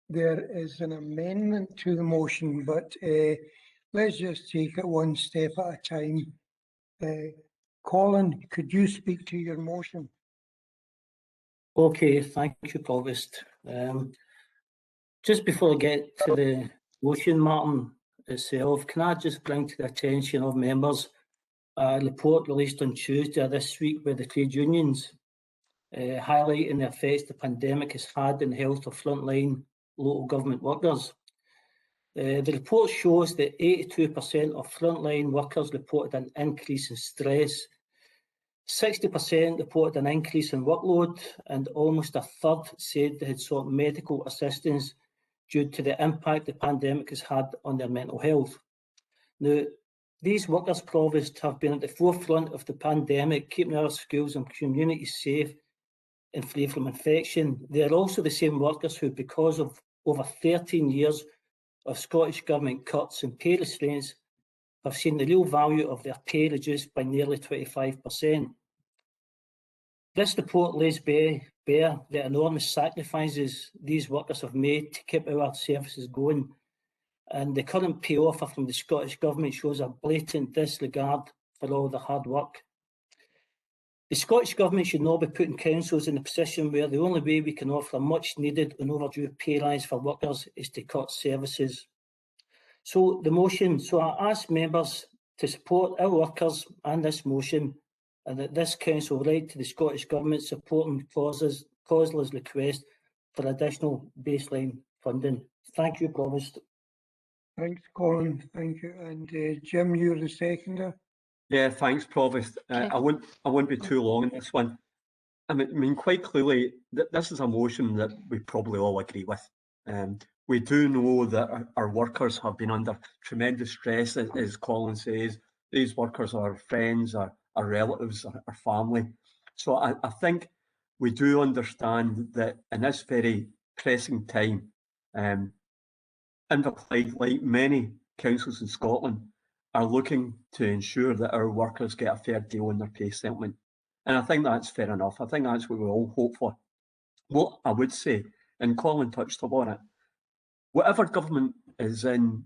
there is an amendment to the motion, but let's just take it one step at a time. Colin, could you speak to your motion? Okay, thank you, Provost. Just before I get to the motion, Martin, itself, can I just bring to the attention of members a report released on Tuesday of this week by the trade unions, highlighting the effects the pandemic has had on the health of frontline local government workers. The report shows that 82% of frontline workers reported an increase in stress, 60% reported an increase in workload, and almost a third said they had sought medical assistance due to the impact the pandemic has had on their mental health. Now, these workers, Provost, have been at the forefront of the pandemic, keeping our schools and communities safe and free from infection. They are also the same workers who, because of over 13 years of Scottish Government cuts and pay restraints, have seen the real value of their pay reduced by nearly 25%. This report lays bare the enormous sacrifices these workers have made to keep our services going, and the current pay offer from the Scottish Government shows a blatant disregard for all the hard work. The Scottish Government should not be putting councils in a position where the only way we can offer a much needed and overdue pay rise for workers is to cut services. So I ask members to support our workers and this motion, and that this council write to the Scottish Government supporting Causley's request for additional baseline funding. Thank you, Provost. Thanks, Colin. Thank you. And Jim, you're the seconder. Yeah, thanks, Provost. I won't be too long in this one. I mean, quite clearly, this is a motion that we probably all agree with. We do know that our workers have been under tremendous stress, as Colin says. These workers are friends, our relatives, our family. So I think we do understand that in this very pressing time, Inverclyde, like many councils in Scotland, are looking to ensure that our workers get a fair deal in their pay settlement. And I think that's fair enough. I think that's what we all hope for. What I would say, and Colin touched upon it, whatever government is in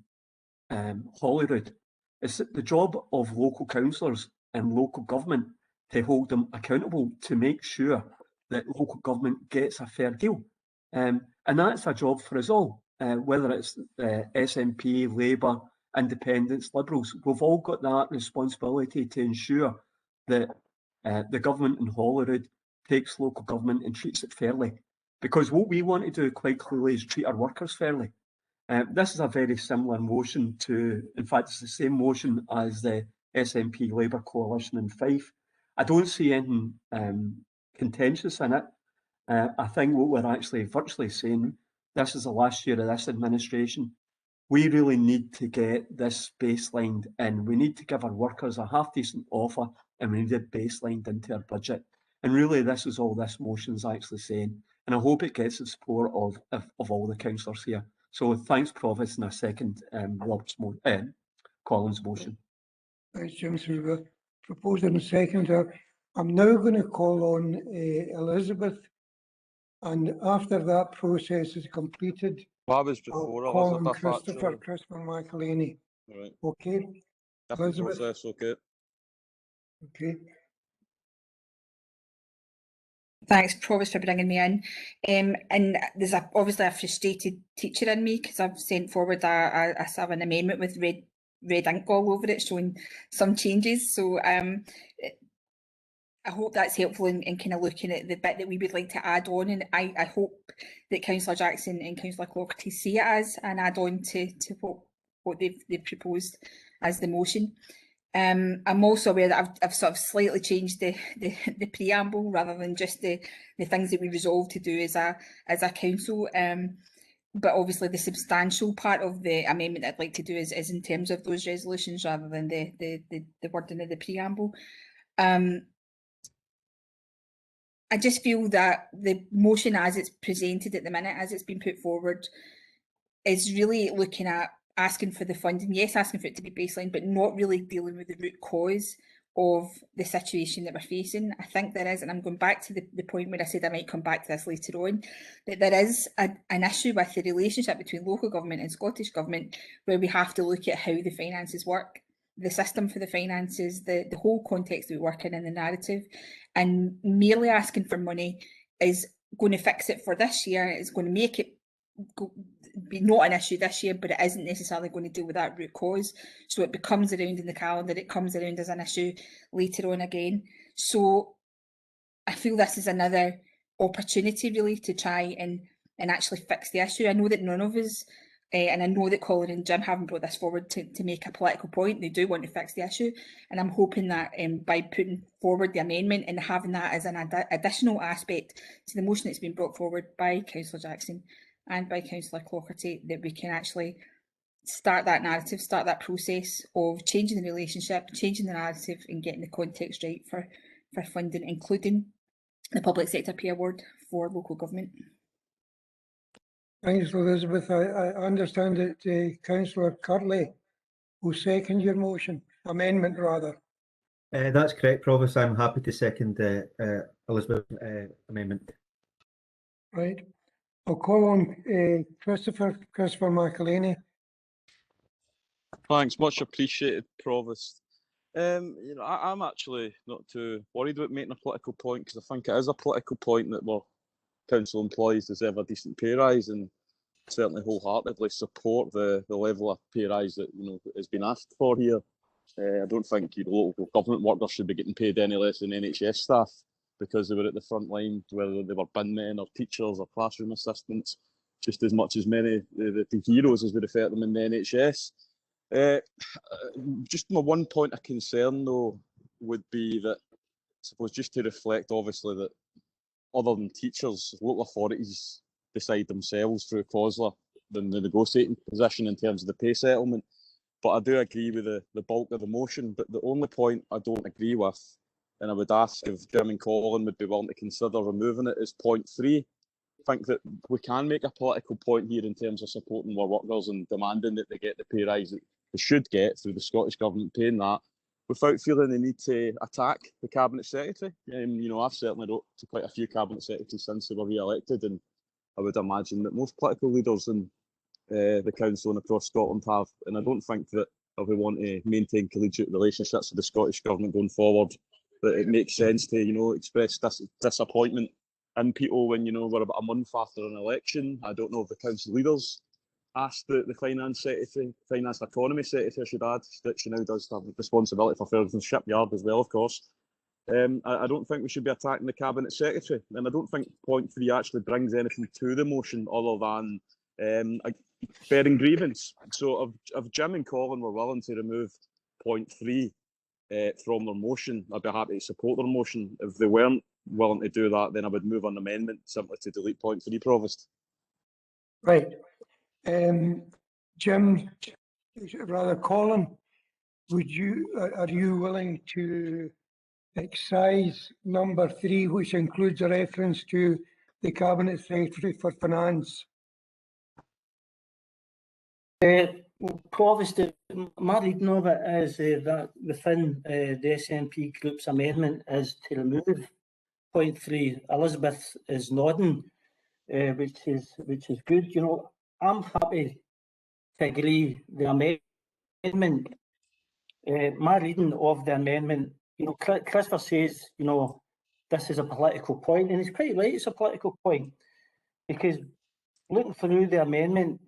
Holyrood, it's the job of local councillors and local government to hold them accountable to make sure that local government gets a fair deal. And that's a job for us all, whether it's SNP, Labour, Independents, Liberals. We've all got that responsibility to ensure that the government in Holyrood takes local government and treats it fairly. Because what we want to do quite clearly is treat our workers fairly. This is a very similar motion to, in fact, it's the same motion as the SNP Labour coalition in Fife. I don't see anything contentious in it. I think what we're actually virtually saying, this is the last year of this administration. We really need to get this baselined in. We need to give our workers a half-decent offer, and we need it baselined into our budget. And really, this is all this motion is actually saying. And I hope it gets the support of all the councillors here. So thanks, Provost, and I second Colin's motion. Thanks, Jim. So we've proposed and seconded. I'm now going to call on Elizabeth, and after that process is completed, That was before I'll call on Elizabeth, Christopher McElhaney. Right. Okay, Elizabeth. Process, okay. Okay. Thanks, Provost, for bringing me in. And there's obviously a frustrated teacher in me because I've sent forward a sort of an amendment with red ink all over it showing some changes. So I hope that's helpful in kind of looking at the bit that we would like to add on. And I hope that Councillor Jackson and Councillor Clougherty see it as an add-on to what they've proposed as the motion. I'm also aware that I've sort of slightly changed the preamble rather than just the things that we resolved to do as a council. But obviously the substantial part of the amendment I'd like to do is in terms of those resolutions rather than the wording of the preamble. I just feel that the motion as it's presented at the minute, as it's been put forward, is really looking at asking for the funding, yes, asking for it to be baseline, but not really dealing with the root cause of the situation that we're facing. I think there is, and I'm going back to the point where I said I might come back to this later on, that there is an issue with the relationship between local government and Scottish Government, where we have to look at how the finances work, the system for the finances, the whole context that we work in and the narrative. And merely asking for money is going to fix it for this year. It's going to make it be not an issue this year, but it isn't necessarily going to deal with that root cause. So it becomes around in the calendar, it comes around as an issue later on again. So I feel this is another opportunity really to try and actually fix the issue. I know that none of us, and I know that Colin and Jim haven't brought this forward to make a political point. They do want to fix the issue. And I'm hoping that by putting forward the amendment and having that as an additional aspect to the motion that's been brought forward by Councillor Jackson and by Councillor Clougherty, that we can actually start that narrative, start that process of changing the relationship, changing the narrative and getting the context right for funding, including the public sector pay award for local government. Thanks, Elizabeth. I understand that Councillor Curley will second your motion, amendment rather. That's correct, Provost. I'm happy to second Elizabeth's amendment. Right. I'll call on Christopher McElhaney. Thanks, much appreciated, Provost. You know, I'm actually not too worried about making a political point, because I think it is a political point that we're council employees deserve a decent pay rise, and certainly wholeheartedly support the level of pay rise that has been asked for here. I don't think local government workers should be getting paid any less than NHS staff because they were at the front line, whether they were bin men or teachers or classroom assistants, just as much as many the heroes, as we refer to them in the NHS. Just my one point of concern though would be that, I suppose, just to reflect obviously that other than teachers, local authorities decide themselves through COSLA than the negotiating position in terms of the pay settlement. But I do agree with the bulk of the motion. But the only point I don't agree with, and I would ask if Jim and Colin would be willing to consider removing it, is point 3. I think that we can make a political point here in terms of supporting our workers and demanding that they get the pay rise that they should get through the Scottish Government paying that, without feeling the need to attack the Cabinet Secretary. I've certainly wrote to quite a few Cabinet Secretaries since they were re-elected, and I would imagine that most political leaders in the council and across Scotland have. And I don't think that if we want to maintain collegiate relationships with the Scottish Government going forward, that it makes sense to, express disappointment in people when, we're about a month after an election. I don't know if the council leaders asked the Finance Secretary, Finance and Economy Secretary, I should add, that she now does have responsibility for Ferguson Shipyard as well, of course. I don't think we should be attacking the Cabinet Secretary, and I don't think point 3 actually brings anything to the motion other than bearing grievance. So if Jim and Colin were willing to remove point 3 from their motion, I'd be happy to support their motion. If they weren't willing to do that, then I would move on amendment simply to delete point 3, Provost. Right. Jim, rather Colin, are you willing to excise number 3, which includes a reference to the Cabinet Secretary for Finance? Provost, my reading of it is that within the SNP group's amendment is to remove point 3. Elizabeth is nodding, which is good. I'm happy to agree the amendment. My reading of the amendment, Christopher says, this is a political point, and he's quite right, it's a political point, because looking through the amendment,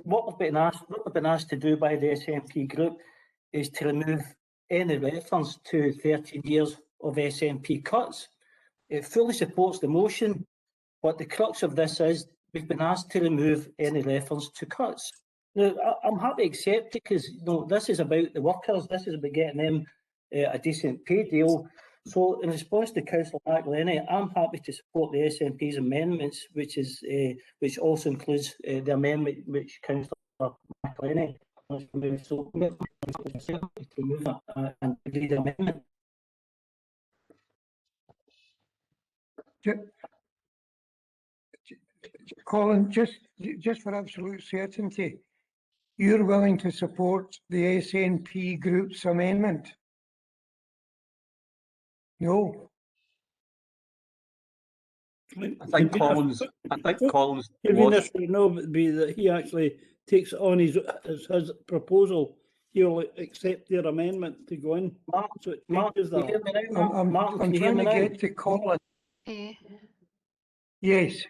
what we've been asked to do by the SNP group is to remove any reference to 13 years of SNP cuts. It fully supports the motion, but the crux of this is we've been asked to remove any reference to cuts. Now, I'm happy to accept it because this is about the workers, this is about getting them a decent pay deal. So in response to Councillor McElhaney, I'm happy to support the SNP's amendments, which also includes the amendment which Councillor McElhaney wants to move. So to move that and agree the amendment. Colin, just for absolute certainty, you're willing to support the SNP group's amendment? No. I think Colin's was. No, would be that he actually takes it on his proposal. He'll accept their amendment to go in. So it changes that. I'm trying to get to Colin. Yes.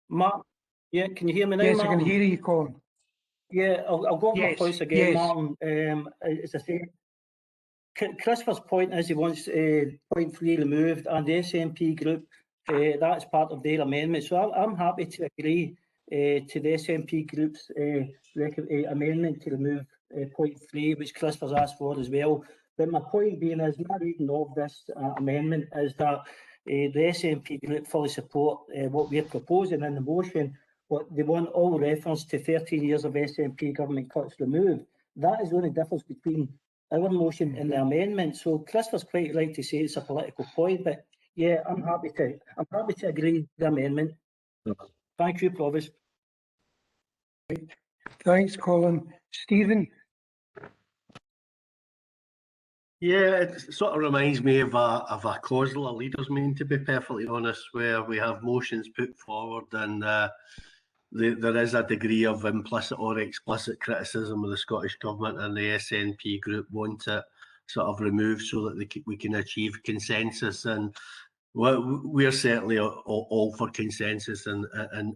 Mark, yeah, can you hear me now, Yes, Martin? I can hear you, Colin. Yeah, I'll go over my Yes, points again, yes. Martin. As I say, Christopher's point is he wants point 3 removed, and the SNP group, that's part of their amendment. So I'm happy to agree to the SNP group's amendment to remove point 3, which Christopher's asked for as well. But my point being is, my reading of this amendment is that the SNP group fully support what we're proposing in the motion, but they want all reference to 13 years of SNP government cuts removed. That is the only difference between our motion and the amendment. So Christopher's quite right to say it's a political point, but yeah, I'm happy to agree with the amendment. Thank you, Provost. Thanks, Colin. Stephen? Yeah, it sort of reminds me of a COSLA leaders' meeting, to be perfectly honest, where we have motions put forward and there is a degree of implicit or explicit criticism of the Scottish Government, and the SNP group want it sort of removed so that we can achieve consensus. And we're certainly all for consensus in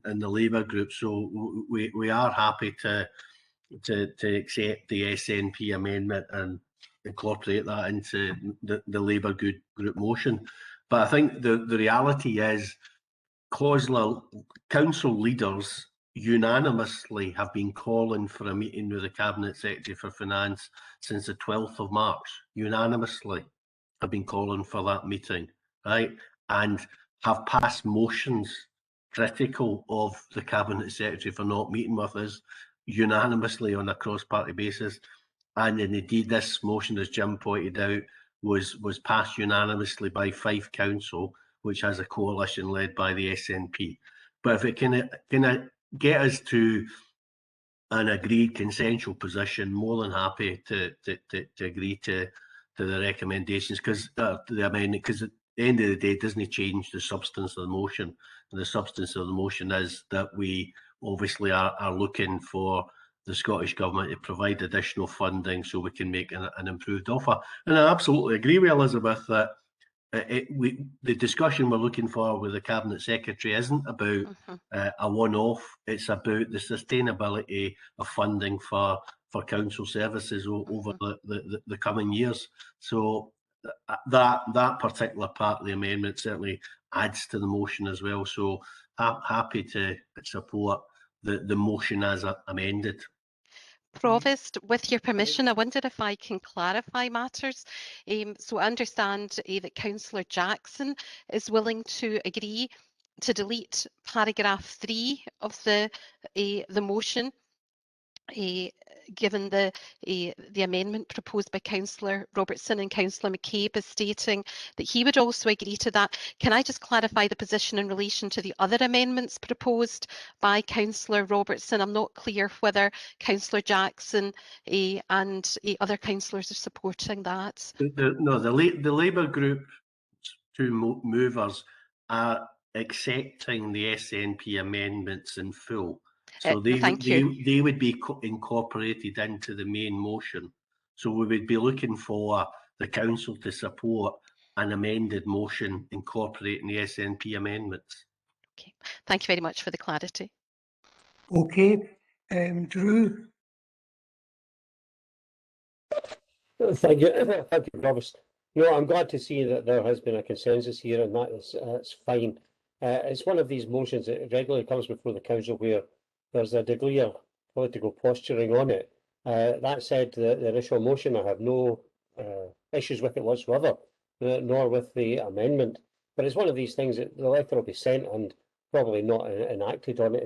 the Labour group, so we are happy to accept the SNP amendment and incorporate that into the Labour group motion. But I think the reality is COSLA council leaders unanimously have been calling for a meeting with the Cabinet Secretary for Finance since the 12th of March. Unanimously have been calling for that meeting, right? And have passed motions critical of the Cabinet Secretary for not meeting with us unanimously on a cross-party basis. And indeed, this motion, as Jim pointed out, was passed unanimously by Fife Council, which has a coalition led by the SNP. But if it can get us to an agreed consensual position, more than happy to agree to the recommendations, because the amendment, because at the end of the day, it doesn't change the substance of the motion. And the substance of the motion is that we obviously are looking for the Scottish Government to provide additional funding so we can make an improved offer. And I absolutely agree with Elizabeth that the discussion we're looking for with the Cabinet Secretary isn't about a one-off. It's about the sustainability of funding for council services over the coming years. So that particular part of the amendment certainly adds to the motion as well. So I'm happy to support the motion as amended. Provost, with your permission, I wondered if I can clarify matters. So I understand that Councillor Jackson is willing to agree to delete paragraph 3 of the motion, given the amendment proposed by Councillor Robertson, and Councillor McCabe is stating that he would also agree to that. Can I just clarify the position in relation to the other amendments proposed by Councillor Robertson? I'm not clear whether Councillor Jackson and other councillors are supporting that. No, the Labour group, two movers, are accepting the SNP amendments in full. So they would be incorporated into the main motion. So we would be looking for the council to support an amended motion incorporating the SNP amendments. Okay, thank you very much for the clarity. Okay, Drew. Thank you, Provost. No, I'm glad to see that there has been a consensus here, and that's fine. It's one of these motions that regularly comes before the council where there's a degree of political posturing on it. That said, the initial motion, I have no issues with it whatsoever, nor with the amendment. But it's one of these things that the letter will be sent and probably not enacted on it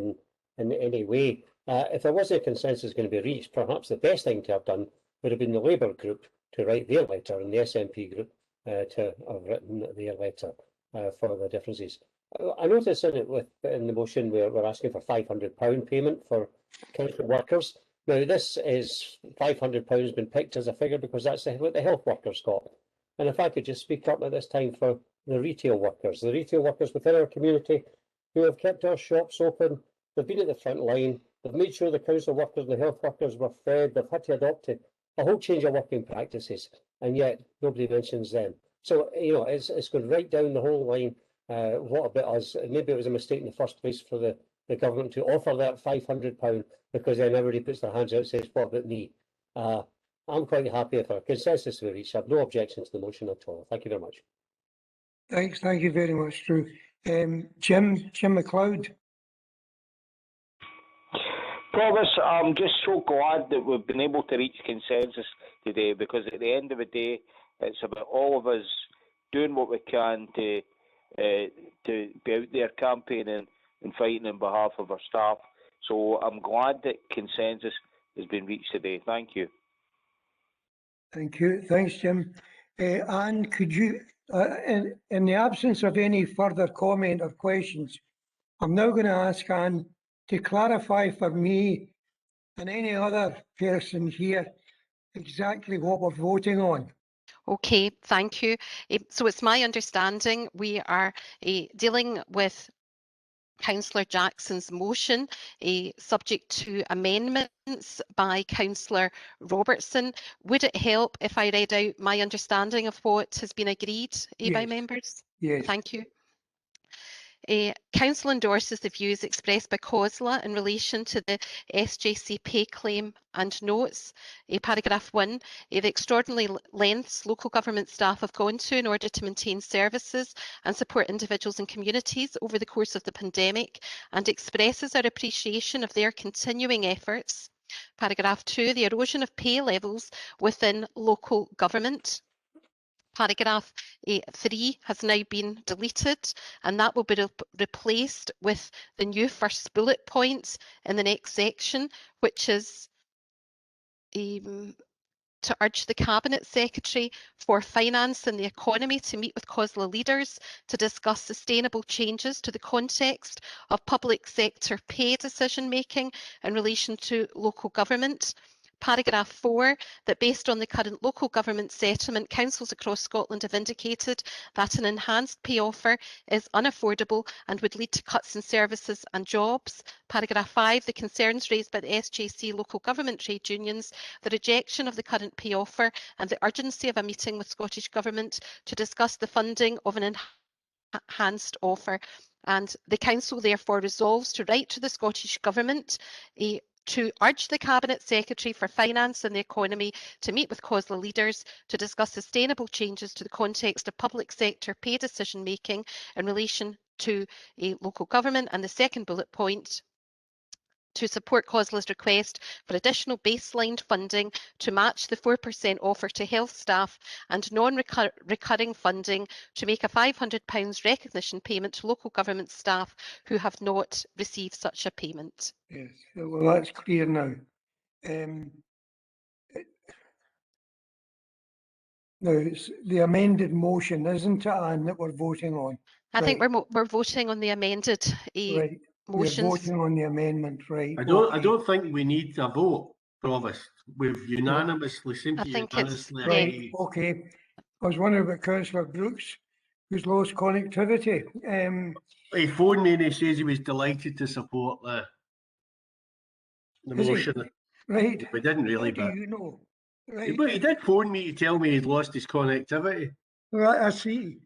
in any way. If there was a consensus going to be reached, perhaps the best thing to have done would have been the Labour group to write their letter and the SNP group to have written their letter. for the differences. I notice in the motion we're asking for £500 payment for council workers. Now this is £500 been picked as a figure because that's what the health workers got. And if I could just speak up at this time for the retail workers within our community who have kept our shops open, they've been at the front line, they've made sure the council workers and the health workers were fed, they've had to adopt a whole change of working practices, and yet nobody mentions them. So, you know, it's going right down the whole line. What about us? Maybe it was a mistake in the first place for the government to offer that £500 because then everybody puts their hands out and says, what about me? I'm quite happy if a consensus we reach. I have no objection to the motion at all. Thank you very much. Thanks. Thank you very much, Drew. Jim McLeod. Promise, I'm just so glad that we've been able to reach consensus today, because at the end of the day, it's about all of us doing what we can to be out there campaigning and fighting on behalf of our staff. So I'm glad that consensus has been reached today. Thank you. Thank you. Thanks, Jim. Anne, could you, in the absence of any further comment or questions, I'm now going to ask Anne to clarify for me and any other person here exactly what we're voting on. Okay, thank you. So it's my understanding we are dealing with Councillor Jackson's motion, subject to amendments by Councillor Robertson. Would it help if I read out my understanding of what has been agreed by members? Yes. Thank you. Council endorses the views expressed by COSLA in relation to the SJC pay claim and notes. Paragraph 1, the extraordinary lengths local government staff have gone to in order to maintain services and support individuals and communities over the course of the pandemic, and expresses our appreciation of their continuing efforts. Paragraph 2, the erosion of pay levels within local government. Paragraph 3 has now been deleted, and that will be replaced with the new first bullet point in the next section, which is to urge the Cabinet Secretary for Finance and the Economy to meet with COSLA leaders to discuss sustainable changes to the context of public sector pay decision making in relation to local government. Paragraph 4, that based on the current local government settlement, councils across Scotland have indicated that an enhanced pay offer is unaffordable and would lead to cuts in services and jobs. Paragraph 5, the concerns raised by the SJC local government trade unions, the rejection of the current pay offer and the urgency of a meeting with Scottish Government to discuss the funding of an enhanced offer. And the Council therefore resolves to write to the Scottish Government to urge the Cabinet Secretary for Finance and the Economy to meet with COSLA leaders to discuss sustainable changes to the context of public sector pay decision making in relation to local government. And the second bullet point, to support COSLA's request for additional baseline funding to match the 4% offer to health staff and non-recurring funding to make a £500 recognition payment to local government staff who have not received such a payment. Yes, well, that's clear now. Now, it's the amended motion, isn't it, Anne, that we're voting on? I think we're voting on the amended right. motions. We're voting on the amendment, right? I don't think we need a vote, Provost. We've unanimously, seem to unanimously right. Okay. I was wondering about Councillor Brooks, who's lost connectivity. He phoned me and he says he was delighted to support the motion. Right. We didn't really, How do but you know? Right. But he did phone me to tell me he'd lost his connectivity. Right, I see.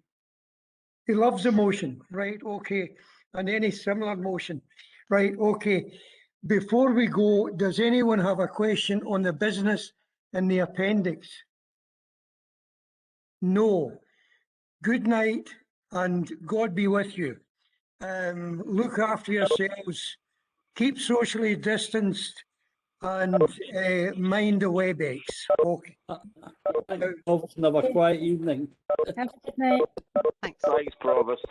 He loves the motion. Right, okay. And any similar motion. Right, okay. Before we go, does anyone have a question on the business in the appendix? No. Good night and God be with you. Look after yourselves. Keep socially distanced and mind the WebEx. Okay. Thanks, Provost, and have a quiet evening. Have a good night. Thanks. Thanks, Provost.